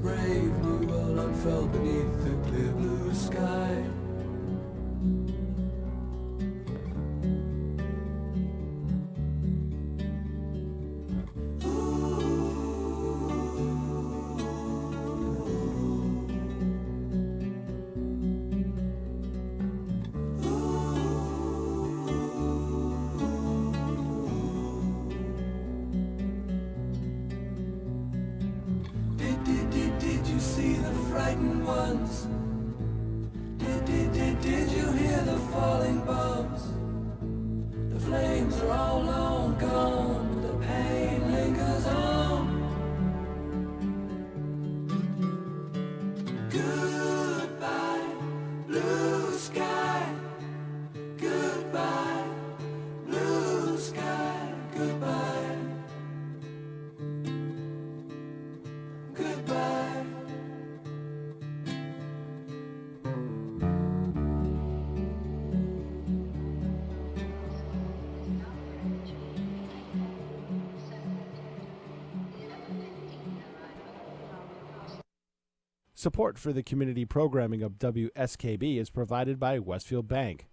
brave, new world unfurled beneath the clear blue sky. Did you see the frightened ones? Did you hear the falling bombs? The flames are all long gone, but the pain lingers on. Goodbye, blue sky. Goodbye, blue sky. Goodbye. Goodbye. Support for the community programming of WSKB is provided by Westfield Bank.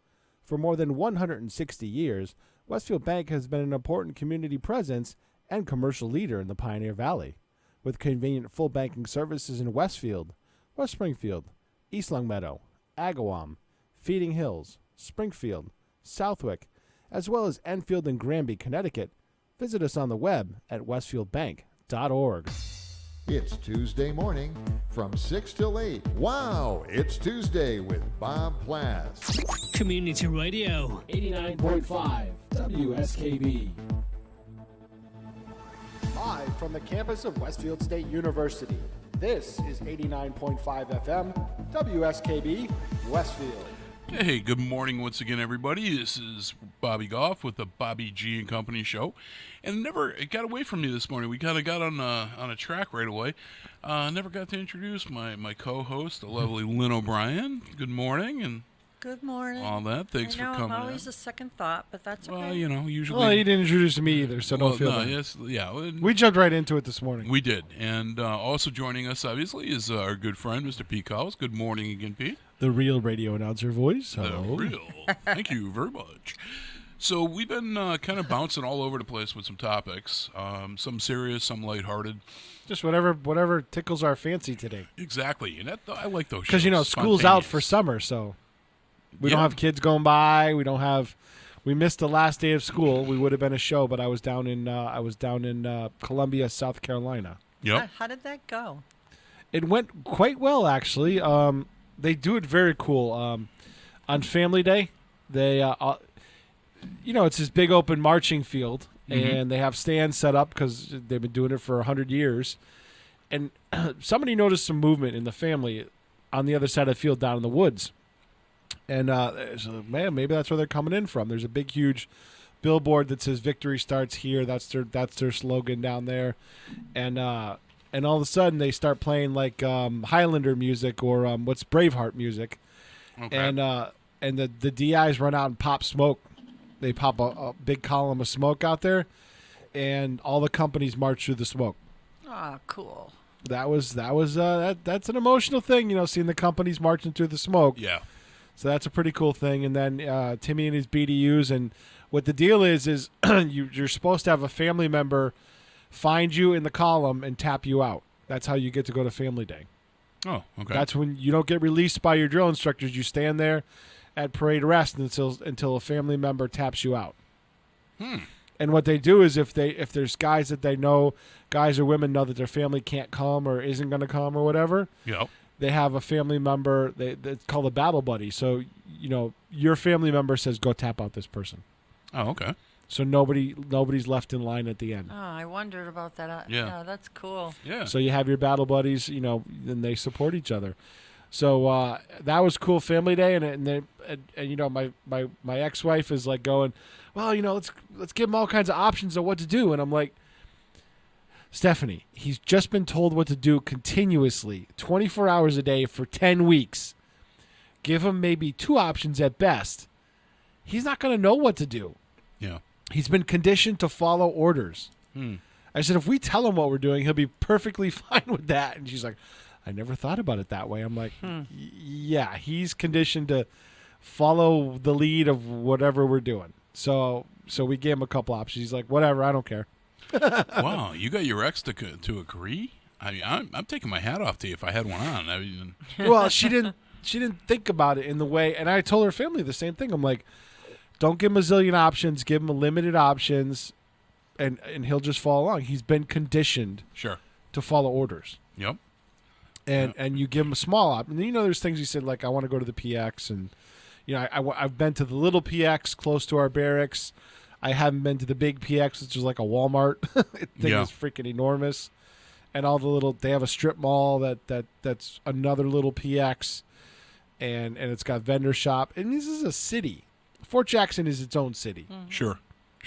For more than 160 years, Westfield Bank has been an important community presence and commercial leader in the Pioneer Valley, with convenient full banking services in Westfield, West Springfield, East Longmeadow, Agawam, Feeding Hills, Springfield, Southwick, as well as Enfield and Granby, Connecticut. Visit us on the web at westfieldbank.org. It's Tuesday morning from 6 till 8. Wow, it's Tuesday with Bob Plass. Community Radio. 89.5 WSKB. Live from the campus of Westfield State University, this is 89.5 FM WSKB Westfield. Hey, good morning once again, everybody. This is Bobby Goff with the Bobby G and Company Show, and it got away from me this morning. We kind of got on a track right away. Never got to introduce my co-host, the lovely Lynn O'Brien. Good morning, and Good morning. all that. Thanks for coming. I'm always a second thought, but that's okay. Well, usually. Well, he didn't introduce me either, so don't feel bad. Yes, yeah. We jumped right into it this morning. We did, and also joining us, obviously, is our good friend, Mr. Pete Collins. Good morning again, Pete. The real radio announcer voice. Hello. The real. Thank you very much. So we've been kind of bouncing all over the place with some topics, some serious, some lighthearted. Just whatever tickles our fancy today. Exactly, and I like those shows. Because, school's out for summer, so we don't have kids going by. We missed the last day of school. We would have been a show, but I was down in Columbia, South Carolina. Yep. How did that go? It went quite well, actually. They do it very cool. On Family Day, they, it's this big open marching field, and they have stands set up because they've been doing it for 100 years. And somebody noticed some movement in the family on the other side of the field down in the woods. And, man, maybe that's where they're coming in from. There's a big, huge billboard that says "Victory starts here." That's their slogan down there. And all of a sudden they start playing like Highlander music or what's Braveheart music. Okay. And the DIs run out and pop smoke. They pop a big column of smoke out there, and all the companies march through the smoke. Ah, cool. That's an emotional thing, seeing the companies marching through the smoke. Yeah. So that's a pretty cool thing. And then Timmy and his BDUs, and what the deal is you're supposed to have a family member find you in the column and tap you out. That's how you get to go to Family Day. Oh, okay. That's when you don't get released by your drill instructors. You stand there at parade rest until a family member taps you out. And what they do is if there's guys that they know, guys or women know that their family can't come or isn't going to come or whatever, yep. They have a family member. It's called a battle buddy. So, your family member says, go tap out this person. Oh, okay. So nobody's left in line at the end. Oh, I wondered about that. Yeah, that's cool. Yeah. So you have your battle buddies, and they support each other. So that was cool, Family Day, and my ex-wife is like going, well, let's give him all kinds of options of what to do, and I'm like, Stephanie, he's just been told what to do continuously, 24 hours a day for 10 weeks. Give him maybe 2 options at best. He's not going to know what to do. Yeah. He's been conditioned to follow orders. I said, if we tell him what we're doing, he'll be perfectly fine with that. And she's like, I never thought about it that way. I'm like, yeah, he's conditioned to follow the lead of whatever we're doing. So we gave him a couple options. He's like, whatever, I don't care. Wow, you got your ex to agree? I mean, I'm taking my hat off to you if I had one on. I mean, well, she didn't think about it in the way, and I told her family the same thing. I'm like, don't give him a zillion options, give him a limited options, and he'll just follow along. He's been conditioned to follow orders. Yep. And you give him a small option. You know, there's things he said like, I want to go to the PX, and you know, I've been to the little PX close to our barracks. I haven't been to the big PX, which is like a Walmart. Thing is freaking enormous. And all the little, they have a strip mall that's another little PX, and it's got vendor shop. And this is a city. Fort Jackson is its own city. Mm-hmm. Sure.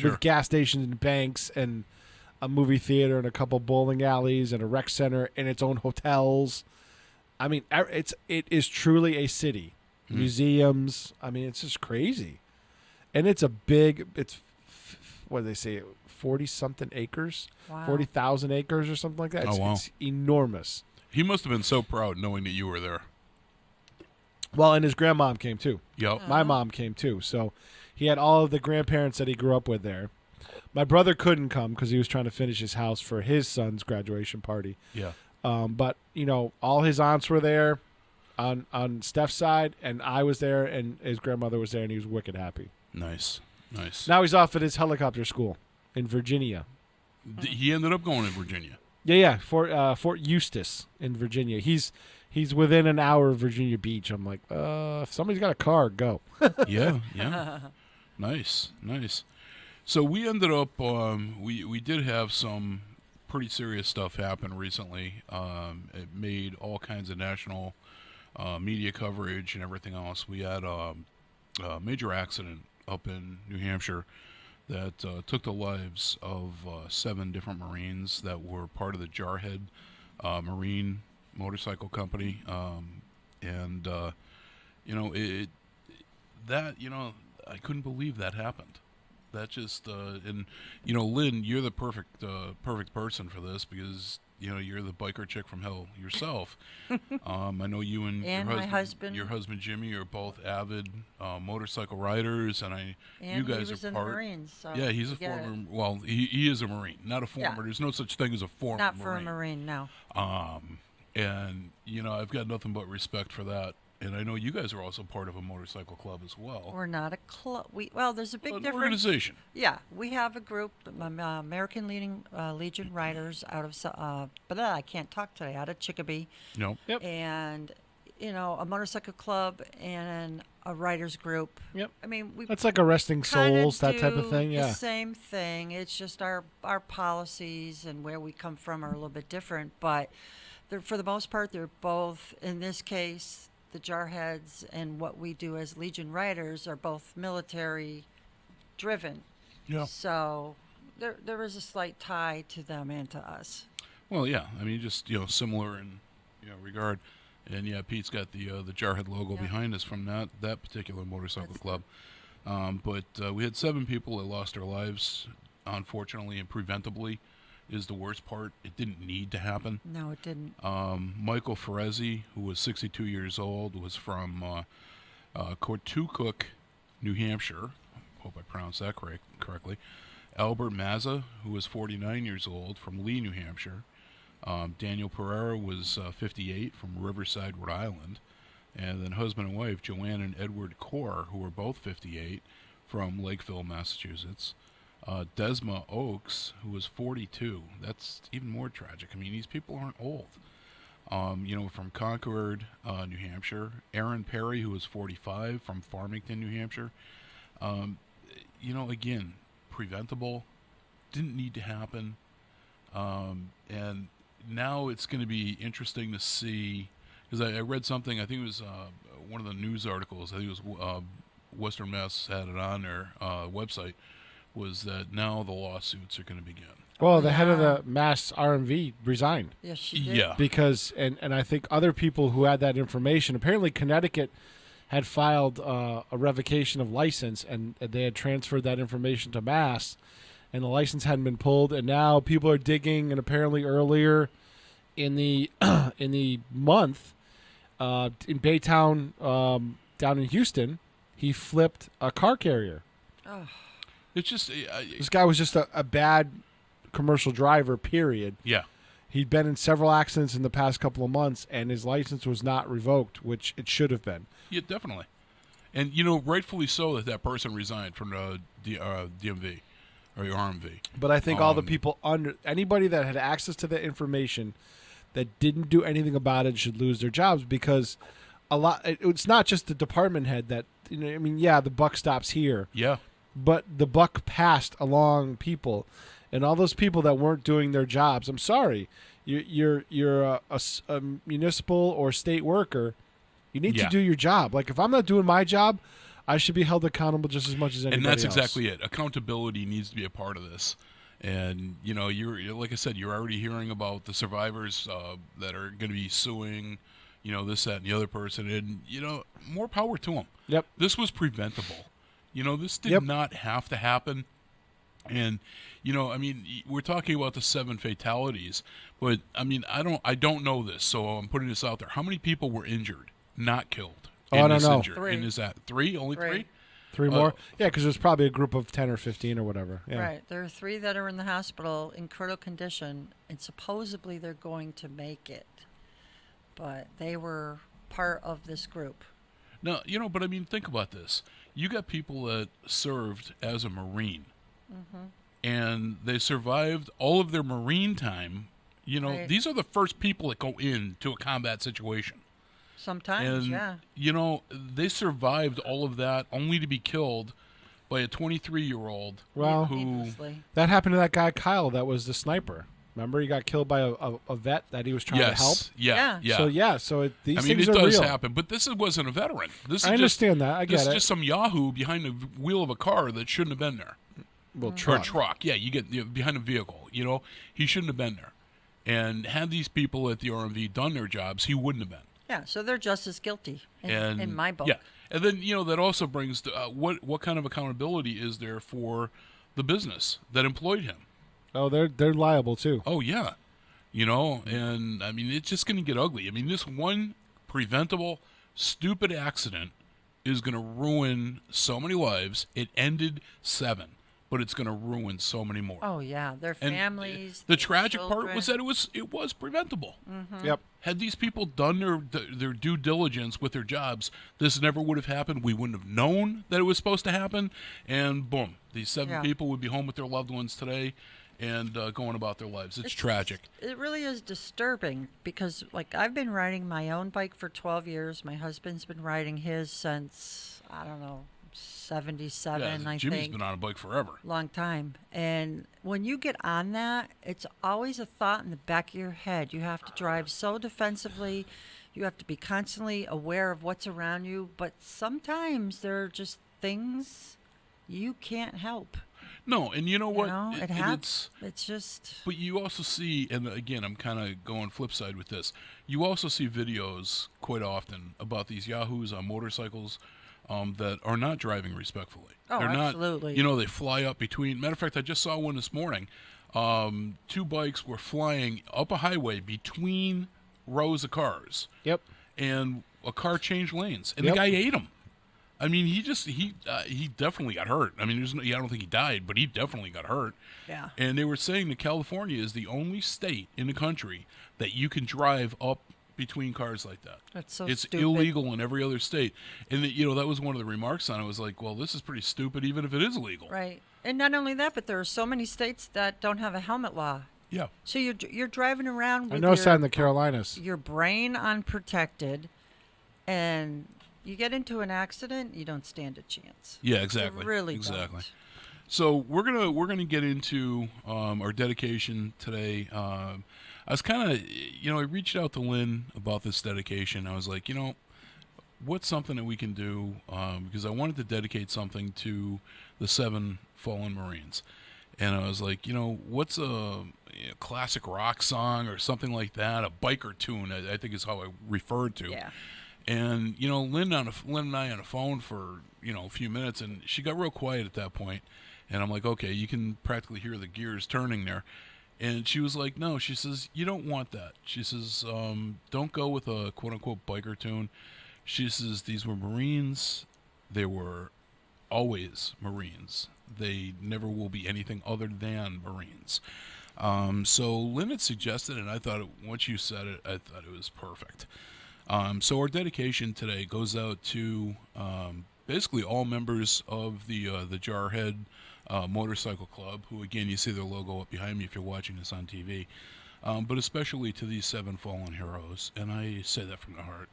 With gas stations and banks and a movie theater and a couple bowling alleys and a rec center and its own hotels. I mean, it is truly a city. Museums. I mean, it's just crazy. And it's a big, what do they say, 40-something acres? Wow. 40,000 acres or something like that. It's enormous. He must have been so proud knowing that you were there. Well, and his grandmom came too. Yep. My mom came too. So he had all of the grandparents that he grew up with there. My brother couldn't come because he was trying to finish his house for his son's graduation party. Yeah. But, you know, all his aunts were there on Steph's side, and I was there, and his grandmother was there, and he was wicked happy. Nice. Now he's off at his helicopter school in Virginia. He ended up going to Virginia. Yeah, Fort Eustis in Virginia. He's within an hour of Virginia Beach. I'm like, if somebody's got a car, go. Yeah. Nice. So we ended up, we did have some pretty serious stuff happen recently. It made all kinds of national media coverage and everything else. We had a major accident up in New Hampshire that took the lives of 7 different Marines that were part of the Jarhead Marine Motorcycle Company. I couldn't believe that happened. That just and you know, Lynn, you're the perfect person for this because you know you're the biker chick from hell yourself. I know you and my husband, your husband Jimmy, are both avid motorcycle riders, and you guys he was are in part. The Marines, so yeah, he's a former. Well, he is a Marine, not a former. Yeah. There's no such thing as a former. Not for a Marine, no. And you know, I've got nothing but respect for that. And I know you guys are also part of a motorcycle club as well. We're not a club. There's a big difference. Organization. Yeah, we have a group, American Legion Riders out of, I can't talk today, out of Chicopee. No. Yep. And, you know, a motorcycle club and a riders group. Yep. I mean, that's like Arresting Souls, that type of thing. Yeah. The same thing. It's just our policies and where we come from are a little bit different, but for the most part, they're both, in this case, the Jarheads and what we do as Legion Riders are both military driven. Yeah. So there is a slight tie to them and to us. Well, yeah. I mean, just similar in regard. And yeah, Pete's got the Jarhead logo behind us from that particular motorcycle club. But we had 7 people that lost their lives, unfortunately and preventably. Is the worst part. It didn't need to happen. No, it didn't. Michael Ferezzi, who was 62 years old, was from Coatucook, New Hampshire. Hope I pronounced that correctly. Albert Mazza, who was 49 years old, from Lee, New Hampshire. Daniel Pereira was 58, from Riverside, Rhode Island. And then husband and wife, Joanne and Edward Core, who were both 58, from Lakeville, Massachusetts. Desma Oaks, who was 42. That's even more tragic. I mean, these people aren't old. From Concord, New Hampshire. Aaron Perry, who was 45, from Farmington, New Hampshire. Again, preventable. Didn't need to happen. And now it's going to be interesting to see, because I read something, I think it was one of the news articles, I think it was Western Mass had it on their website, was that now the lawsuits are going to begin. Well, the head of the Mass RMV resigned. Yes, she did. Yeah. Because, and I think other people who had that information, apparently Connecticut had filed a revocation of license, and they had transferred that information to Mass, and the license hadn't been pulled, and now people are digging, and apparently earlier in the in the month in Baytown down in Houston, he flipped a car carrier. Oh. It's just This guy was just a bad commercial driver, period. Yeah. He'd been in several accidents in the past couple of months, and his license was not revoked, which it should have been. Yeah, definitely. And, rightfully so that person resigned from the DMV or your RMV. But I think all the people anybody that had access to that information that didn't do anything about it should lose their jobs, because it's not just the department head that, the buck stops here. Yeah. But the buck passed along people, and all those people that weren't doing their jobs. I'm sorry, you're a municipal or state worker. You need to do your job. Like, if I'm not doing my job, I should be held accountable just as much as anybody else. And that's exactly it. Accountability needs to be a part of this. And you're like I said, you're already hearing about the survivors that are going to be suing, this, that, and the other person, and more power to them. Yep. This was preventable. This did not have to happen. And, we're talking about the 7 fatalities, but I don't know this, so I'm putting this out there. How many people were injured, not killed? I don't know. 3. And is that 3? Only 3? 3 more? Yeah, because there's probably a group of 10 or 15 or whatever. Yeah. Right. There are 3 that are in the hospital in critical condition, and supposedly they're going to make it. But they were part of this group. No, but think about this. You got people that served as a Marine, and they survived all of their Marine time. Right. These are the first people that go into a combat situation. Sometimes, and, they survived all of that only to be killed by a 23-year-old who... That happened to that guy, Kyle, that was the sniper. Remember, he got killed by a vet that he was trying to help? Yeah. So these things it are real. does happen, but this wasn't a veteran. I understand that. I get it. This is just some yahoo behind the wheel of a car that shouldn't have been there. Well, Or a truck. Yeah, you get behind a vehicle. He shouldn't have been there. And had these people at the RMV done their jobs, he wouldn't have been. Yeah, so they're just as guilty in my book. Yeah, and then that also brings to, what kind of accountability is there for the business that employed him? Oh, they're liable too. Oh yeah, and it's just going to get ugly. This one preventable, stupid accident is going to ruin so many lives. It ended 7, but it's going to ruin so many more. Oh yeah, their families. The tragic part was that it was preventable. Mm-hmm. Yep. Had these people done their due diligence with their jobs, this never would have happened. We wouldn't have known that it was supposed to happen, and boom, these 7 people would be home with their loved ones today and going about their lives. It's tragic. It really is disturbing because, I've been riding my own bike for 12 years. My husband's been riding his since, 77, I think. Jimmy's been on a bike forever. Long time. And when you get on that, it's always a thought in the back of your head. You have to drive so defensively. You have to be constantly aware of what's around you. But sometimes there are just things you can't help. No, and you know what? It happens. It's just... But you also see, and again, I'm kind of going flip side with this, you also see videos quite often about these yahoos on motorcycles that are not driving respectfully. Oh, They're absolutely. Not, they fly up between... Matter of fact, I just saw one this morning. 2 bikes were flying up a highway between rows of cars. Yep. And a car changed lanes, and the guy ate him. He definitely got hurt. I don't think he died, but he definitely got hurt. Yeah. And they were saying that California is the only state in the country that you can drive up between cars like that. That's so it's stupid. illegal in every other state. And that was one of the remarks on it. Was like, well, this is pretty stupid, even if it is illegal. Right. And not only that, but there are so many states that don't have a helmet law. Yeah. So you're driving around with I noticed that in the Carolinas. Your brain unprotected, and you get into an accident, you don't stand a chance. Yeah, exactly. You really exactly. don't. So we're gonna get into our dedication today. I was kind of, I reached out to Lynn about this dedication. I was like, what's something that we can do? Because I wanted to dedicate something to the 7 fallen Marines. And I was like, what's a classic rock song or something like that? A biker tune, I think is how I referred to. Yeah. And, Lynn and I on the phone for, a few minutes, and she got real quiet at that point. And I'm like, okay, you can practically hear the gears turning there. And she was like, no, she says, you don't want that. She says, don't go with a quote-unquote biker tune. She says, these were Marines. They were always Marines. They never will be anything other than Marines. So Lynn had suggested, and I thought, once you said it, I thought it was perfect. So our dedication today goes out to basically all members of the Jarhead Motorcycle Club, who, again, you see their logo up behind me if you're watching this on TV, but especially to these 7 fallen heroes, and I say that from the heart.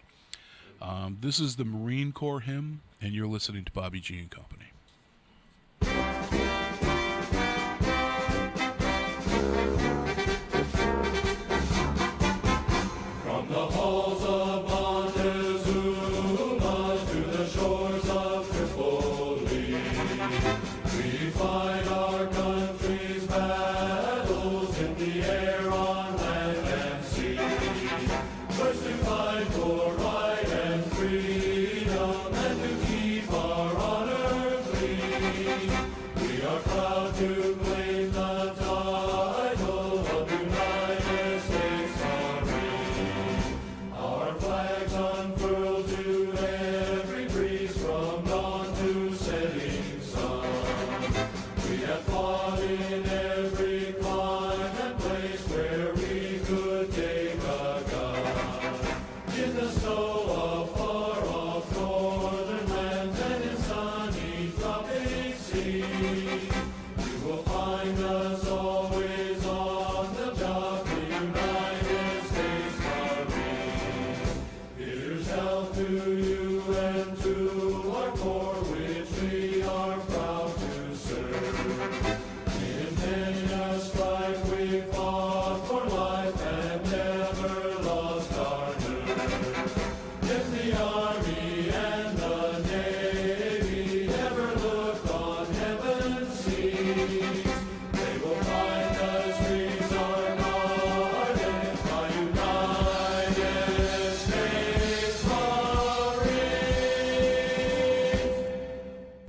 This is the Marine Corps hymn, and you're listening to Bobby G and Company. From the halls of Montezuma to the shores of Tripoli, we fight our country's battles in the air, on land and sea. First to fight for right and freedom, and to keep our honor clean. We are proud to claim the title of United States Marine. Our flags unfurled to every breeze, from dawn to setting sun. We have fought in every clime and place where we could take a gun. In the snow of far-off northern lands and in sunny tropic seas, you will find us always on the job, the United States Marine. Here's health to you and to our corps, which we are proud to serve. In many a strife we fought for life and never lost our nerve. If the Army and the Navy ever look on heaven's seas, they will find the streets are guarded by United States Marines.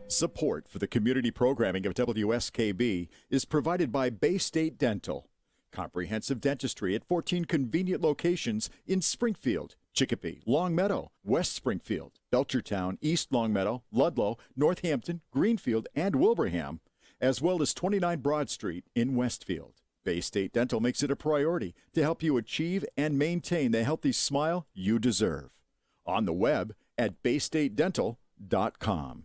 Support for the community programming of WSKB is provided by Bay State Dental. Comprehensive dentistry at 14 convenient locations in Springfield, Chicopee, Longmeadow, West Springfield, Belchertown, East Longmeadow, Ludlow, Northampton, Greenfield, and Wilbraham, as well as 29 Broad Street in Westfield. Bay State Dental makes it a priority to help you achieve and maintain the healthy smile you deserve. On the web at baystatedental.com.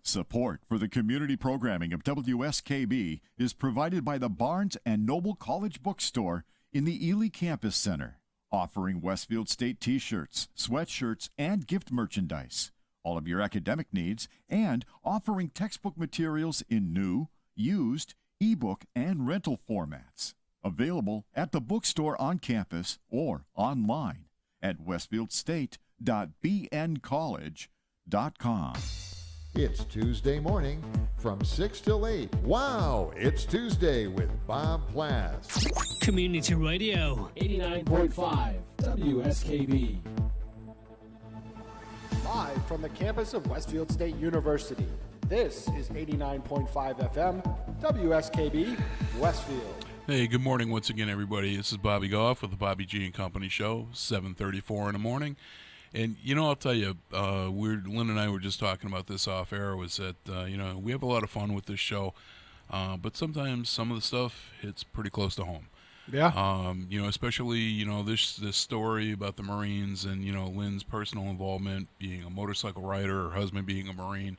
Support for the community programming of WSKB is provided by the Barnes & Noble College Bookstore in the Ely Campus Center, offering Westfield State t-shirts, sweatshirts, and gift merchandise, all of your academic needs, and offering textbook materials in new, used, ebook, and rental formats. Available at the bookstore on campus or online at westfieldstate.bncollege.com. It's Tuesday morning from 6 till 8. Wow, it's Tuesday with Bob Plass. Community Radio. 89.5 WSKB. Live from the campus of Westfield State University, this is 89.5 FM WSKB Westfield. Hey, good morning once again, everybody. This is Bobby Goff with the Bobby G and Company Show, 7:34 in the morning. And, you know, I'll tell you, Lynn and I were just talking about this off air, was that, we have a lot of fun with this show, but sometimes some of the stuff hits pretty close to home. Yeah. Especially, this story about the Marines and, Lynn's personal involvement, being a motorcycle rider, her husband being a Marine,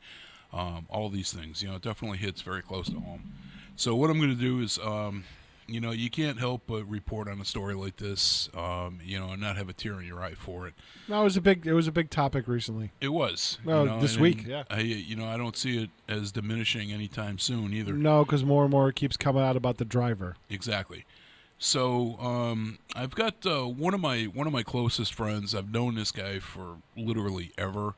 all these things, it definitely hits very close to home. So what I'm going to do is, you can't help but report on a story like this, and not have a tear in your eye for it. No, it was a big topic recently. It was. This week, yeah. I don't see it as diminishing anytime soon either. No, because more and more it keeps coming out about the driver. Exactly. So I've got one of my closest friends. I've known this guy for literally ever.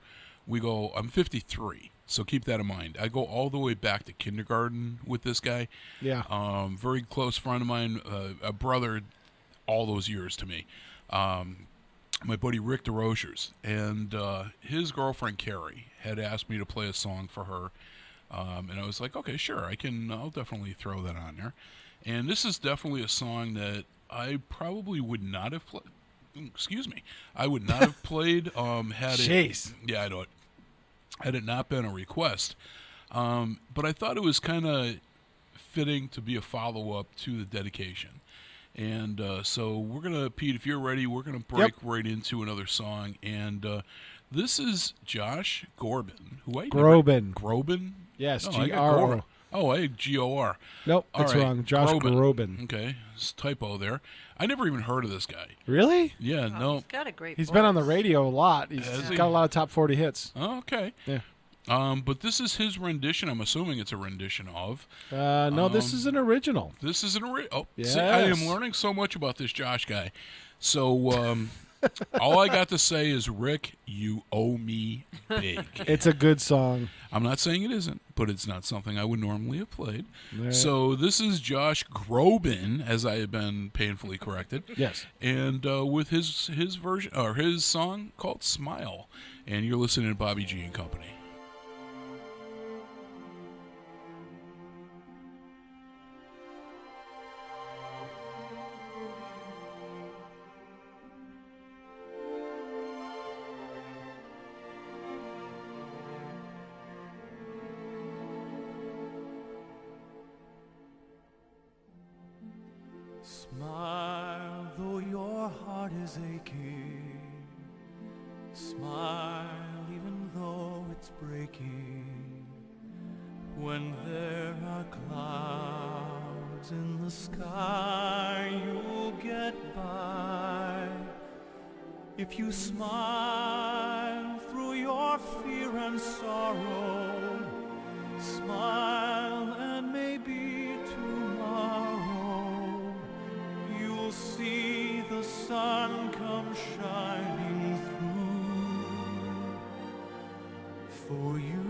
I'm 53. So keep that in mind. I go all the way back to kindergarten with this guy. Yeah. Very close friend of mine, a brother all those years to me. My buddy Rick DeRochers. And his girlfriend Carrie had asked me to play a song for her And I was like, okay, sure, I'll definitely throw that on there. And this is definitely a song that I probably would not have played. Excuse me. I would not have played had Jeez. it. Yeah, I know it. Had it not been a request. But I thought it was kind of fitting to be a follow-up to the dedication. And so we're going to, Pete, if you're ready, we're going to break right into another song. And this is Josh Groban. Groban? Yes, no, G-R-O. I had G-O-R. Nope, All that's right, wrong. Josh Groban. Okay, it's a typo there. I never even heard of this guy. Really? Yeah, no. He's got a great He's voice. been on the radio a lot. He's got a lot of top 40 hits. Oh, okay. Yeah. But this is his rendition. I'm assuming it's a rendition of. No, this is an original. This is an original. Oh, yes. see, I am learning so much about this Josh guy. So all I got to say is, Rick, you owe me big. It's a good song. I'm not saying it isn't, but it's not something I would normally have played. Right. So this is Josh Groban, as I have been painfully corrected. Yes. And with his version or his song called "Smile," and you're listening to Bobby G and Company. Smile, though your heart is aching. Smile, even though it's breaking. When there are clouds in the sky, you'll get by. If you smile through your fear and sorrow, smile and maybe tomorrow you'll see the sun come shining through for you.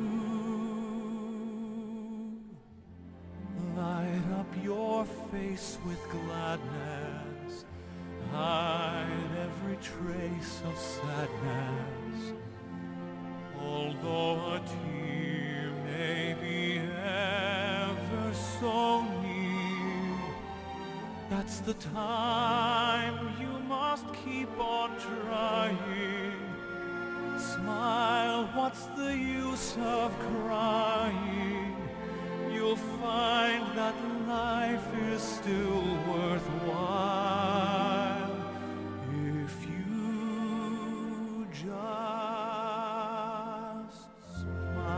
Light up your face with gladness, hide every trace of sadness. Although a tear may be ever so near, that's the time you must keep on trying. Smile, what's the use of crying? You'll find that life is still worthwhile if you just smile.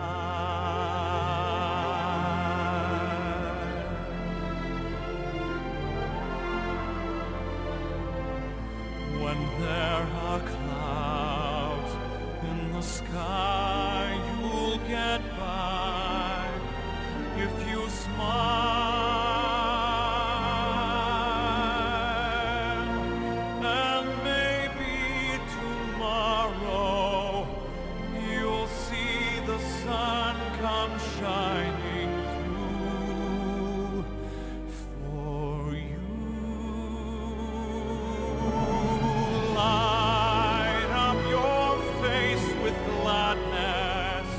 When there are clouds in the sky, you'll get by if you smile. And maybe tomorrow you'll see the sun come shining through for you. Light up your face with gladness,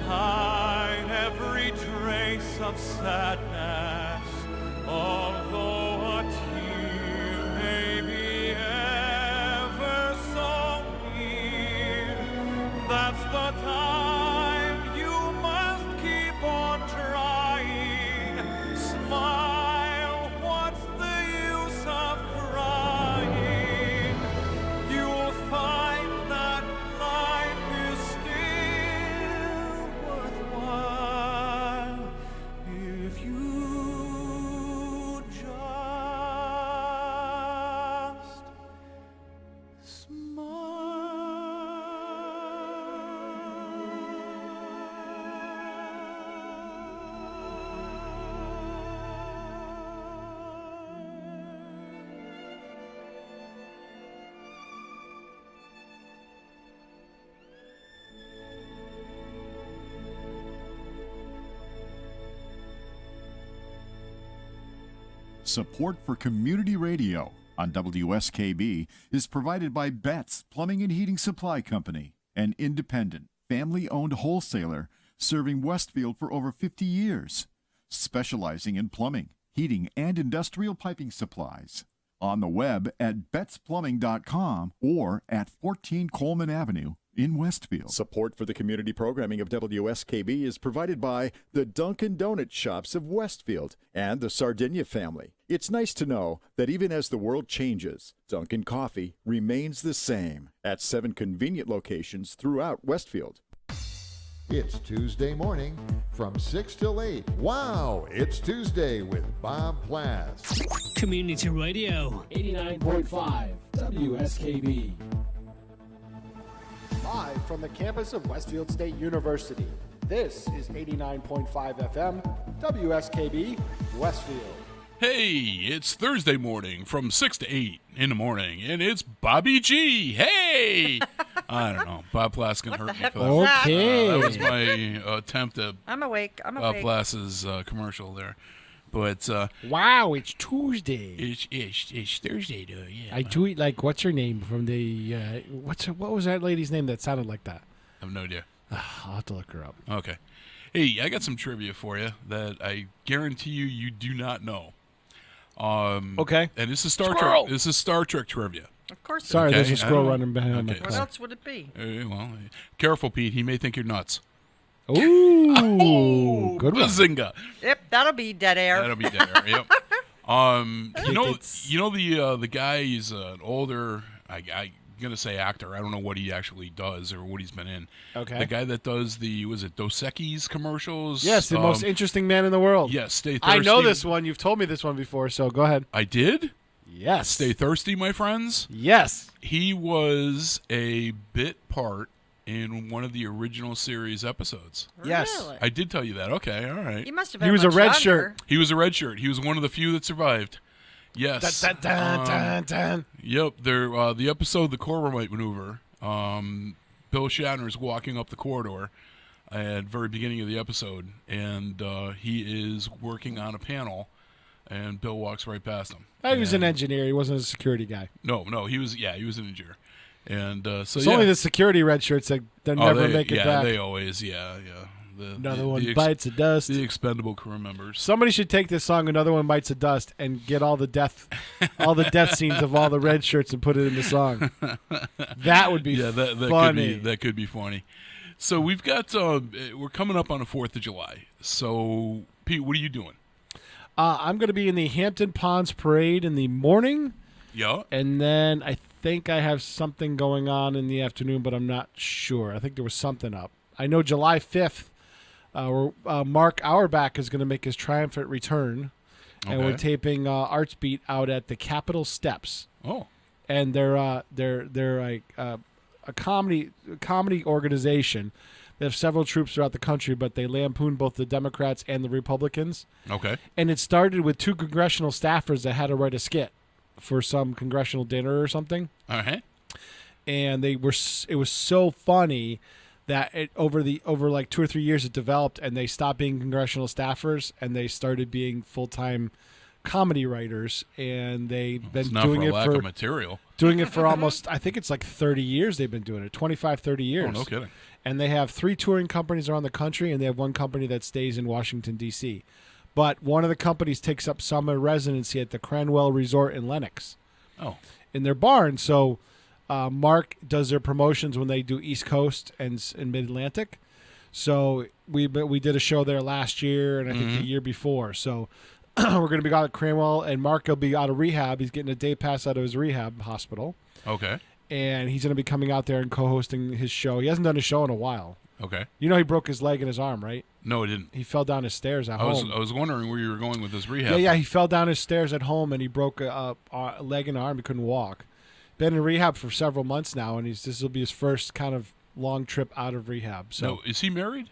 hide every trace of sadness. Although a tear may be ever so near, that's the time you must keep on trying. Smile, what's the use of crying? You'll find that life is still worthwhile if you just Support for community radio on WSKB is provided by Betts Plumbing and Heating Supply Company, an independent, family-owned wholesaler serving Westfield for over 50 years, specializing in plumbing, heating, and industrial piping supplies. On the web at betsplumbing.com or at 14 Coleman Avenue in Westfield. Support for the community programming of WSKB is provided by the Dunkin' Donut Shops of Westfield and the Sardinia family. It's nice to know that even as the world changes, Dunkin' Coffee remains the same at 7 convenient locations throughout Westfield. It's Tuesday morning from 6 till 8. Wow, it's Tuesday with Bob Plass. Community Radio 89.5 WSKB. Live from the campus of Westfield State University, this is 89.5 FM, WSKB, Westfield. Hey, it's Thursday morning from 6 to 8 in the morning, and it's Bobby G. Hey! I don't know. Bob Plass can hurt me for that. Okay. That was my attempt at I'm awake. Bob Plass's commercial there. But Wow, it's Tuesday. it's Thursday, though, yeah. I do it like, what's her name from the, what was that lady's name that sounded like that? I have no idea. I'll have to look her up. Okay. Hey, I got some trivia for you that I guarantee you do not know. Okay. And this is Star Squirrel! Trek. This is Star Trek trivia. Of course. Sorry, Okay, there's a squirrel running behind my okay. What car. else would it be? Well, careful, Pete. He may think you're nuts. Ooh, good one. Bazinga. Yep, that'll be dead air. That'll be there. Yep. You know the guy. He's an older. I'm gonna say actor. I don't know what he actually does or what he's been in. Okay. The guy that does was it Dos Equis commercials? Yes, the most interesting man in the world. Yes, Stay Thirsty. I know this one. You've told me this one before, so go ahead. I did. Yes. Stay Thirsty, my friends. Yes. He was a bit part in one of the original series episodes. Yes. Really? I did tell you that. Okay, all right. He must have been He was a much red younger. shirt. He was a red shirt. He was one of the few that survived. Yes. Dun, dun, dun, dun. Yep. There. The episode, the Corbomite maneuver. Bill Shatner's walking up the corridor at the very beginning of the episode, and he is working on a panel, and Bill walks right past him. He was an engineer. He wasn't a security guy. No, he was. Yeah, he was an engineer. And so It's yeah. only the security red shirts that never make it back. They always. Yeah. Another one bites the dust. The expendable crew members. Somebody should take this song, Another One Bites the Dust, and get all the death scenes of all the red shirts and put it in the song. That would be funny. That could be funny. So we've got we're coming up on the 4th of July. So Pete, what are you doing? I'm going to be in the Hampton Ponds Parade in the morning. Yeah. And then I think I have something going on in the afternoon, but I'm not sure. I think there was something up. I know July 5th. Mark Auerbach is going to make his triumphant return, and we're taping Arts Beat out at the Capitol Steps. Oh, and they're like a comedy organization. They have several troops throughout the country, but they lampoon both the Democrats and the Republicans. Okay, and it started with 2 congressional staffers that had to write a skit for some congressional dinner or something. Uh-huh. And it was so funny that over like 2 or 3 years it developed, and they stopped being congressional staffers and they started being full-time comedy writers, and they've been doing it for material. Doing it for almost, I think it's like 30 years they've been doing it, 25, 30 years. Oh, no kidding. And they have 3 touring companies around the country, and they have 1 company that stays in Washington, D.C. But one of the companies takes up summer residency at the Cranwell Resort in Lenox. Oh. In their barn. So Mark does their promotions when they do East Coast and Mid-Atlantic. So we did a show there last year, and I think the year before. So we're going to be out at Cranwell, and Mark will be out of rehab. He's getting a day pass out of his rehab hospital. Okay. And he's going to be coming out there and co-hosting his show. He hasn't done a show in a while. Okay. You know he broke his leg and his arm, right? No, I didn't. He fell down his stairs at home. I was wondering where you were going with this rehab. Yeah, he fell down his stairs at home, and he broke a leg and arm. He couldn't walk. Been in rehab for several months now, and this will be his first kind of long trip out of rehab. So, no, is he married?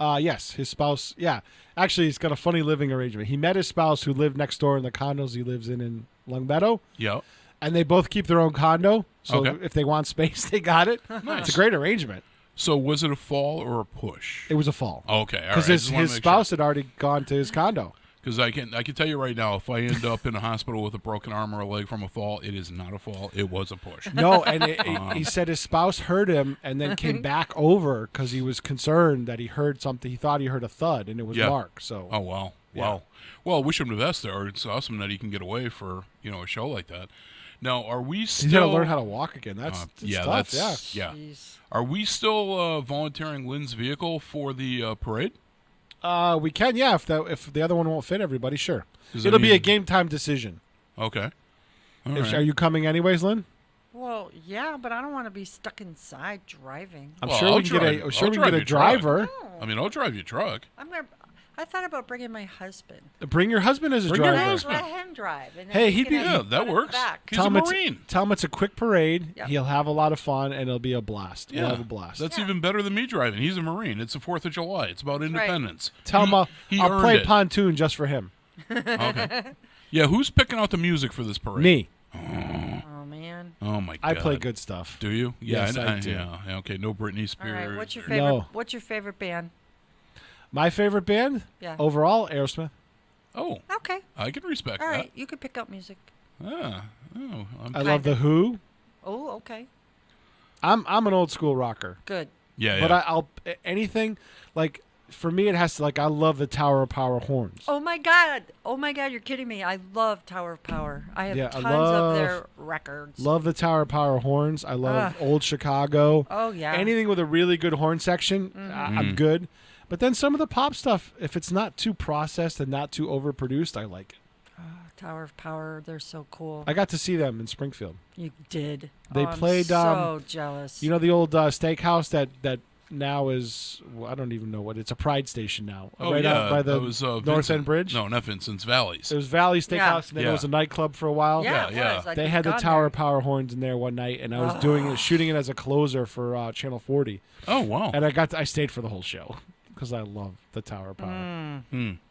Yes, his spouse. Yeah, actually, he's got a funny living arrangement. He met his spouse who lived next door in the condos he lives in Longmeadow. Yeah. And they both keep their own condo, so Okay. if they want space, they got it. Nice. It's a great arrangement. So was it a fall or a push? It was a fall. Okay, all right. Because his spouse had already gone to his condo. Because I can tell you right now, if I end up in a hospital with a broken arm or a leg from a fall, it is not a fall. It was a push. No, and he said his spouse heard him and then came back over because he was concerned that he heard something. He thought he heard a thud, and it was Mark. So. Oh, wow. Yeah. Wow. Well, wish him the best there. It's awesome that he can get away for, a show like that. Now, are we still... He's got to learn how to walk again. That's tough. Yeah. Are we still volunteering Lynn's vehicle for the parade? We can, yeah. If the other one won't fit everybody, sure. It'll be a game time decision. Okay. Are you coming anyways, Lynn? Well, yeah, but I don't want to be stuck inside driving. I'm sure we can get a driver. I'll drive your truck. I thought about bringing my husband. Bring your husband as a driver. Let him drive. And then hey, he'd be. Yeah, that works. He's a Marine. Tell him it's a quick parade. Yep. He'll have a lot of fun, and it'll be a blast. Yeah, we'll have a blast. That's even better than me driving. He's a Marine. It's the 4th of July. It's about independence. Right. Tell him I'll play pontoon just for him. Okay. Yeah, who's picking out the music for this parade? Me. Oh, man. Oh, my God. I play good stuff. Do you? Yes, I do. Yeah. Okay, no Britney Spears. All right, what's your favorite? No. What's your favorite band? My favorite band? Yeah. Overall, Aerosmith. Oh. Okay. I can respect All that. right, you could pick up music. I love The Who. Oh, okay. I'm an old school rocker. Good. Yeah, But I'll anything like for me it has to I love the Tower of Power horns. Oh my God! You're kidding me! I love Tower of Power. I have tons of their records. Love the Tower of Power horns. I love Old Chicago. Oh yeah. Anything with a really good horn section, I'm good. But then some of the pop stuff, if it's not too processed and not too overproduced, I like it. Tower of Power, they're so cool. I got to see them in Springfield. You did. They played. I'm so jealous. You know the old steakhouse that now is I don't even know what it's a Pride Station now. Oh, right out by the was, North End Bridge. No, not Vincent's, Valley's. It was Valley Steakhouse, and then it was a nightclub for a while. Yeah. They had the Tower of Power horns in there one night, and I was shooting it as a closer for Channel 40. Oh wow! And I stayed for the whole show because I love the Tower of Power.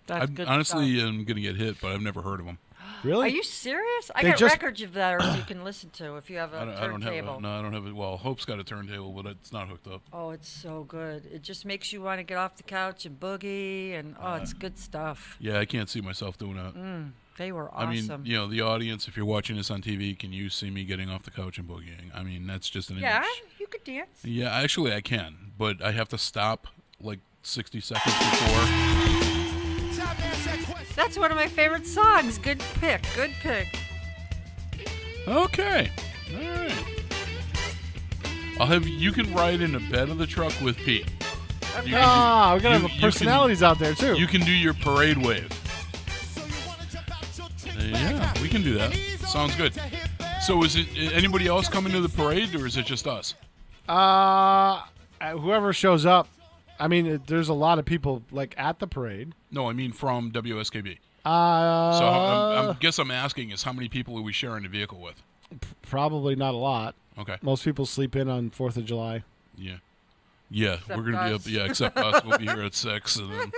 That's good honestly, stuff. I'm gonna get hit, but I've never heard of them. Really? Are you serious? I got records of theirs you can listen to if you have a turntable. I don't have it. Well, Hope's got a turntable, but it's not hooked up. Oh, it's so good. It just makes you want to get off the couch and boogie, and it's good stuff. Yeah, I can't see myself doing that. They were awesome. I mean, the audience, if you're watching this on TV, can you see me getting off the couch and boogieing? I mean, that's just an image. Yeah, you could dance. Yeah, actually, I can, but I have to stop like 60 seconds before. That's one of my favorite songs. Good pick. Okay. All right. You can ride in the bed of the truck with Pete. Okay. We're going to have personalities out there, too. You can do your parade wave. Yeah, we can do that. Sounds good. So is it anybody else coming to the parade, or is it just us? Whoever shows up. I mean, there's a lot of people at the parade. No, I mean from WSKB. So I guess I'm asking is how many people are we sharing the vehicle with? Probably not a lot. Okay. Most people sleep in on 4th of July. Yeah. Yeah, except we're going to be up. Yeah, except us. We'll be here at 6 and then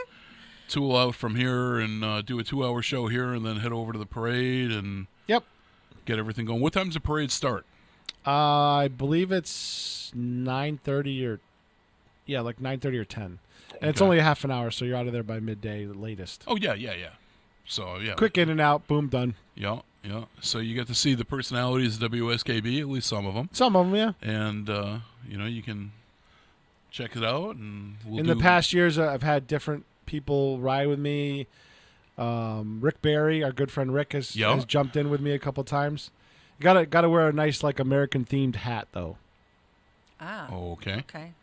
tool out from here and do a 2-hour show here and then head over to the parade and get everything going. What time does the parade start? I believe it's 9:30 or 9:30 or 10. And it's only a half an hour, so you're out of there by midday, the latest. Oh, yeah. So, yeah. Quick in and out, boom, done. Yeah. So you get to see the personalities of WSKB, at least some of them. Some of them, yeah. And, you can check it out. And in the past years, I've had different people ride with me. Rick Barry, our good friend Rick, has jumped in with me a couple times. You gotta wear a nice, American-themed hat, though. Ah. Oh, okay. Okay.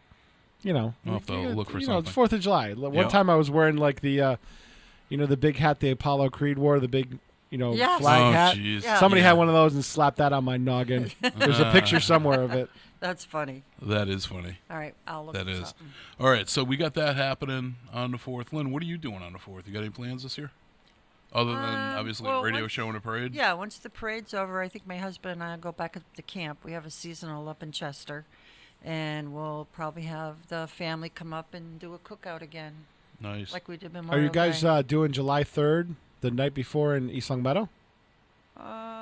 I'll have to look for something. It's 4th of July. One time I was wearing, the big hat the Apollo Creed wore, the big... flag hat. Yeah. Somebody had one of those and slapped that on my noggin. There's a picture somewhere of it. That's funny. That is funny. All right, I'll look that for is. something. All right, so we got that happening on the 4th. Lynn, what are you doing on the 4th? You got any plans this year? Other than, obviously, a radio show and a parade? Yeah, once the parade's over, I think my husband and I will go back to camp. We have a seasonal up in Chester, and we'll probably have the family come up and do a cookout again. Nice. Like we did Memorial Are you guys Day. doing July 3rd, the night before in East Long Meadow?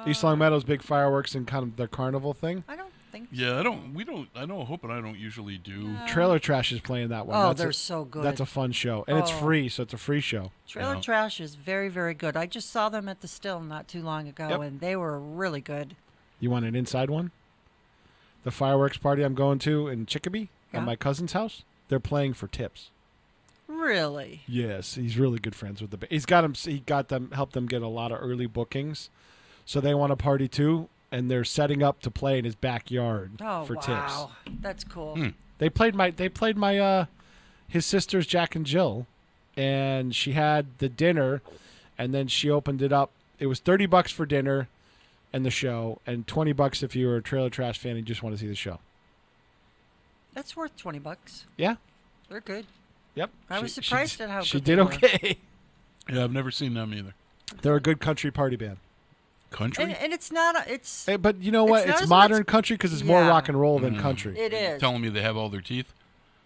East Long Meadow's big fireworks and kind of the carnival thing? I don't think. Yeah, I don't. We don't. I know Hope and I don't usually do. Trailer Trash is playing that one. Oh, That's they're so good. That's a fun show, and it's Oh. free, so it's a free show. Trailer Trash is very, very good. I just saw them at the Still not too long ago, Yep. and they were really good. You want an inside one? The fireworks party I'm going to in Chicopee Yeah. at my cousin's house. They're playing for tips. Really? Yes, he's really good friends with the band. He got them, helped them get a lot of early bookings, so they want to party too, and they're setting up to play in his backyard Oh, for wow. tips. That's cool. They played my his sisters Jack and Jill, and she had the dinner, and then she opened it up. It was $30 for dinner and the show, and $20 if you were a Trailer Trash fan and you just want to see the show. That's worth $20. Yeah, They're good. yep. I was surprised at how she good did they were. okay. Yeah, I've never seen them either. They're a good country party band. Country? And it's not it's But you know what? not It's as modern much- country because it's more Yeah. rock and roll than country. It is. Telling me they have all their teeth?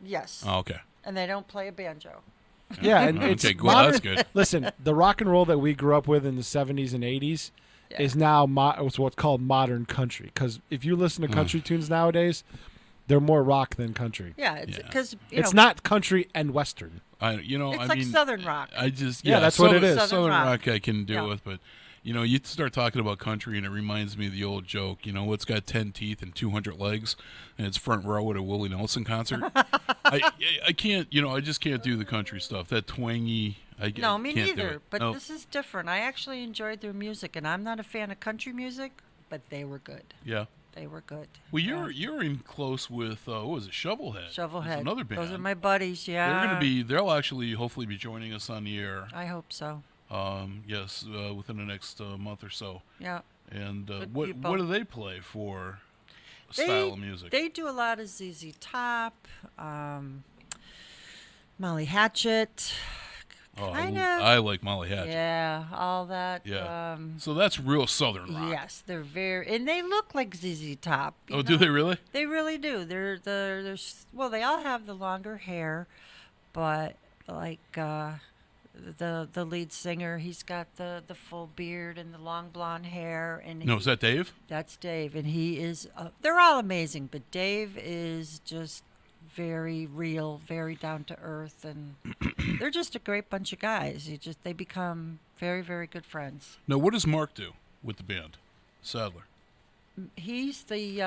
Yes. Oh, okay. And they don't play a banjo. Yeah, and Okay, it's good. modern. That's good. Listen, the rock and roll that we grew up with in the 70s and 80s is now what's called modern country. Because if you listen to country tunes nowadays, they're more rock than country. Yeah, it's because It's not country and western. It's like Southern rock. I just Yeah, that's what it is. Southern rock. rock I can deal Yeah. with, but you start talking about country and it reminds me of the old joke. What's got 10 teeth and 200 legs, and it's front row at a Willie Nelson concert. I can't. I just can't do the country stuff. That twangy. No, me can't do neither. it. But No. this is different. I actually enjoyed their music, and I'm not a fan of country music, but they were good. Yeah. They were good. Well, you're in close with what was it, Shovelhead? Shovelhead. That's another band. Those are my buddies. Yeah. They're gonna be. They'll actually hopefully be joining us on the air. I hope so. Yes, within the next month or so. Yeah. And Good what people. do they play for style of music? They do a lot of ZZ Top, Molly Hatchet. Oh, Kind of. I like Molly Hatchet. Yeah, all that. Yeah. So that's real Southern rock. Yes, they're very, and they look like ZZ Top. you Oh, do know? they really? They really do. Well, they all have the longer hair, but like the lead singer, he's got the full beard and the long blonde hair. And No, is that Dave? That's Dave, and he is. They're all amazing, but Dave is just very real, very down to earth, and they're just a great bunch of guys. They become very, very good friends. Now, what does Mark do with the band? Sadler. He's the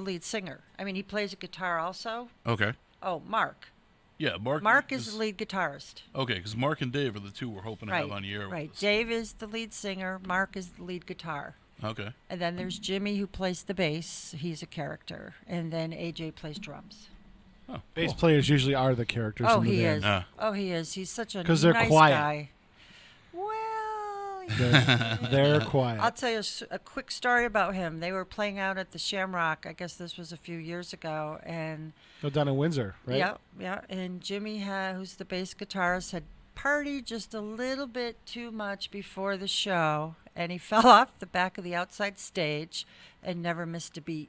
lead singer. I mean, he plays a guitar also. Okay. Oh, Mark. Yeah, Mark. Mark is the lead guitarist. Okay, because Mark and Dave are the two we're hoping to have on the air. Right. With us. Dave is the lead singer. Mark is the lead guitar. Okay. And then there's Jimmy who plays the bass. He's a character. And then AJ plays drums. Oh, Bass players usually are the characters Oh, in the he band. is. Ah. Oh, he is. He's such a 'Cause nice they're quiet. guy. Well, They're quiet. I'll tell you a quick story about him. They were playing out at the Shamrock. I guess this was a few years ago, and Go down in Windsor, right? yeah. And Jimmy, who's the bass guitarist, had partied just a little bit too much before the show, and he fell off the back of the outside stage and never missed a beat.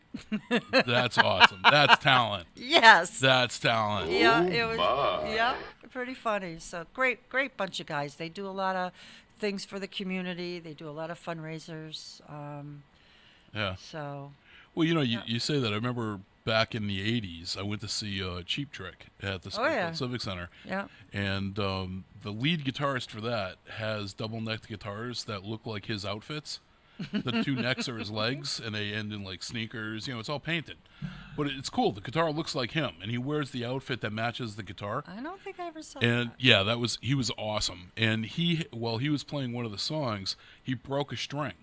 That's awesome. That's talent. Yes. That's talent. Yeah, it was. Pretty funny. So great bunch of guys. They do a lot of things for the community. They do a lot of fundraisers. Yeah. So. Well, you say that. I remember back in the 80s, I went to see Cheap Trick at the Springfield Civic Center. Yeah. And the lead guitarist for that has double-necked guitars that look like his outfits. The two necks are his legs, and they end in like sneakers. It's all painted. But it's cool. The guitar looks like him, and he wears the outfit that matches the guitar. I don't think I ever saw And that. yeah, he was awesome. And while he was playing one of the songs, he broke a string.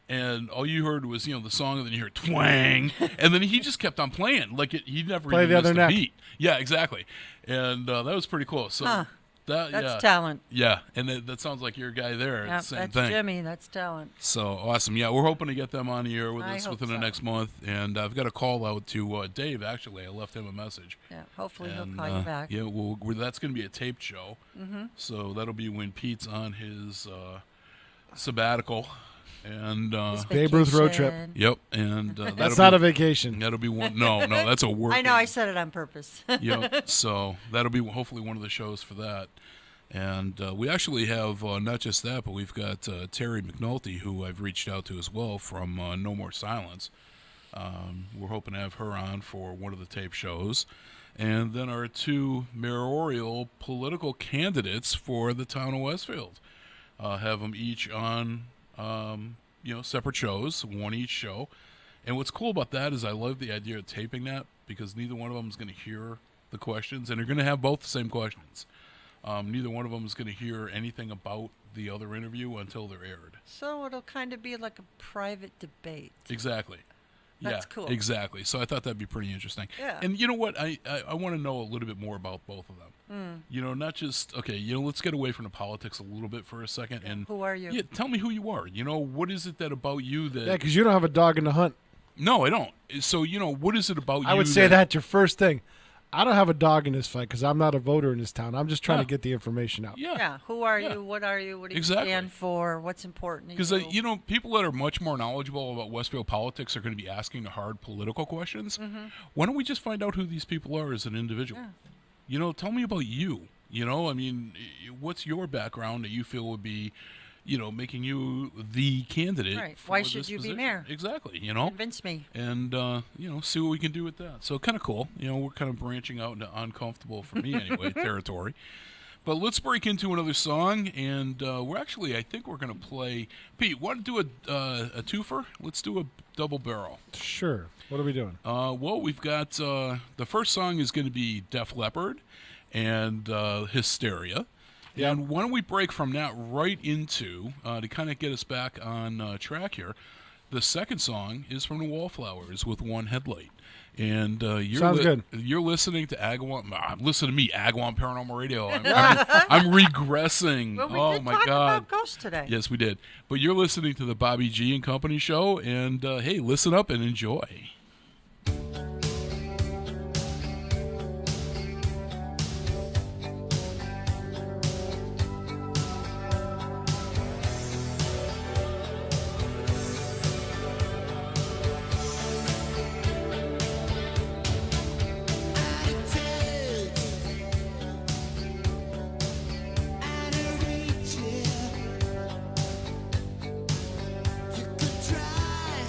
And all you heard was, the song, and then you heard twang, and then he just kept on playing like he never Play even the other missed a neck. beat. Yeah, exactly. And that was pretty cool. So That's talent. Yeah, and that sounds like your guy there. Yeah, Same that's thing. Jimmy. That's talent. So awesome. Yeah, we're hoping to get them on the air with I us hope within the so. next month. And I've got a call out to Dave. Actually, I left him a message. Yeah, hopefully he'll And, call you back. Yeah, that's going to be a taped show. Mm-hmm. So that'll be when Pete's on his sabbatical. And Babe Ruth road trip. Yep, and That's not a vacation. That'll be one. No, that's a work. I know. I said it on purpose. Yep. So that'll be hopefully one of the shows for that. And we actually have not just that, but we've got Terry McNulty, who I've reached out to as well from No More Silence. We're hoping to have her on for one of the tape shows. And then our 2 mayoral political candidates for the town of Westfield. Have them each on, separate shows, one each show. And what's cool about that is I love the idea of taping that because neither one of them is going to hear the questions, and they're going to have both the same questions. Neither one of them is going to hear anything about the other interview until they're aired. So it'll kind of be like a private debate. Exactly. That's cool. Exactly. So I thought that'd be pretty interesting. Yeah. And you know what? I want to know a little bit more about both of them. Not just, let's get away from the politics a little bit for a second. And who are you? Yeah, tell me who you are. What is it that about you that... Yeah, because you don't have a dog in the hunt. No, I don't. So, what is it about you I would say that's your first thing. I don't have a dog in this fight because I'm not a voter in this town. I'm just trying to get the information out. Yeah. Who are you? What are you? What do you stand for? What's important to you? Because, people that are much more knowledgeable about Westfield politics are going to be asking the hard political questions. Mm-hmm. Why don't we just find out who these people are as an individual? Yeah. Tell me about you. What's your background that you feel would be, making you the candidate? Right. For Why should this you position? be mayor? Exactly. Convince me. And, see what we can do with that. So kind of cool. We're kind of branching out into uncomfortable, for me anyway, territory. But let's break into another song. And I think we're going to play. Pete, want to do a twofer? Let's do a double barrel. Sure. What are we doing? Well, we've got the first song is going to be Def Leppard and Hysteria. Yeah. And why don't we break from that right into, to kind of get us back on track here, the second song is from the Wallflowers with One Headlight. And Sounds good. You're listening to Agawam. Listen to me, Agawam Paranormal Radio. I'm regressing. Well, we oh did my talk God! about ghosts today. Yes, we did. But you're listening to the Bobby G and Company show, and hey, listen up and enjoy. You could try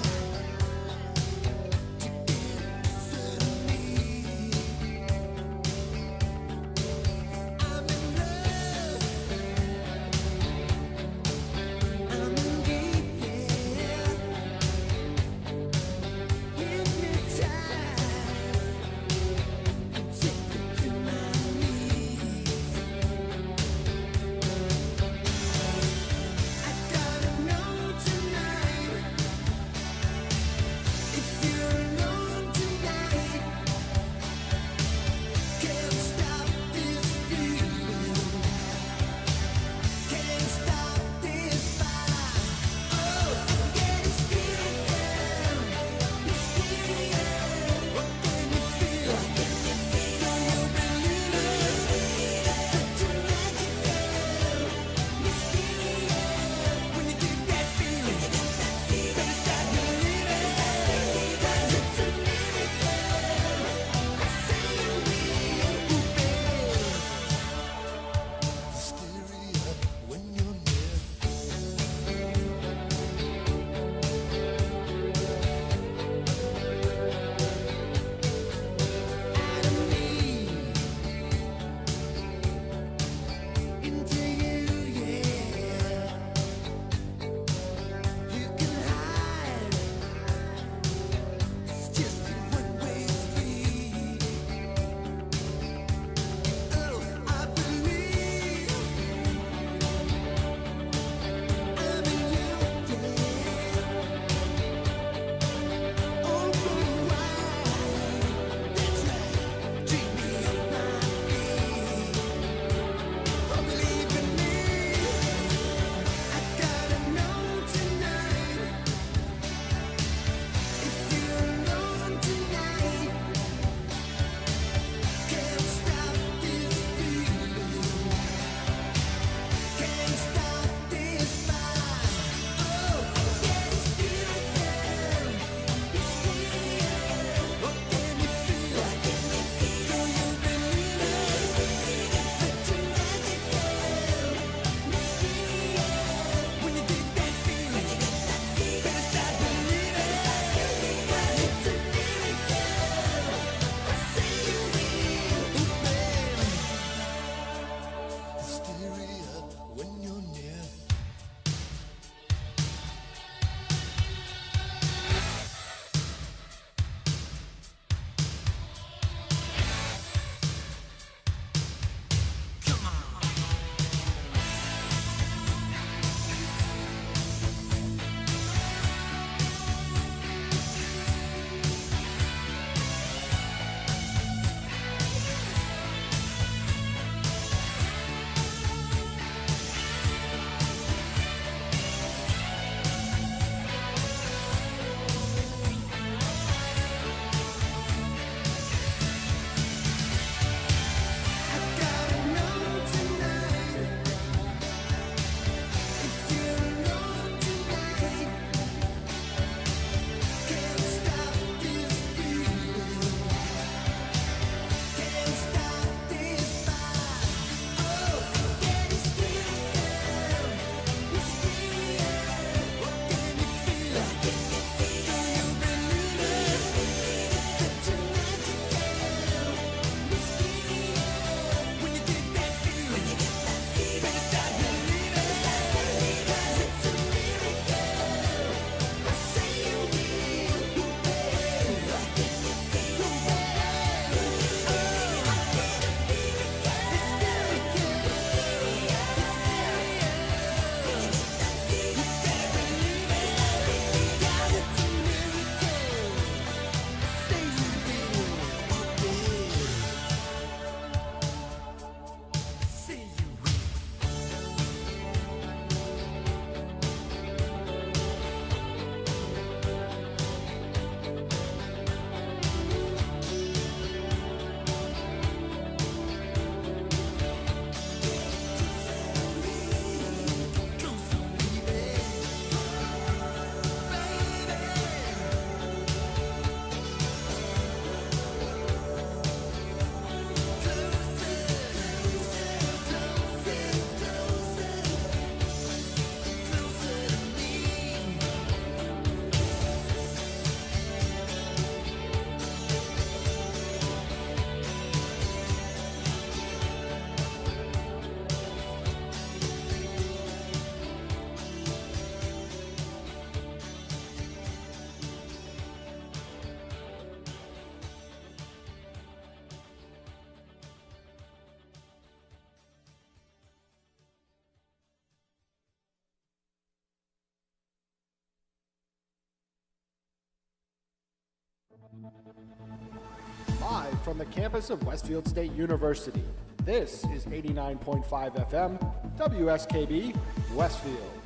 Live from the campus of Westfield State University, this is 89.5 FM, WSKB, Westfield.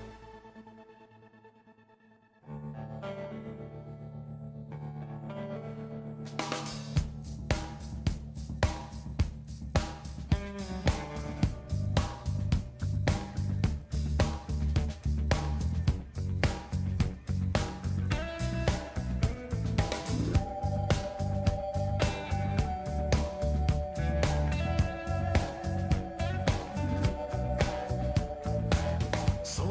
So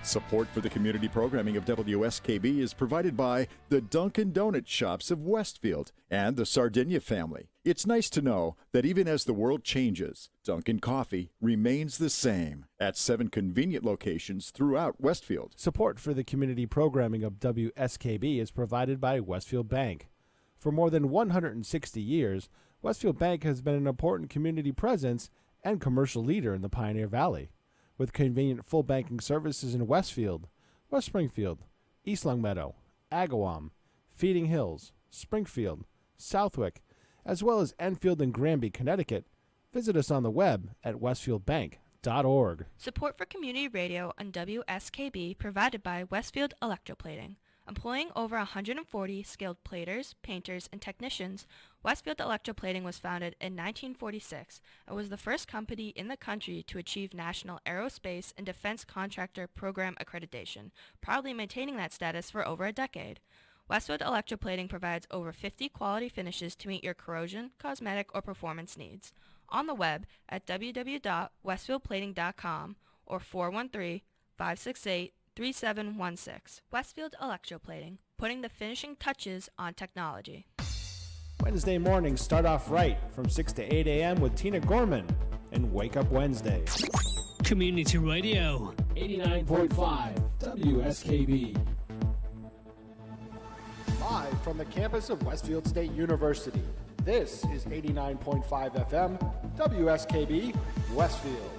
Support for the community programming of WSKB is provided by the Dunkin' Donuts shops of Westfield and the Sardinia family. It's nice to know that even as the world changes, Dunkin' Coffee remains the same at 7 convenient locations throughout Westfield. Support for the community programming of WSKB is provided by Westfield Bank. For more than 160 years, Westfield Bank has been an important community presence and commercial leader in the Pioneer Valley. With convenient full banking services in Westfield, West Springfield, East Longmeadow, Agawam, Feeding Hills, Springfield, Southwick, as well as Enfield and Granby, Connecticut, visit us on the web at westfieldbank.org. Support for community radio on WSKB provided by Westfield Electroplating. Employing over 140 skilled platers, painters, and technicians, Westfield Electroplating was founded in 1946 and was the first company in the country to achieve National Aerospace and Defense Contractor Program accreditation, proudly maintaining that status for over a decade. Westfield Electroplating provides over 50 quality finishes to meet your corrosion, cosmetic, or performance needs. On the web at www.westfieldplating.com or 413-568-3716. Westfield Electroplating, putting the finishing touches on technology. Wednesday mornings start off right from 6 to 8 a.m. with Tina Gorman and Wake Up Wednesday. Community Radio. 89.5 WSKB. Live from the campus of Westfield State University, this is 89.5 FM WSKB Westfield.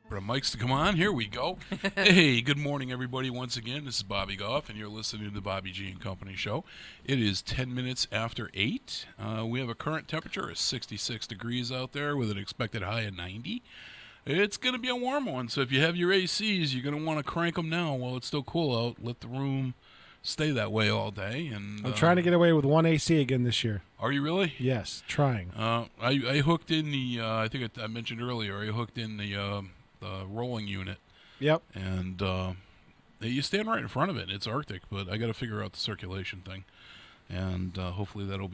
For the mics to come on, here we go. Hey, good morning, everybody. Once again, this is Bobby Goff, and you're listening to the Bobby G and Company Show. It is 10 minutes after 8. We have a current temperature of 66 degrees out there with an expected high of 90. It's going to be a warm one, so if you have your ACs, you're going to want to crank them now while it's still cool out. Let the room stay that way all day. And I'm trying to get away with one AC again this year. Are you really? Yes, trying. I hooked in the, I think I mentioned earlier, I hooked in the rolling unit. Yep. And you stand right in front of it. It's Arctic, but I got to figure out the circulation thing, and hopefully that'll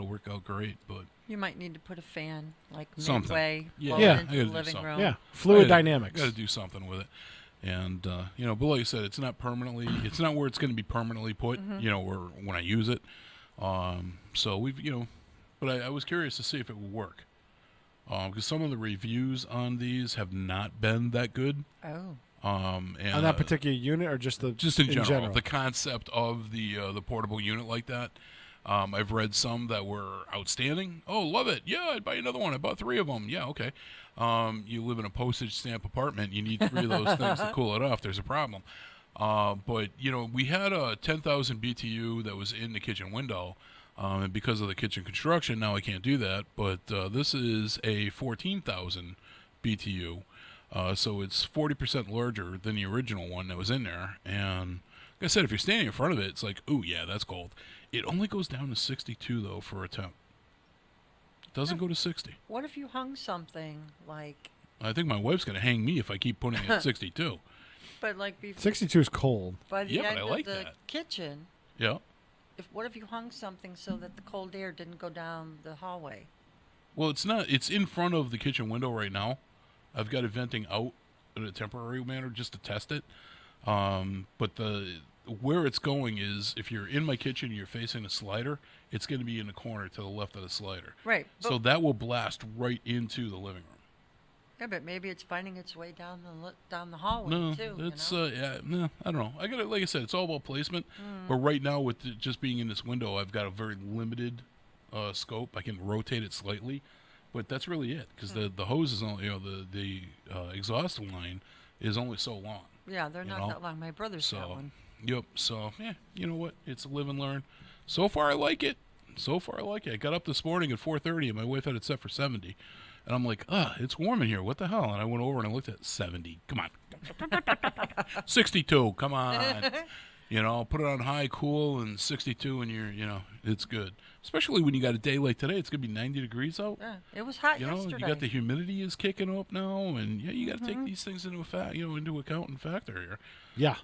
work out great. But you might need to put a fan like something. Midway into the living room. Yeah, fluid dynamics. Got to do something with it, and but like I said, it's not permanently. It's not where it's going to be permanently put. Where when I use it. So we've but I was curious to see if it would work. Because some of the reviews on these have not been that good. Oh. And, on that particular unit, or just in general, the concept of the portable unit like that. I've read some that were outstanding. Oh, love it! Yeah, I'd buy another one. I bought 3 of them. Yeah, okay. You live in a postage stamp apartment. You need 3 of those things to cool it off. There's a problem. But we had a 10,000 BTU that was in the kitchen window. And because of the kitchen construction, now I can't do that. But this is a 14,000 BTU. So it's 40% larger than the original one that was in there. And like I said, if you're standing in front of it, it's like, ooh, yeah, that's cold. It only goes down to 62, though, for a temp. It doesn't go to 60. What if you hung something like... I think my wife's going to hang me if I keep putting it at 62. But like before... 62 is cold. By the end but I like of the that. kitchen... Yeah. What if you hung something so that the cold air didn't go down the hallway? Well, it's not. It's in front of the kitchen window right now. I've got it venting out in a temporary manner just to test it. But where it's going is, if you're in my kitchen and you're facing a slider, it's going to be in the corner to the left of the slider. Right. So that will blast right into the living room. Yeah, but maybe it's finding its way down the hallway too. No, it's I don't know. I got it. Like I said, it's all about placement. But right now, with just being in this window, I've got a very limited scope. I can rotate it slightly, but that's really it. Because the hose is only, the exhaust line is only so long. Yeah, they're not that long. My brother's got one. Yep. So you know what? It's a live and learn. So far, I like it. I got up this morning at 4:30, and my wife had it set for 70. And I'm like, it's warm in here. What the hell? And I went over and I looked at 70. Come on. 62. Come on. Put it on high, cool, and 62, and it's good. Especially when you got a day like today. It's going to be 90 degrees out. Yeah, it was hot yesterday. You got the humidity is kicking up now, and you got to take these things into account and factor here. Yeah.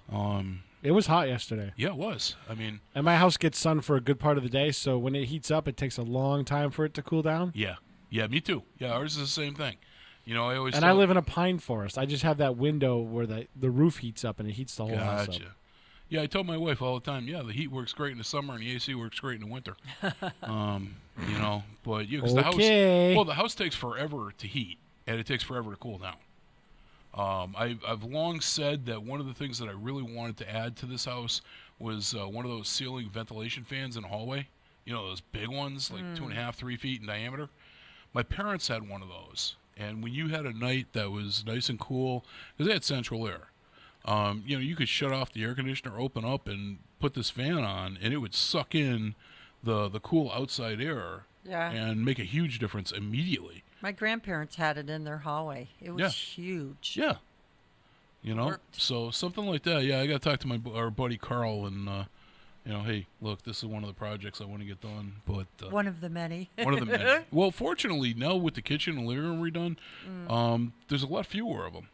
It was hot yesterday. Yeah, it was. And my house gets sun for a good part of the day, so when it heats up, it takes a long time for it to cool down. Yeah. Yeah, me too. Yeah, ours is the same thing. You know, I always And I live in a pine forest. I just have that window where the roof heats up and it heats the whole house up. Yeah, I tell my wife all the time, yeah, the heat works great in the summer and the AC works great in the winter. You know, but because the house takes forever to heat and it takes forever to cool down. I've long said that one of the things that I really wanted to add to this house was one of those ceiling ventilation fans in the hallway. You know, those big ones, like 2.5, 3 feet in diameter. My parents had one of those, and when you had a night that was nice and cool, because they had central air. You know, you could shut off the air conditioner, open up, and put this fan on, and it would suck in the cool outside air and make a huge difference immediately. My grandparents had it in their hallway. It was huge. Yeah. You know, so something like that. Yeah, I got to talk to our buddy Carl and, you know, hey, look, this is one of the projects I want to get done. But one of the many. One of the many. Well, fortunately, now with the kitchen and living room redone, there's a lot fewer of them.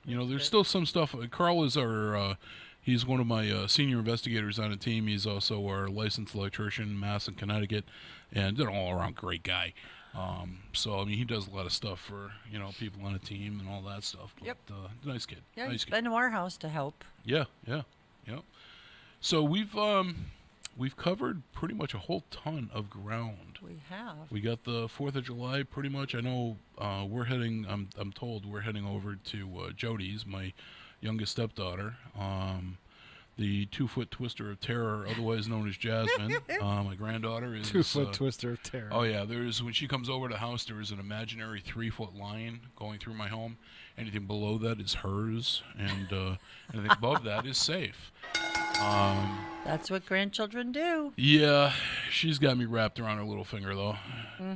You know, there's still some stuff. Carl is he's one of my senior investigators on the team. He's also our licensed electrician, Mass and Connecticut, and an all-around great guy. So, I mean, he does a lot of stuff for, you know, people on a team and all that stuff. But, nice kid. Yeah, nice he's kid. been to our house to help. Yeah. So we've covered pretty much a whole ton of ground. We have. We got the 4th of July pretty much. I know we're heading, I'm told we're heading over to Jody's, my youngest stepdaughter. The 2-foot twister of terror, otherwise known as Jasmine. My granddaughter is 2-foot twister of terror. Oh yeah, when she comes over to the house, there is an imaginary 3-foot line going through my home. Anything below that is hers, and anything above that is safe. That's what grandchildren do. Yeah, she's got me wrapped around her little finger though.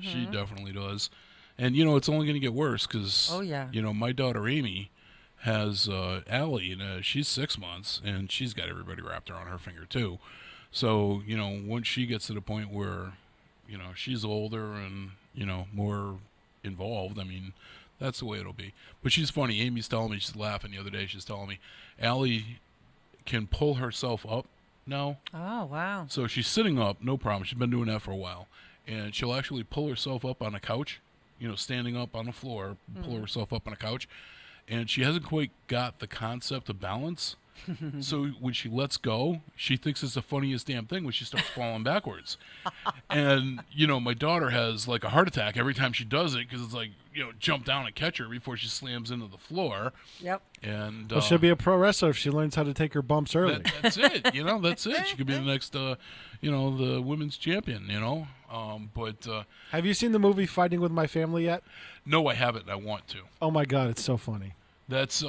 She definitely does. And you know, it's only going to get worse because you know, my daughter Amy has Allie, and she's 6 months, and she's got everybody wrapped around her finger too. So, you know, once she gets to the point where, you know, she's older and, you know, more involved, I mean, that's the way it'll be. But she's funny. Amy's telling me, she's laughing the other day, she's telling me, Allie can pull herself up now. Oh, wow. So she's sitting up, no problem. She's been doing that for a while. And she'll actually pull herself up on a couch, you know, standing up on the floor, pull herself up on a couch. And she hasn't quite got the concept of balance. So when she lets go, she thinks it's the funniest damn thing when she starts falling backwards. And, you know, my daughter has like a heart attack every time she does it because it's like, you know, jump down and catch her before she slams into the floor. Yep. And well, she'll be a pro wrestler if she learns how to take her bumps early. That's it. You know, that's it. She could be the next, you know, the women's champion, you know. But have you seen the movie Fighting With My Family yet? No, I haven't. I want to. Oh, my God. It's so funny. That's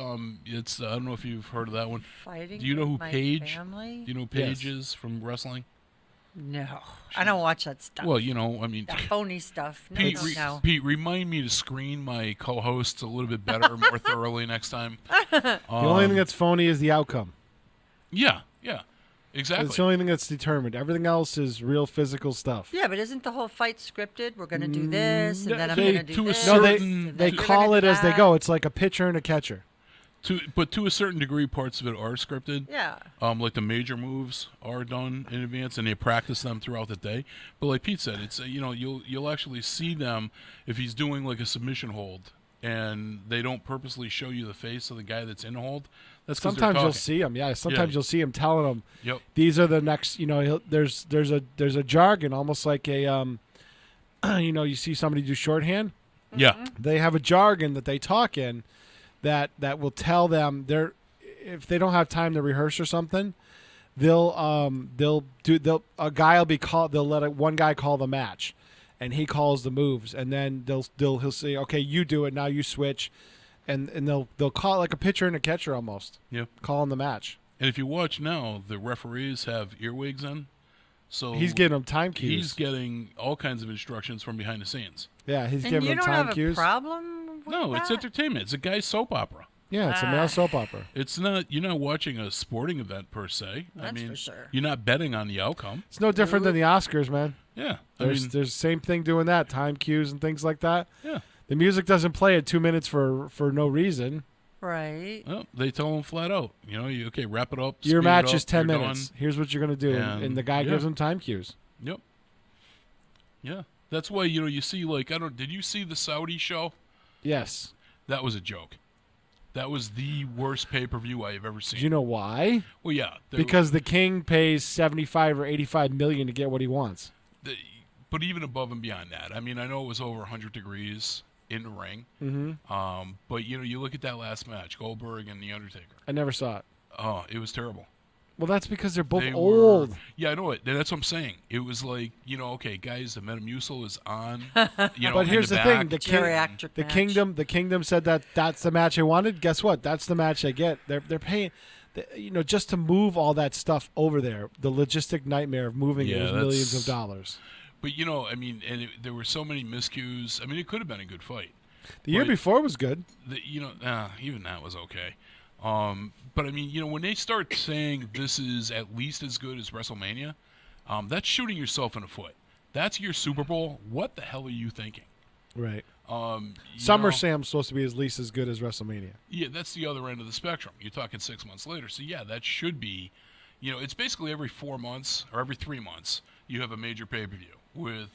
it's I don't know if you've heard of that one. Fighting Do you know who With My Paige? Family? Do you know who Paige is from wrestling? No, I don't watch that stuff. Well, you know, I mean, that phony stuff. No, Pete, no. Pete, remind me to screen my co-hosts a little bit better, more thoroughly next time. The only thing that's phony is the outcome. Yeah, exactly. It's the only thing that's determined. Everything else is real physical stuff. Yeah, but isn't the whole fight scripted? We're going to do this, and then I'm They- going to do this. No, and they then you're call gonna it do as they that. go. It's like a pitcher and a catcher. But to a certain degree, parts of it are scripted. Yeah. Like the major moves are done in advance, and they practice them throughout the day. But like Pete said, it's you know, you'll actually see them if he's doing like a submission hold, and they don't purposely show you the face of the guy that's in the hold. That's 'cause they're Sometimes you'll talking. see him. Yeah, sometimes you'll see him telling them. Yep. These are the next. You know, there's a jargon, almost like a you know, you see somebody do shorthand. Yeah. They have a jargon that they talk in. That will tell them if they don't have time to rehearse or something, they'll a guy will be called. They'll let one guy call the match, and he calls the moves, and then he'll say, okay, you do it now, you switch, and they'll call it like a pitcher and a catcher almost. Yeah, calling the match. And if you watch now, the referees have earwigs in, so he's getting them time cues. He's getting all kinds of instructions from behind the scenes. Yeah, he's giving them time cues. You don't have a problem? No, it's entertainment. It's a guy's soap opera. Yeah, it's a male soap opera. It's not. You're not watching a sporting event per se. That's for sure. You're not betting on the outcome. It's no different than the Oscars, man. Yeah, there's the same thing doing that, time cues and things like that. Yeah, the music doesn't play at 2 minutes for no reason. Right. Well, they tell them flat out. You know, okay, wrap it up. Your speed match it up, is 10 you're minutes. done. Here's what you're going to do, and the guy gives them time cues. Yep. Yeah, that's why you see like Did you see the Saudi show? Yes. That was a joke. That was the worst pay-per-view I have ever seen. Do you know why? Well, yeah. Because the king pays 75 or 85 million to get what he wants. But even above and beyond that, I mean, I know it was over 100 degrees in the ring. Mm-hmm. But, you look at that last match, Goldberg and The Undertaker. I never saw it. Oh, it was terrible. Well, that's because they're both old. Yeah, I know it. That's what I'm saying. It was like, okay, guys, the Metamucil is on. But here's the thing: the kingdom said that that's the match I wanted. Guess what? That's the match I get. They're paying, just to move all that stuff over there. The logistic nightmare of moving it was millions of dollars. But I mean, there were so many miscues. I mean, it could have been a good fight. The year before was good. Even that was okay. But I mean, when they start saying this is at least as good as WrestleMania, that's shooting yourself in the foot. That's your Super Bowl. What the hell are you thinking? Right. SummerSlam's supposed to be at least as good as WrestleMania. Yeah, that's the other end of the spectrum. You're talking 6 months later. So yeah, that should be, it's basically every 4 months or every 3 months you have a major pay-per-view with,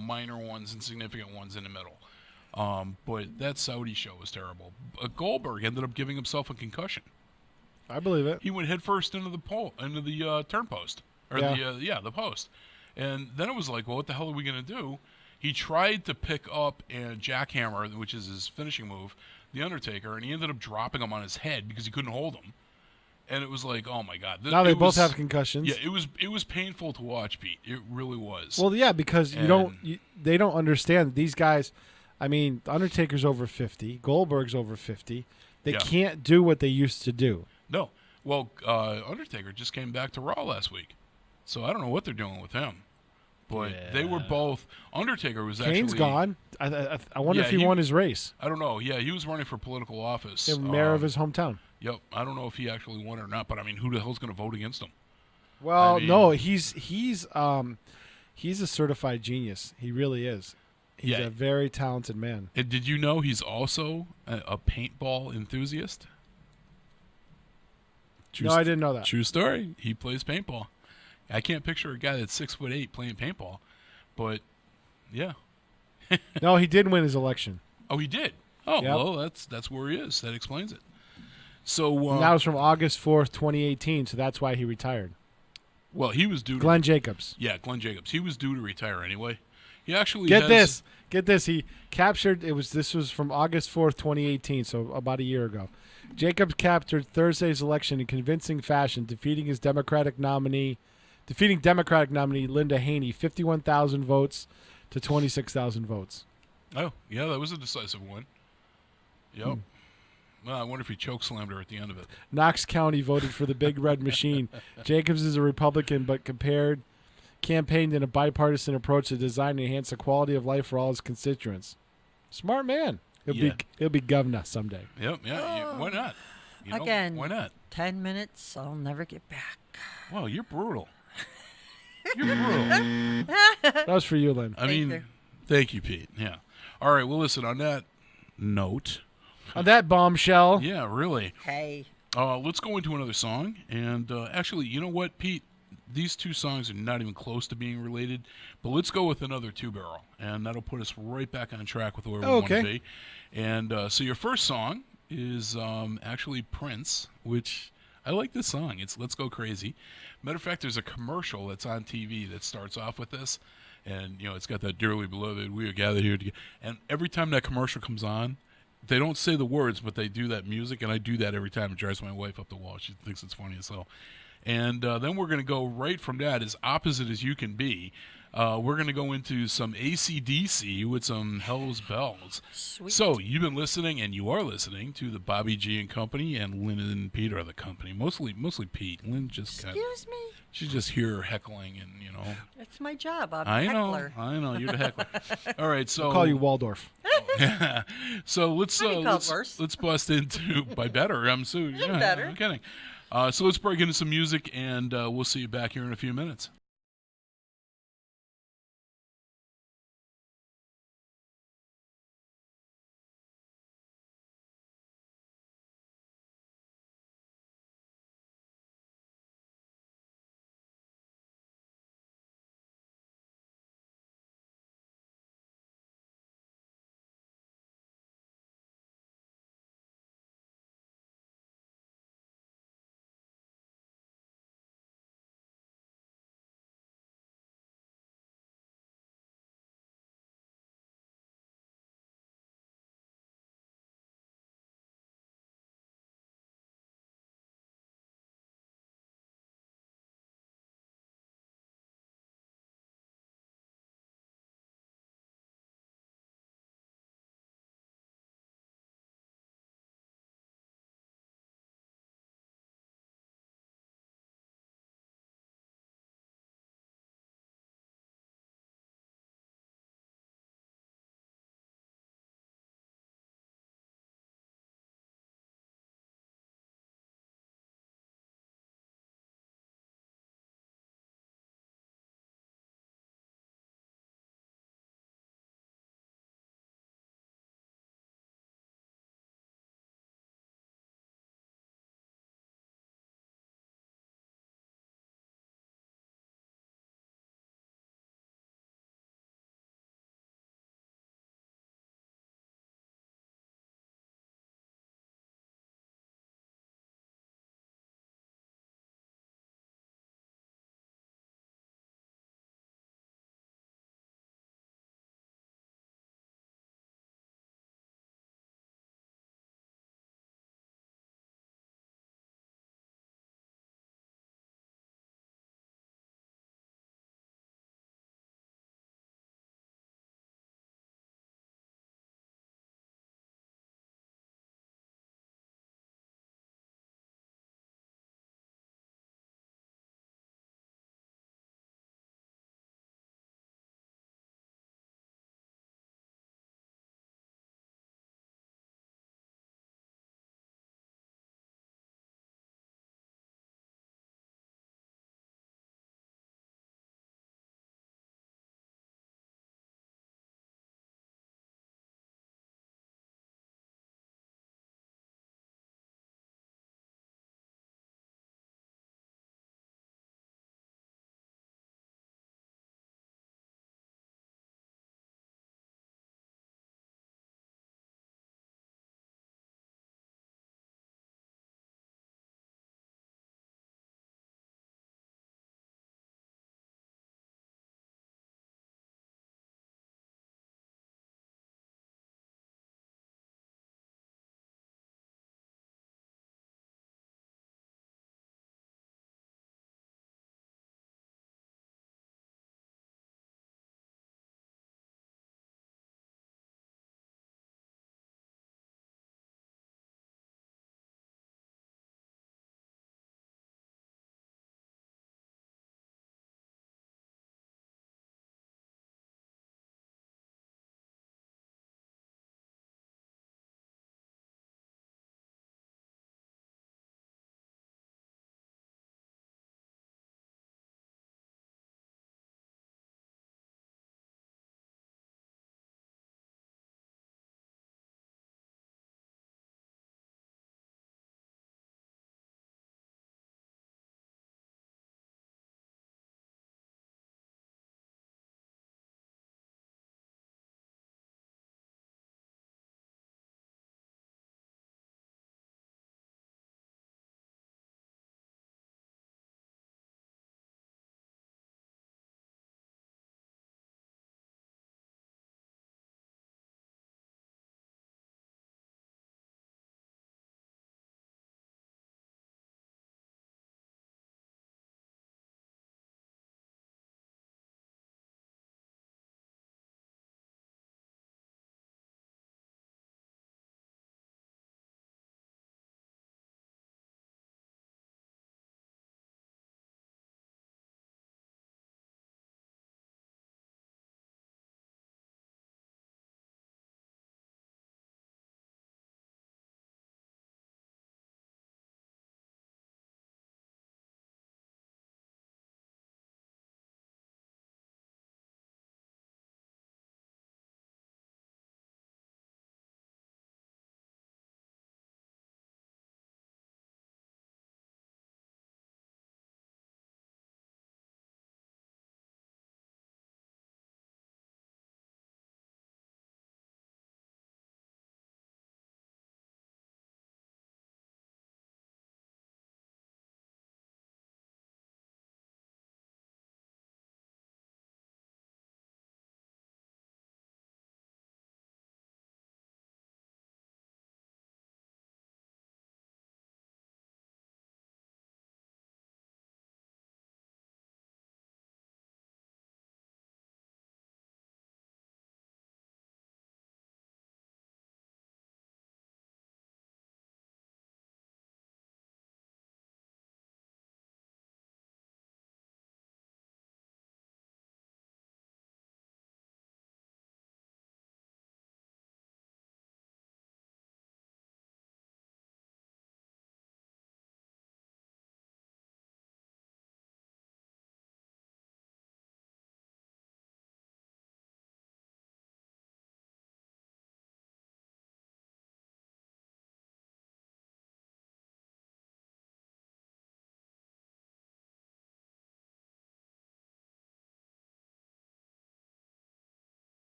minor ones and significant ones in the middle. But that Saudi show was terrible. Goldberg ended up giving himself a concussion. I believe it. He went headfirst into the turn post, or the post, and then it was like, well, what the hell are we gonna do? He tried to pick up and jackhammer, which is his finishing move, the Undertaker, and he ended up dropping him on his head because he couldn't hold him. And it was like, oh my God! Now they both have concussions. Yeah, it was painful to watch, Pete. It really was. Well, yeah, because they don't understand these guys. I mean, Undertaker's over 50. Goldberg's over 50. They can't do what they used to do. No. Well, Undertaker just came back to Raw last week. So I don't know what they're doing with him. But they were both. Undertaker was Kane's gone. I wonder if he won his race. I don't know. Yeah, he was running for political office. The mayor of his hometown. Yep. I don't know if he actually won or not. But, I mean, who the hell's going to vote against him? Well, no. He's a certified genius. He really is. He's a very talented man. And did you know he's also a paintball enthusiast? No, I didn't know that. True story. He plays paintball. I can't picture a guy that's 6'8" playing paintball, but yeah. No, he did win his election. Oh, he did. Oh, well, that's where he is. That explains it. So that was from August 4th, 2018. So that's why he retired. Well, he was due. Glenn Jacobs. Yeah, Glenn Jacobs. He was due to retire anyway. He actually Get this. He captured this was from August 4th, 2018, so about a year ago. Jacobs captured Thursday's election in convincing fashion, defeating Democratic nominee Linda Haney, 51,000 votes to 26,000 votes. Oh, yeah, that was a decisive one. Yep. Well, I wonder if he chokeslammed her at the end of it. Knox County voted for the Big Red Machine. Jacobs is a Republican, but campaigned in a bipartisan approach to design and enhance the quality of life for all his constituents. Smart man. He'll be governor someday. Yep, yeah. Why not? Again, why not? 10 minutes, I'll never get back. Wow, you're brutal. You're brutal. That was for you, Lynn. Thank you, Pete. Yeah. All right, well, listen, on that note. On that bombshell. Yeah, really. Hey. Let's go into another song. And actually, you know what, Pete? These two songs are not even close to being related, but let's go with another two-barrel, and that'll put us right back on track with where we want to be. And so your first song is actually Prince, which I like this song. It's Let's Go Crazy. Matter of fact, there's a commercial that's on TV that starts off with this, and it's got that dearly beloved, we are gathered here together. And every time that commercial comes on, they don't say the words, but they do that music, and I do that every time. It drives my wife up the wall. She thinks it's funny as hell. And then we're going to go right from that, as opposite as you can be. We're going to go into some AC/DC with some Hell's Bells. Sweet. So you've been listening, and you are listening to the Bobby G and Company, and Lynn and Pete are the company. Mostly Pete. Lynn just Excuse me? She's just here heckling, and It's my job. I'm I a heckler. know. You're the heckler. All right, so I'll call you Waldorf. So let's bust into by better. I'm better. I'm kidding. So let's break into some music, and we'll see you back here in a few minutes.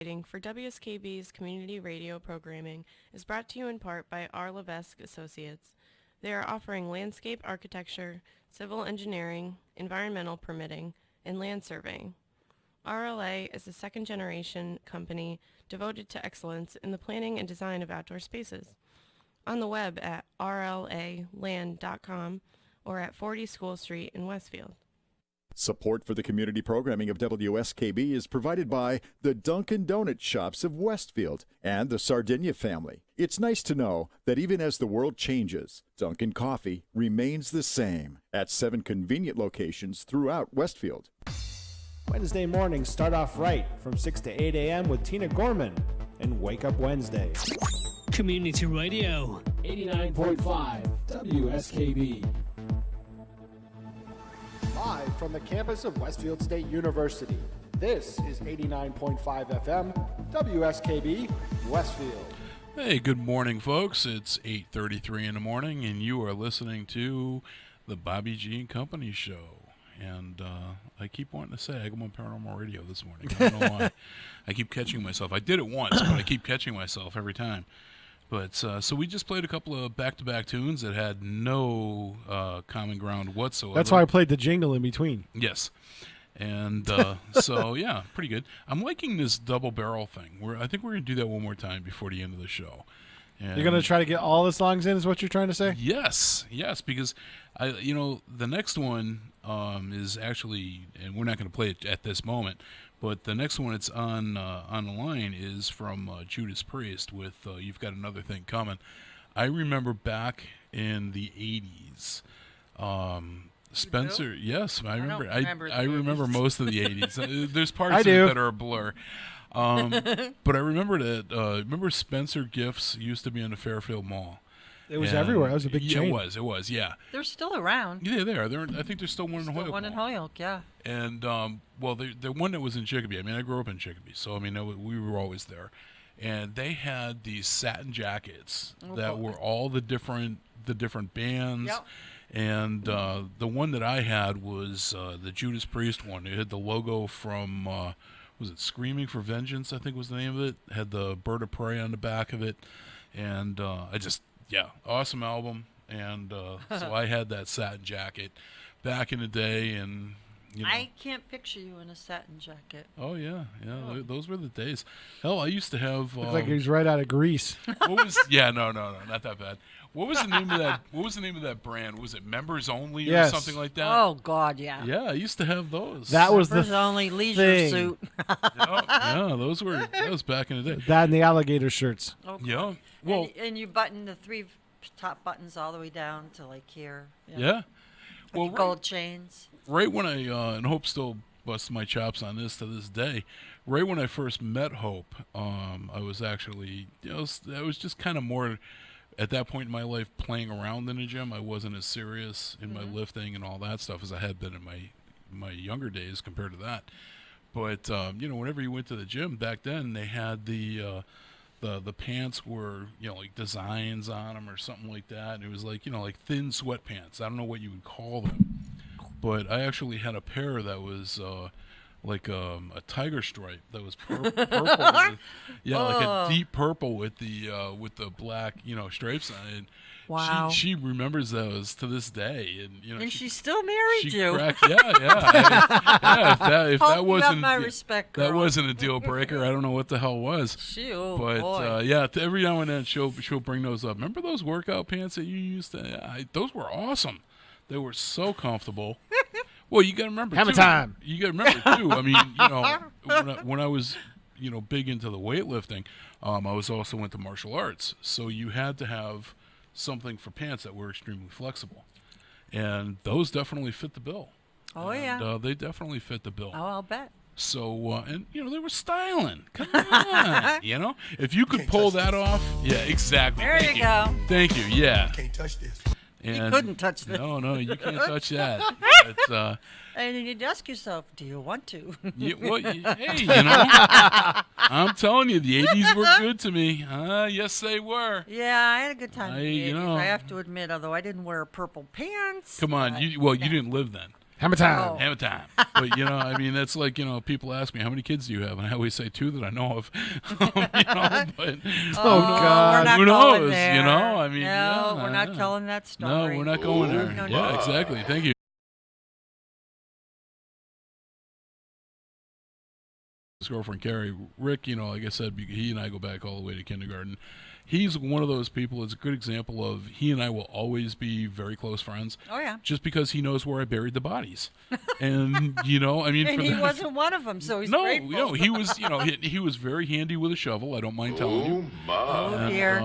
For WSKB's community radio programming is brought to you in part by R. Levesque Associates. They are offering landscape architecture, civil engineering, environmental permitting, and land surveying. RLA is a second-generation company devoted to excellence in the planning and design of outdoor spaces. On the web at rlaland.com or at 40 School Street in Westfield. Support for the community programming of WSKB is provided by the Dunkin' Donuts shops of Westfield and the Sardinia family. It's nice to know that even as the world changes, Dunkin' Coffee remains the same at 7 convenient locations throughout Westfield. Wednesday mornings start off right from 6 to 8 a.m. with Tina Gorman and Wake Up Wednesday. Community Radio. 89.5 WSKB. Live from the campus of Westfield State University, this is 89.5 FM, WSKB, Westfield. Hey, good morning, folks. It's 8:33 in the morning, and you are listening to the Bobby G and Company Show. And I keep wanting to say Agawam Paranormal Radio this morning. I don't know why. I keep catching myself. I did it once, but I keep catching myself every time. But so we just played a couple of back-to-back tunes that had no common ground whatsoever. That's why I played the jingle in between. Yes. And so, yeah, pretty good. I'm liking this double barrel thing. I think we're going to do that one more time before the end of the show. And you're going to try to get all the songs in is what you're trying to say? Yes, because, the next one is actually, and we're not going to play it at this moment, but the next one that's on the line is from Judas Priest with You've Got Another Thing Coming. I remember back in the 80s, Spencer, yes, I remember. I remember most of the 80s. There's parts of it that are a blur. But I remember that. Remember Spencer Gifts used to be in the Fairfield Mall. It was everywhere. It was a big chain. It was. Yeah. They're still around. Yeah, they are. I think there's still one in Holyoke. One in Holyoke, yeah. And the one that was in Chicopee. I mean, I grew up in Chicopee, so I mean, we were always there. And they had these satin jackets that were all the different bands. Yep. And the one that I had was the Judas Priest one. It had the logo from. Was it Screaming for Vengeance, I think was the name of it. Had the bird of prey on the back of it. And awesome album. And so I had that satin jacket back in the day. And I can't picture you in a satin jacket. Oh, yeah. Those were the days. Hell, I used to have... Looked like he was right out of Grease. No, not that bad. What was the name of that? What was the name of that brand? Was it Members Only or something like that? Oh God, yeah. Yeah, I used to have those. That was Members the Only leisure suit. that was back in the day. That and the alligator shirts. Okay. Yeah. Well, and you button the 3 top buttons all the way down to like here. Yeah. Well, gold chains. Right when I and Hope still busts my chops on this to this day. Right when I first met Hope, I was actually I was just kind of more. At that point in my life, playing around in the gym, I wasn't as serious in my lifting and all that stuff as I had been in my younger days compared to that. But whenever you went to the gym back then, they had the pants were like designs on them or something like that. And it was like like thin sweatpants. I don't know what you would call them, but I actually had a pair that was. Like a tiger stripe that was purple with, like a deep purple with the black stripes on it. Wow. She remembers those to this day, and she still married you. If that wasn't my respect, girl. That wasn't a deal breaker. I don't know what the hell was. But every now and then she'll bring those up. Remember those workout pants that you used to? Those were awesome. They were so comfortable. Well, you got to remember, Hammer time. You got to remember, too. I mean, when I was, big into the weightlifting, I was also into martial arts. So you had to have something for pants that were extremely flexible. And those definitely fit the bill. Oh, yeah. They definitely fit the bill. Oh, I'll bet. So, they were styling. Come on. If you could pull that off. Yeah, exactly. There you go. Thank you. Yeah. You can't touch this. And you couldn't touch this. No, you can't touch that. And you'd ask yourself, do you want to? I'm telling you, the 80s were good to me. Yes, they were. Yeah, I had a good time in the 80s, I have to admit, although I didn't wear purple pants. Come on, you didn't live then. Hammer time. Hammer time. But, you know, I mean, that's like, you know, people ask me, how many kids do you have? And I always say 2 that I know of. You know, but God. We're not who going knows? there. You know, I mean, no, yeah, we're not telling that story. No, we're not going there. No, Yeah, no. exactly. Thank you. His girlfriend Carrie, Rick, you know, like I said, he and I go back all the way to kindergarten. He's one of those people. It's a good example of he and I will always be very close friends. Oh yeah. Just because he knows where I buried the bodies, and you know, I mean, And for he that, wasn't one of them, so he's no, grateful. no, he was, you know, he was very handy with a shovel. I don't mind telling you. Oh dear.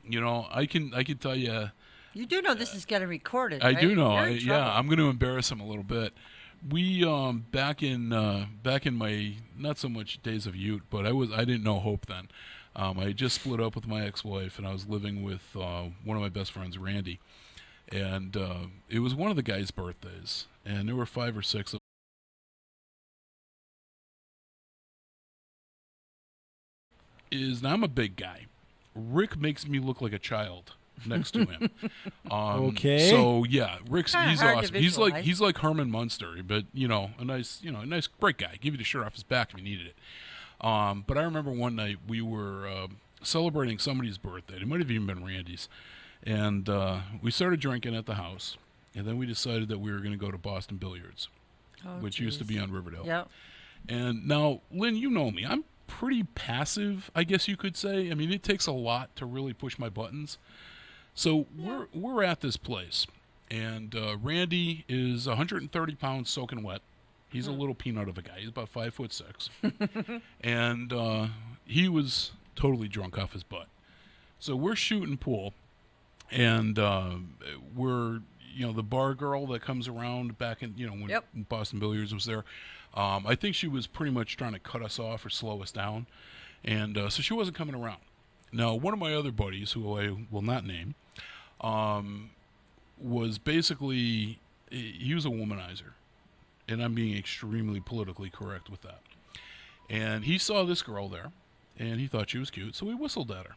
You know, I can tell you. You do know this is getting recorded. I right? do know. You're in trouble. I'm going to embarrass him a little bit. We back in my not so much days of Ute, but I didn't know Hope then. I had just split up with my ex-wife, and I was living with one of my best friends, Randy, and it was one of the guys' birthdays, and there were 5 or 6 of now I'm a big guy. Rick makes me look like a child next to him. Okay. So yeah, Rick's he's hard to awesome. visualize. He's like Herman Munster, but you know, a nice great guy. Give you the shirt off his back if you needed it. But I remember one night we were celebrating somebody's birthday. It might have even been Randy's, and we started drinking at the house, and then we decided that we were going to go to Boston Billiards, which used to be on Riverdale. Yep. And now, Lynn, you know me. I'm pretty passive, I guess you could say. I mean, it takes a lot to really push my buttons. So we're at this place, and Randy is 130 pounds soaking wet. He's a little peanut of a guy. He's about 5'6", and he was totally drunk off his butt. So we're shooting pool, and we're the bar girl that comes around back in when Boston Billiards was there. I think she was pretty much trying to cut us off or slow us down, and so she wasn't coming around. Now, one of my other buddies, who I will not name, was basically, he was a womanizer, and I'm being extremely politically correct with that. And he saw this girl there, and he thought she was cute, so he whistled at her.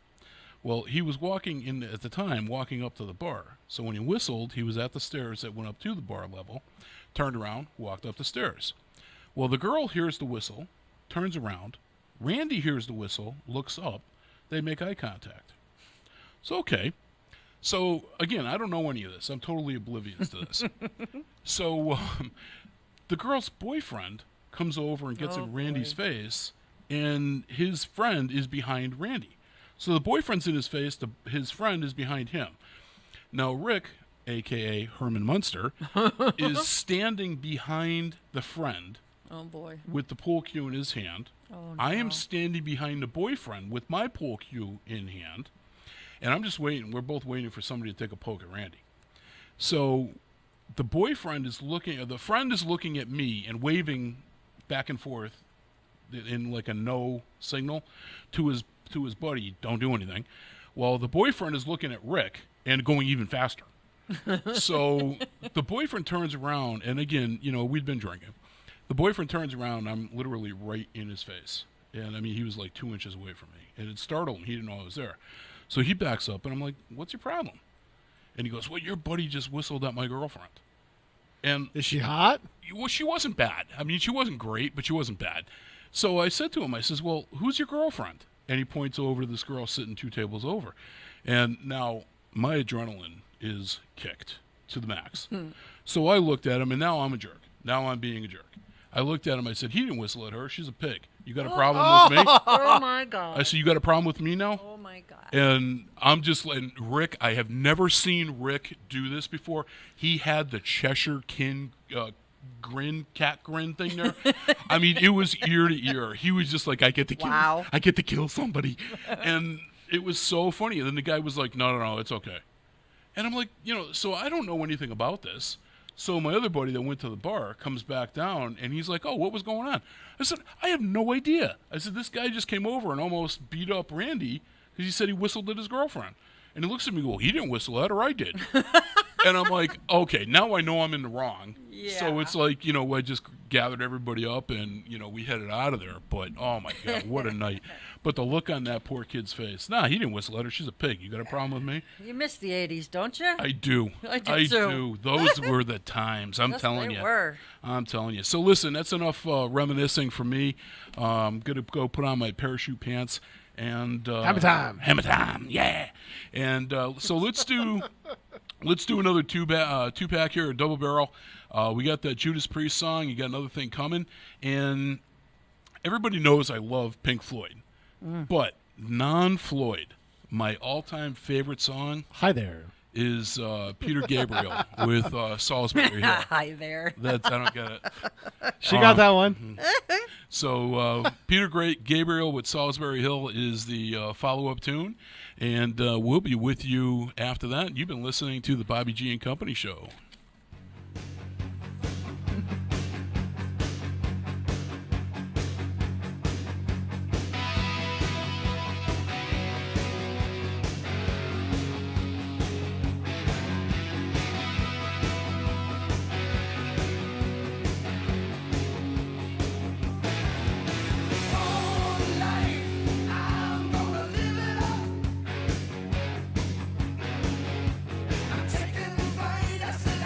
Well, he was walking up to the bar. So when he whistled, he was at the stairs that went up to the bar level, turned around, walked up the stairs. Well, the girl hears the whistle, turns around. Randy hears the whistle, looks up. They make eye contact. So, okay. So, again, I don't know any of this. I'm totally oblivious to this. So, the girl's boyfriend comes over and gets in Randy's face, and his friend is behind Randy. So the boyfriend's in his face, his friend is behind him. Now, Rick, a.k.a. Herman Munster, is standing behind the friend. Oh, boy. With the pool cue in his hand. Oh, no. I am standing behind the boyfriend with my pool cue in hand. And I'm just waiting. We're both waiting for somebody to take a poke at Randy. So the friend is looking at me and waving back and forth in like a no signal to his buddy, don't do anything. Well, the boyfriend is looking at Rick and going even faster. So the boyfriend turns around, and again, we'd been drinking. The boyfriend turns around, and I'm literally right in his face. And, I mean, he was like 2 inches away from me. And it startled him. He didn't know I was there. So he backs up, and I'm like, what's your problem? And he goes, well, your buddy just whistled at my girlfriend. And is she hot? Well, she wasn't bad. I mean, she wasn't great, but she wasn't bad. So I said to him, I says, well, who's your girlfriend? And he points over to this girl sitting 2 tables over. And now my adrenaline is kicked to the max. So I looked at him, and now I'm a jerk. Now I'm being a jerk. I looked at him. I said, he didn't whistle at her. She's a pig. You got a problem with me? Oh, my God. I said, you got a problem with me now? Oh, my God. And I'm just letting Rick, I have never seen Rick do this before. He had the Cheshire cat grin thing there. I mean, it was ear to ear. He was just like, I get to kill somebody. And it was so funny. And then the guy was like, no, it's okay. And I'm like, so I don't know anything about this. So my other buddy that went to the bar comes back down, and he's like, oh, what was going on? I said, I have no idea. I said, this guy just came over and almost beat up Randy because he said he whistled at his girlfriend. And he looks at me and goes, well, he didn't whistle at her, I did. And I'm like, okay, now I know I'm in the wrong. Yeah. So it's like, I just gathered everybody up and, we headed out of there. But, oh, my God, what a night. But the look on that poor kid's face. Nah, he didn't whistle at her. She's a pig. You got a problem with me? You miss the 80s, don't you? I do. I do. Those were the times. I'm telling you. They were. I'm telling you. So listen, that's enough reminiscing for me. I'm going to go put on my parachute pants. And Hammer time, yeah. And so let's do another two-pack here, a double barrel. We got that Judas Priest song. You got another thing coming, and everybody knows I love Pink Floyd, but non-Floyd, my all-time favorite song. Hi there. Is Peter Gabriel with Salisbury Hill. Hi there. I don't get it. She got that one. So Peter Gabriel with Salisbury Hill is the follow-up tune, and we'll be with you after that. You've been listening to the Bobby G and Company Show. Taking flight, I said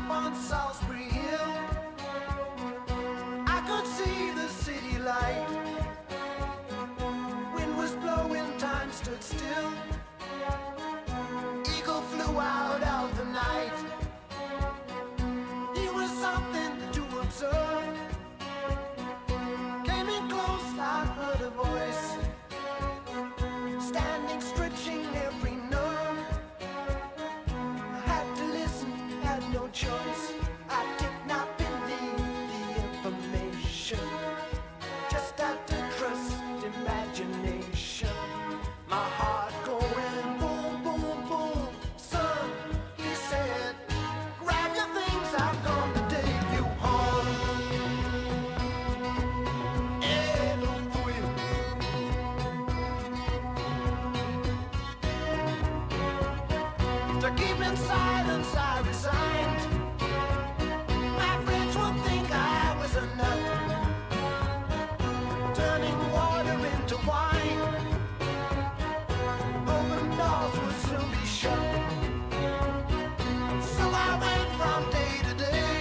up on Salisbury Hill, I could see the city light. Wind was blowing, time stood still. Eagle flew out of the night. He was something to observe. Came in close, I heard a voice, standing, stretching every nerve. I had to listen, had no choice. I did not believe the information, just had to trust imagination. My heart going boom, boom, boom. Son, he said, grab your things, I'm gonna take you home. Eh, don't quit. To keep in silence, I resigned. My friends would think I was a nut, turning water into wine. Open doors would soon be shut. So I went from day to day.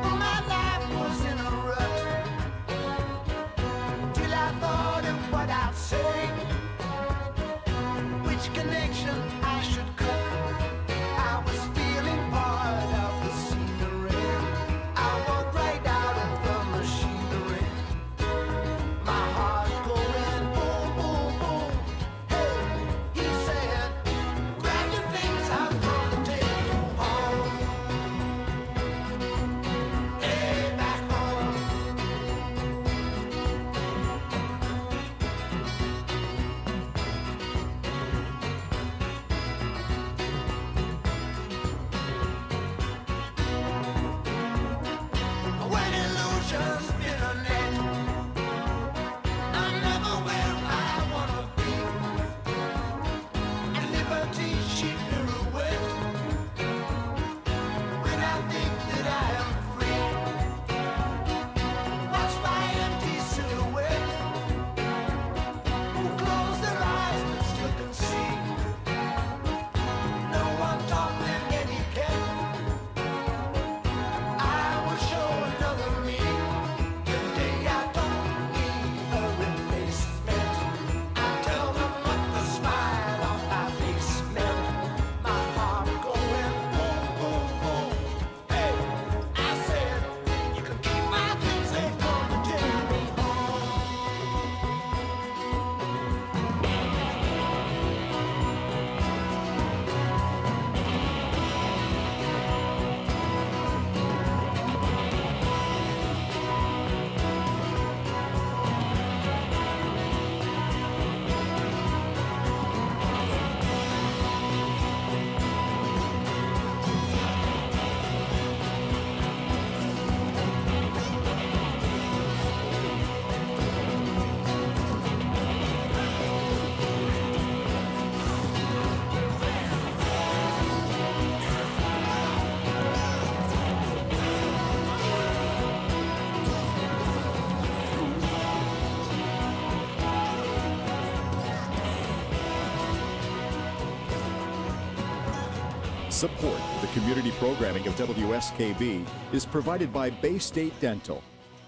All my life was in a rut, till I thought of what I'd say, which connection I should cut. I was feeling part of the scenery. I walked right out of the machinery. My heart going boom, boom, boom. Hey, he said, grab your things, I'm gonna take you home. Hey, back home. When illusions spin a net, I'm never where I wanna be. And liberty she pirouette, when I think that I am free. Watch my empty silhouette, who close their eyes but still can see. No one taught them etiquette. I will show another me. Today I don't need a replacement. I tell them what the smile on my face meant. My heart going boom, boom, boom. Hey, I said, you can keep my things, they gonna take me home. Support for the community programming of WSKB is provided by Bay State Dental.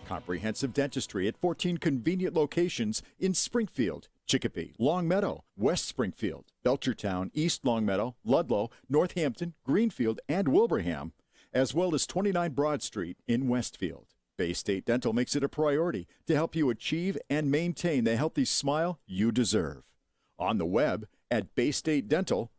Comprehensive dentistry at 14 convenient locations in Springfield, Chicopee, Longmeadow, West Springfield, Belchertown, East Longmeadow, Ludlow, Northampton, Greenfield, and Wilbraham, as well as 29 Broad Street in Westfield. Bay State Dental makes it a priority to help you achieve and maintain the healthy smile you deserve. On the web at baystatedental.com.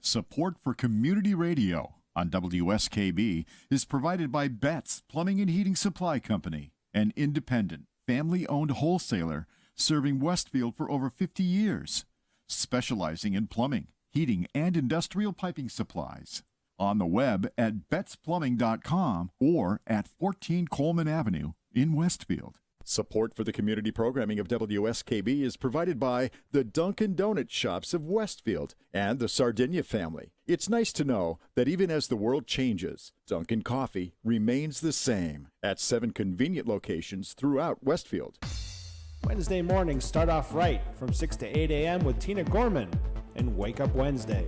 Support for community radio on WSKB is provided by Betts Plumbing and Heating Supply Company, an independent, family-owned wholesaler serving Westfield for over 50 years, specializing in plumbing, heating, and industrial piping supplies. On the web at bettsplumbing.com or at 14 Coleman Avenue in Westfield. Support for the community programming of WSKB is provided by the Dunkin' Donut Shops of Westfield and the Sardinia family. It's nice to know that even as the world changes, Dunkin' Coffee remains the same at 7 convenient locations throughout Westfield. Wednesday mornings start off right from 6 to 8 a.m. with Tina Gorman and Wake Up Wednesday.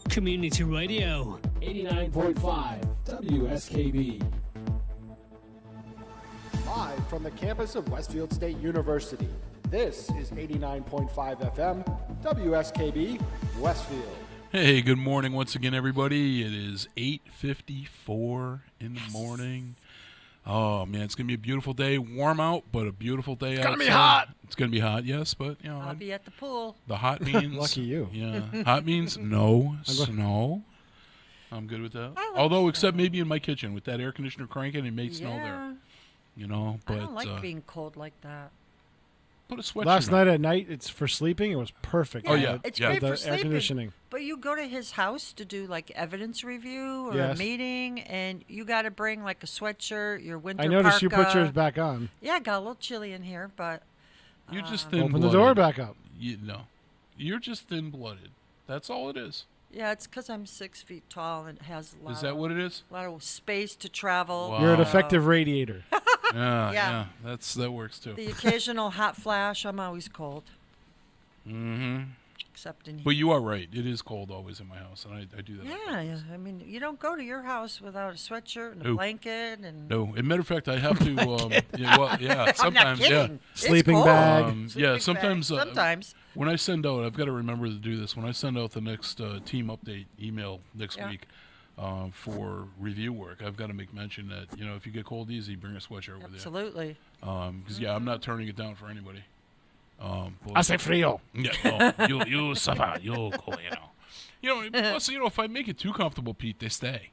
Community Radio. 89.5 WSKB. Live from the campus of Westfield State University, this is 89.5 FM WSKB Westfield. Hey, good morning once again, everybody. It is 8:54 in the morning. Oh, man, it's going to be a beautiful day. Warm out, but a beautiful day outside. It's going to be hot. It's going to be hot, yes, but, you know. I'll be at the pool. The hot means... Lucky you. Yeah. Hot means no snow. I'm good with that. Although, except maybe in my kitchen. With that air conditioner cranking, it may snow there. You know, but... I don't like being cold like that. Put a sweatshirt Last on. night at night, it's for sleeping. It was perfect. Oh, yeah. It's Yeah. great The for air sleeping. conditioning. But you go to his house to do like evidence review or Yes. a meeting, and you got to bring like a sweatshirt, your winter I noticed you put parka. yours back on. Yeah, it got a little chilly in here, but You're just Open thin-blooded. the door back up. No. You're just thin-blooded. That's all it is. yeah, it's because I'm 6 feet tall and has a lot, Is that what it is? a lot of space to travel. Wow. You're an effective radiator. Yeah, Yeah. yeah. That works, too. The occasional hot flash, I'm always cold. Mm-hmm. Except in here. But you are right. It is cold always in my house, and I do that. Yeah, I mean, you don't go to your house without a sweatshirt and a No. blanket and. No, as a matter of fact, I have to. yeah, sometimes, I'm not kidding. yeah. It's Sleeping cold. bag. Yeah, Sleeping sometimes. bag. Sometimes. When I send out, I've got to remember to do this. When I send out the next team update email next Yeah. week for review work, I've got to make mention that if you get cold easy, bring a sweatshirt with you. Absolutely. Because I'm not turning it down for anybody. Hace frío. Yeah, no, you suffer, you go, plus, if I make it too comfortable, Pete, they stay.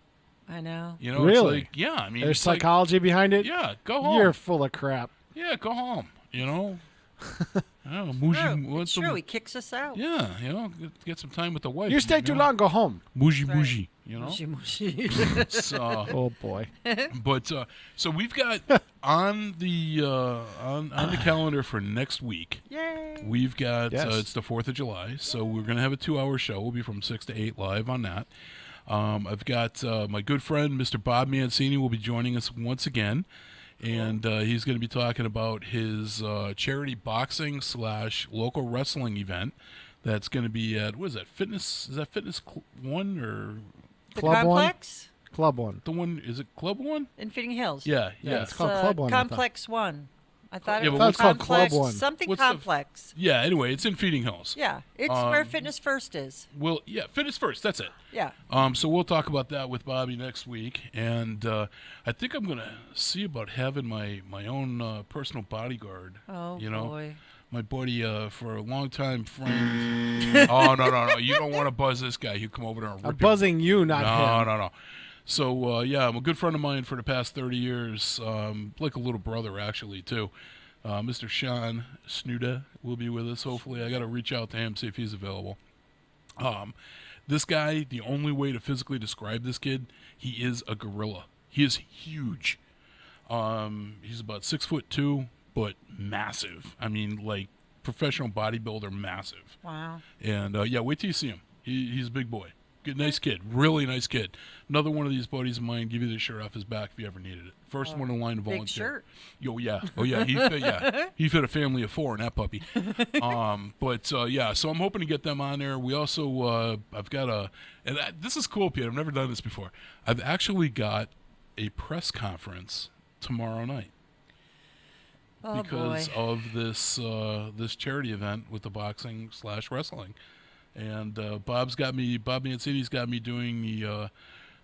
I know. Really? It's like, yeah, I mean, There's it's like, psychology behind it. yeah, go home. You're full of crap. Yeah, go home. It's true. He kicks us out. Yeah, get some time with the wife. You stay too long, go home. Bougie, Right. bougie, Mushy, mushy. So, Oh boy. but so we've got on the on the calendar for next week. Yay. We've got Yes. it's the 4th of July, so we're gonna have a 2-hour show. We'll be from 6 to 8 live on that. I've got my good friend Mr. Bob Mancini will be joining us once again. And he's going to be talking about his charity boxing / local wrestling event that's going to be at, what is that, Fitness? Is that Fitness 1 or The Club complex One? Club One. the one, is it Club 1? in Feeding Hills. Yeah. It's called Club One. I thought. Complex One. I thought Yeah, it but was what's called complex, Club One? Something What's the- complex. Yeah, anyway, it's in Feeding Hills. Yeah, it's where Fitness First is. Well, yeah, Fitness First, that's it. Yeah. So we'll talk about that with Bobby next week. And I think I'm going to see about having my own personal bodyguard. Oh, boy. My buddy, for a long-time friend. Oh, no. You don't want to buzz this guy. He'll come over there and I'm rip your- buzzing you, not him. No. So, I'm a good friend of mine for the past 30 years, like a little brother, actually, too. Mr. Sean Snuda will be with us, hopefully. I got to reach out to him, see if he's available. This guy, the only way to physically describe this kid, he is a gorilla. He is huge. He's about 6'2", but massive. I mean, like, professional bodybuilder, massive. Wow. And, wait till you see him. He's a big boy. Good, nice kid. Really nice kid. Another one of these buddies of mine, give you the shirt off his back if you ever needed it. First one in line to volunteer. Big shirt. Oh, yeah. He fit a family of 4 in that puppy. So I'm hoping to get them on there. We also, I've got this is cool, Pete. I've never done this before. I've actually got a press conference tomorrow night. Oh, Because boy. of this charity event with the boxing / wrestling. And Bob Mancini's got me doing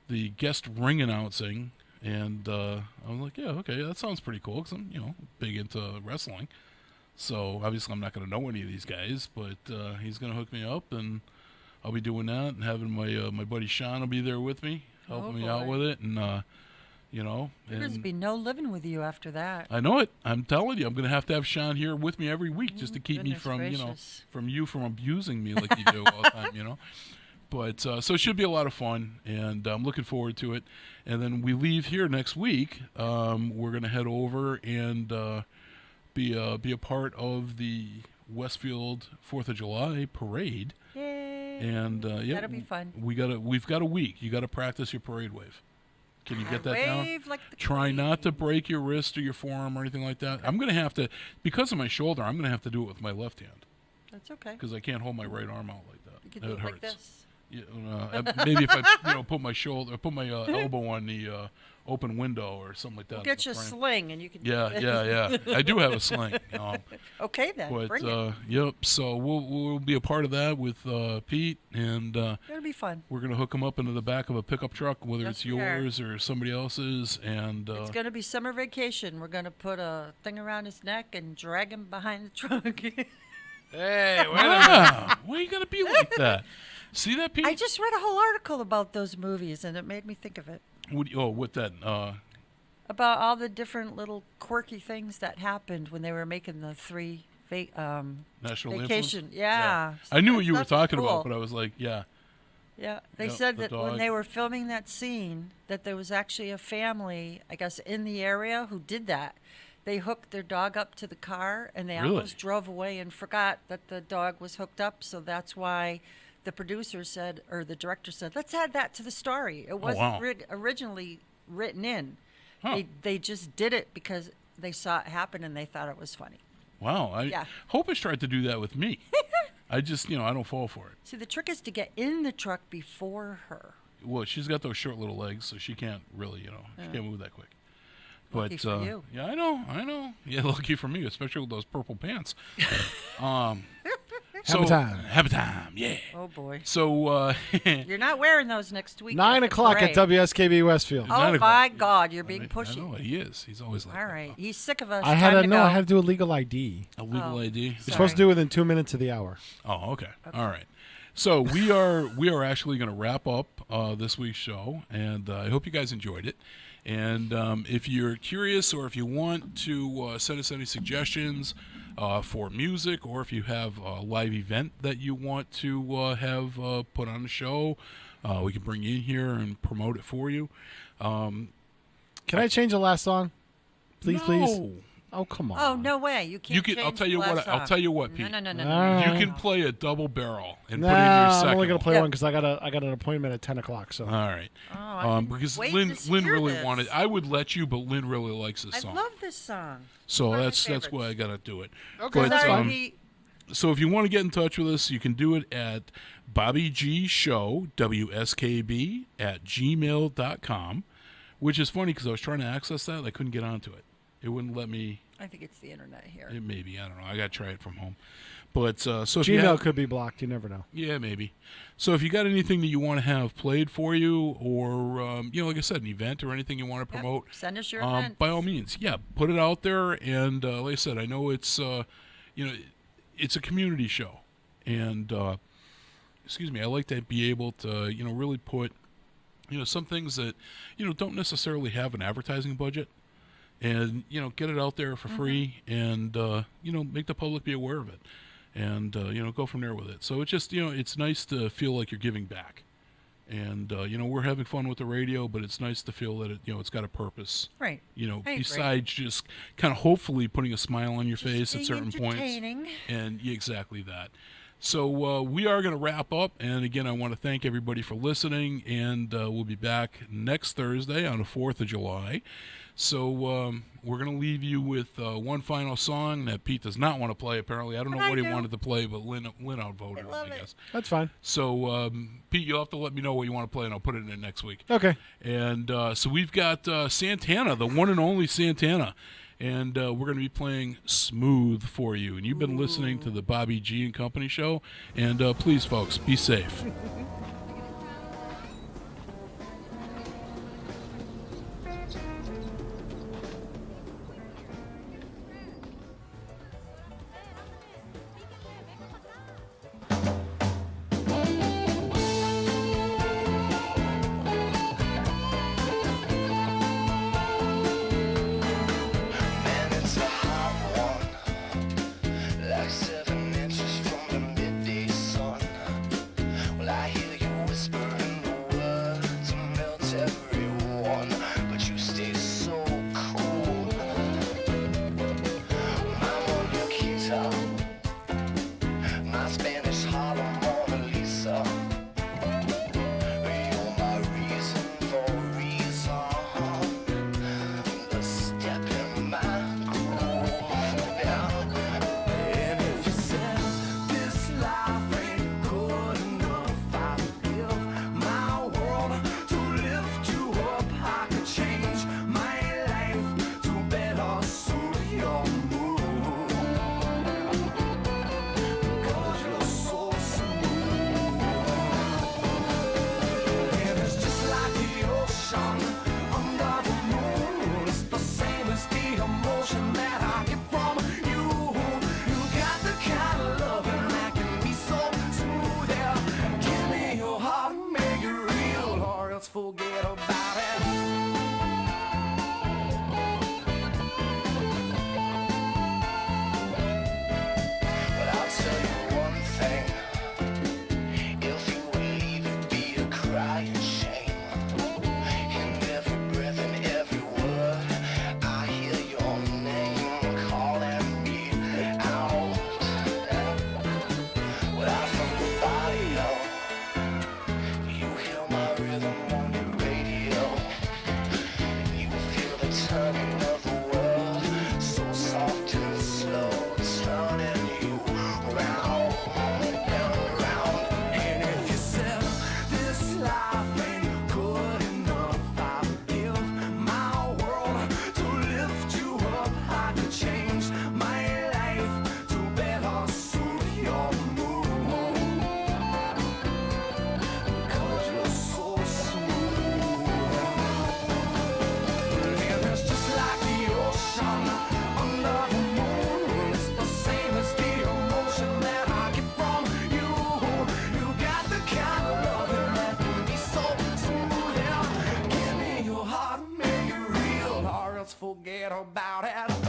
the guest ring announcing, and I'm like, yeah, okay, that sounds pretty cool because I'm big into wrestling. So obviously I'm not going to know any of these guys, but he's going to hook me up, and I'll be doing that, and having my buddy Sean will be there with me, helping me out boy. with it, and There's be no living with you after that. I know it. I'm telling you, I'm going to have Sean here with me every week just to keep me Goodness from, gracious. from abusing me like you do all the time, But so it should be a lot of fun, and I'm looking forward to it. And then we leave here next week. We're going to head over and be a part of the Westfield 4th of July parade. Yay. And That'll be fun. We've got a week. You got to practice your parade wave. Can you get that down? Wave like the Try queen. not to break your wrist or your forearm or anything like that. I'm going to have to, because of my shoulder, I'm going to have to do it with my left hand That's okay. because I can't hold my right arm out like that. You can It do it hurts. like this. Maybe if I put my elbow on the open window or something like that. We'll get you a sling and you can. Yeah. I do have a sling. Okay then. But bring it. yep. So we'll be a part of that with Pete, and it'll be fun. We're gonna hook him up into the back of a pickup truck, whether it's yours or somebody else's, and it's gonna be summer vacation. We're gonna put a thing around his neck and drag him behind the truck. Hey, wait a minute! Why you gotta be like that? See that, Pete? I just read a whole article about those movies, and it made me think of it. What that? About all the different little quirky things that happened when they were making the three National vacation. Influence? Yeah. I knew what you were talking cool. about, but I was like, Yeah, they said that when they were filming that scene, that there was actually a family, I guess, in the area who did that. They hooked their dog up to the car, and they almost drove away and forgot that the dog was hooked up. So that's why the producer said, or the director said, let's add that to the story. It wasn't originally written in. Huh. They just did it because they saw it happen and they thought it was funny. Wow. Hope has tried to do that with me. I just, I don't fall for it. See, the trick is to get in the truck before her. Well, she's got those short little legs, so she can't really, she can't move that quick. Lucky for you. Yeah, I know. Yeah, lucky for me, especially with those purple pants. Have a time, yeah. Oh, boy. So, you're not wearing those next week. 9 o'clock at WSKB Westfield. Oh, my God, you're being pushy. I know, he is. He's always like All right. He's sick of us. I had to do a legal ID. A legal ID? You're supposed to do it within 2 minutes of the hour. Oh, okay. All right. So we are actually going to wrap up this week's show, and I hope you guys enjoyed it. And if you're curious or if you want to send us any suggestions for music, or if you have a live event that you want to have put on the show, we can bring you in here and promote it for you. Can I change the last song? Please. Oh, come on. Oh, no way. You can't change I'll tell you what. I'll tell you what, Pete. No. You can play a double barrel and put in your second. I'm only gonna play one because I got an appointment at 10 o'clock. So. All right. Because Lynn really wanted. I would let you, but Lynn really likes this song. I love this song. So that's why I gotta do it. Okay. But, so if you want to get in touch with us, you can do it at Bobby G Show WSKB at gmail.com, which is funny because I was trying to access that, I couldn't get onto it. It wouldn't let me. I think it's the internet here. It may be. I don't know. I got to try it from home. But so if Gmail could be blocked. You never know. Yeah, maybe. So if you got anything that you want to have played for you, or like I said, an event or anything you want to promote, send us your event. By all means, put it out there. And like I said, I know it's it's a community show, and I like to be able to really put some things that don't necessarily have an advertising budget. And, get it out there for free and, make the public be aware of it and, go from there with it. So it's just, it's nice to feel like you're giving back. And, we're having fun with the radio, but it's nice to feel that, it's got a purpose. Right. Besides just kind of hopefully putting a smile on your face at certain points. And exactly that. So we are going to wrap up. And, again, I want to thank everybody for listening. And we'll be back next Thursday on the 4th of July. So we're going to leave you with one final song that Pete does not want to play, apparently. I don't know what he wanted to play, but Lynn outvoted him, I guess. That's fine. So, Pete, you'll have to let me know what you want to play, and I'll put it in next week. Okay. And so we've got Santana, the one and only Santana. And we're going to be playing Smooth for you. And you've been listening to the Bobby G and Company show. And please, folks, be safe. Like 7 inches from the midday sun. Well, I forget about it. But I'll tell you one thing. If you would leave it be a crying shame. In every breath and every word, I hear your name calling me out. Without from the body, you hear my rhythm on your radio. You feel the turning of the world, so soft and slow, turning you round and round. And if you said this life ain't good enough, I give my world to lift you up. I could change my life to better suit your mood. Cause you're so smooth. And it's just like the ocean under the moon. It's the same as the emotion that I get from you. You got the kind of loving that can be so smooth. Yeah. Give me your heart, make it real, or else forget about it.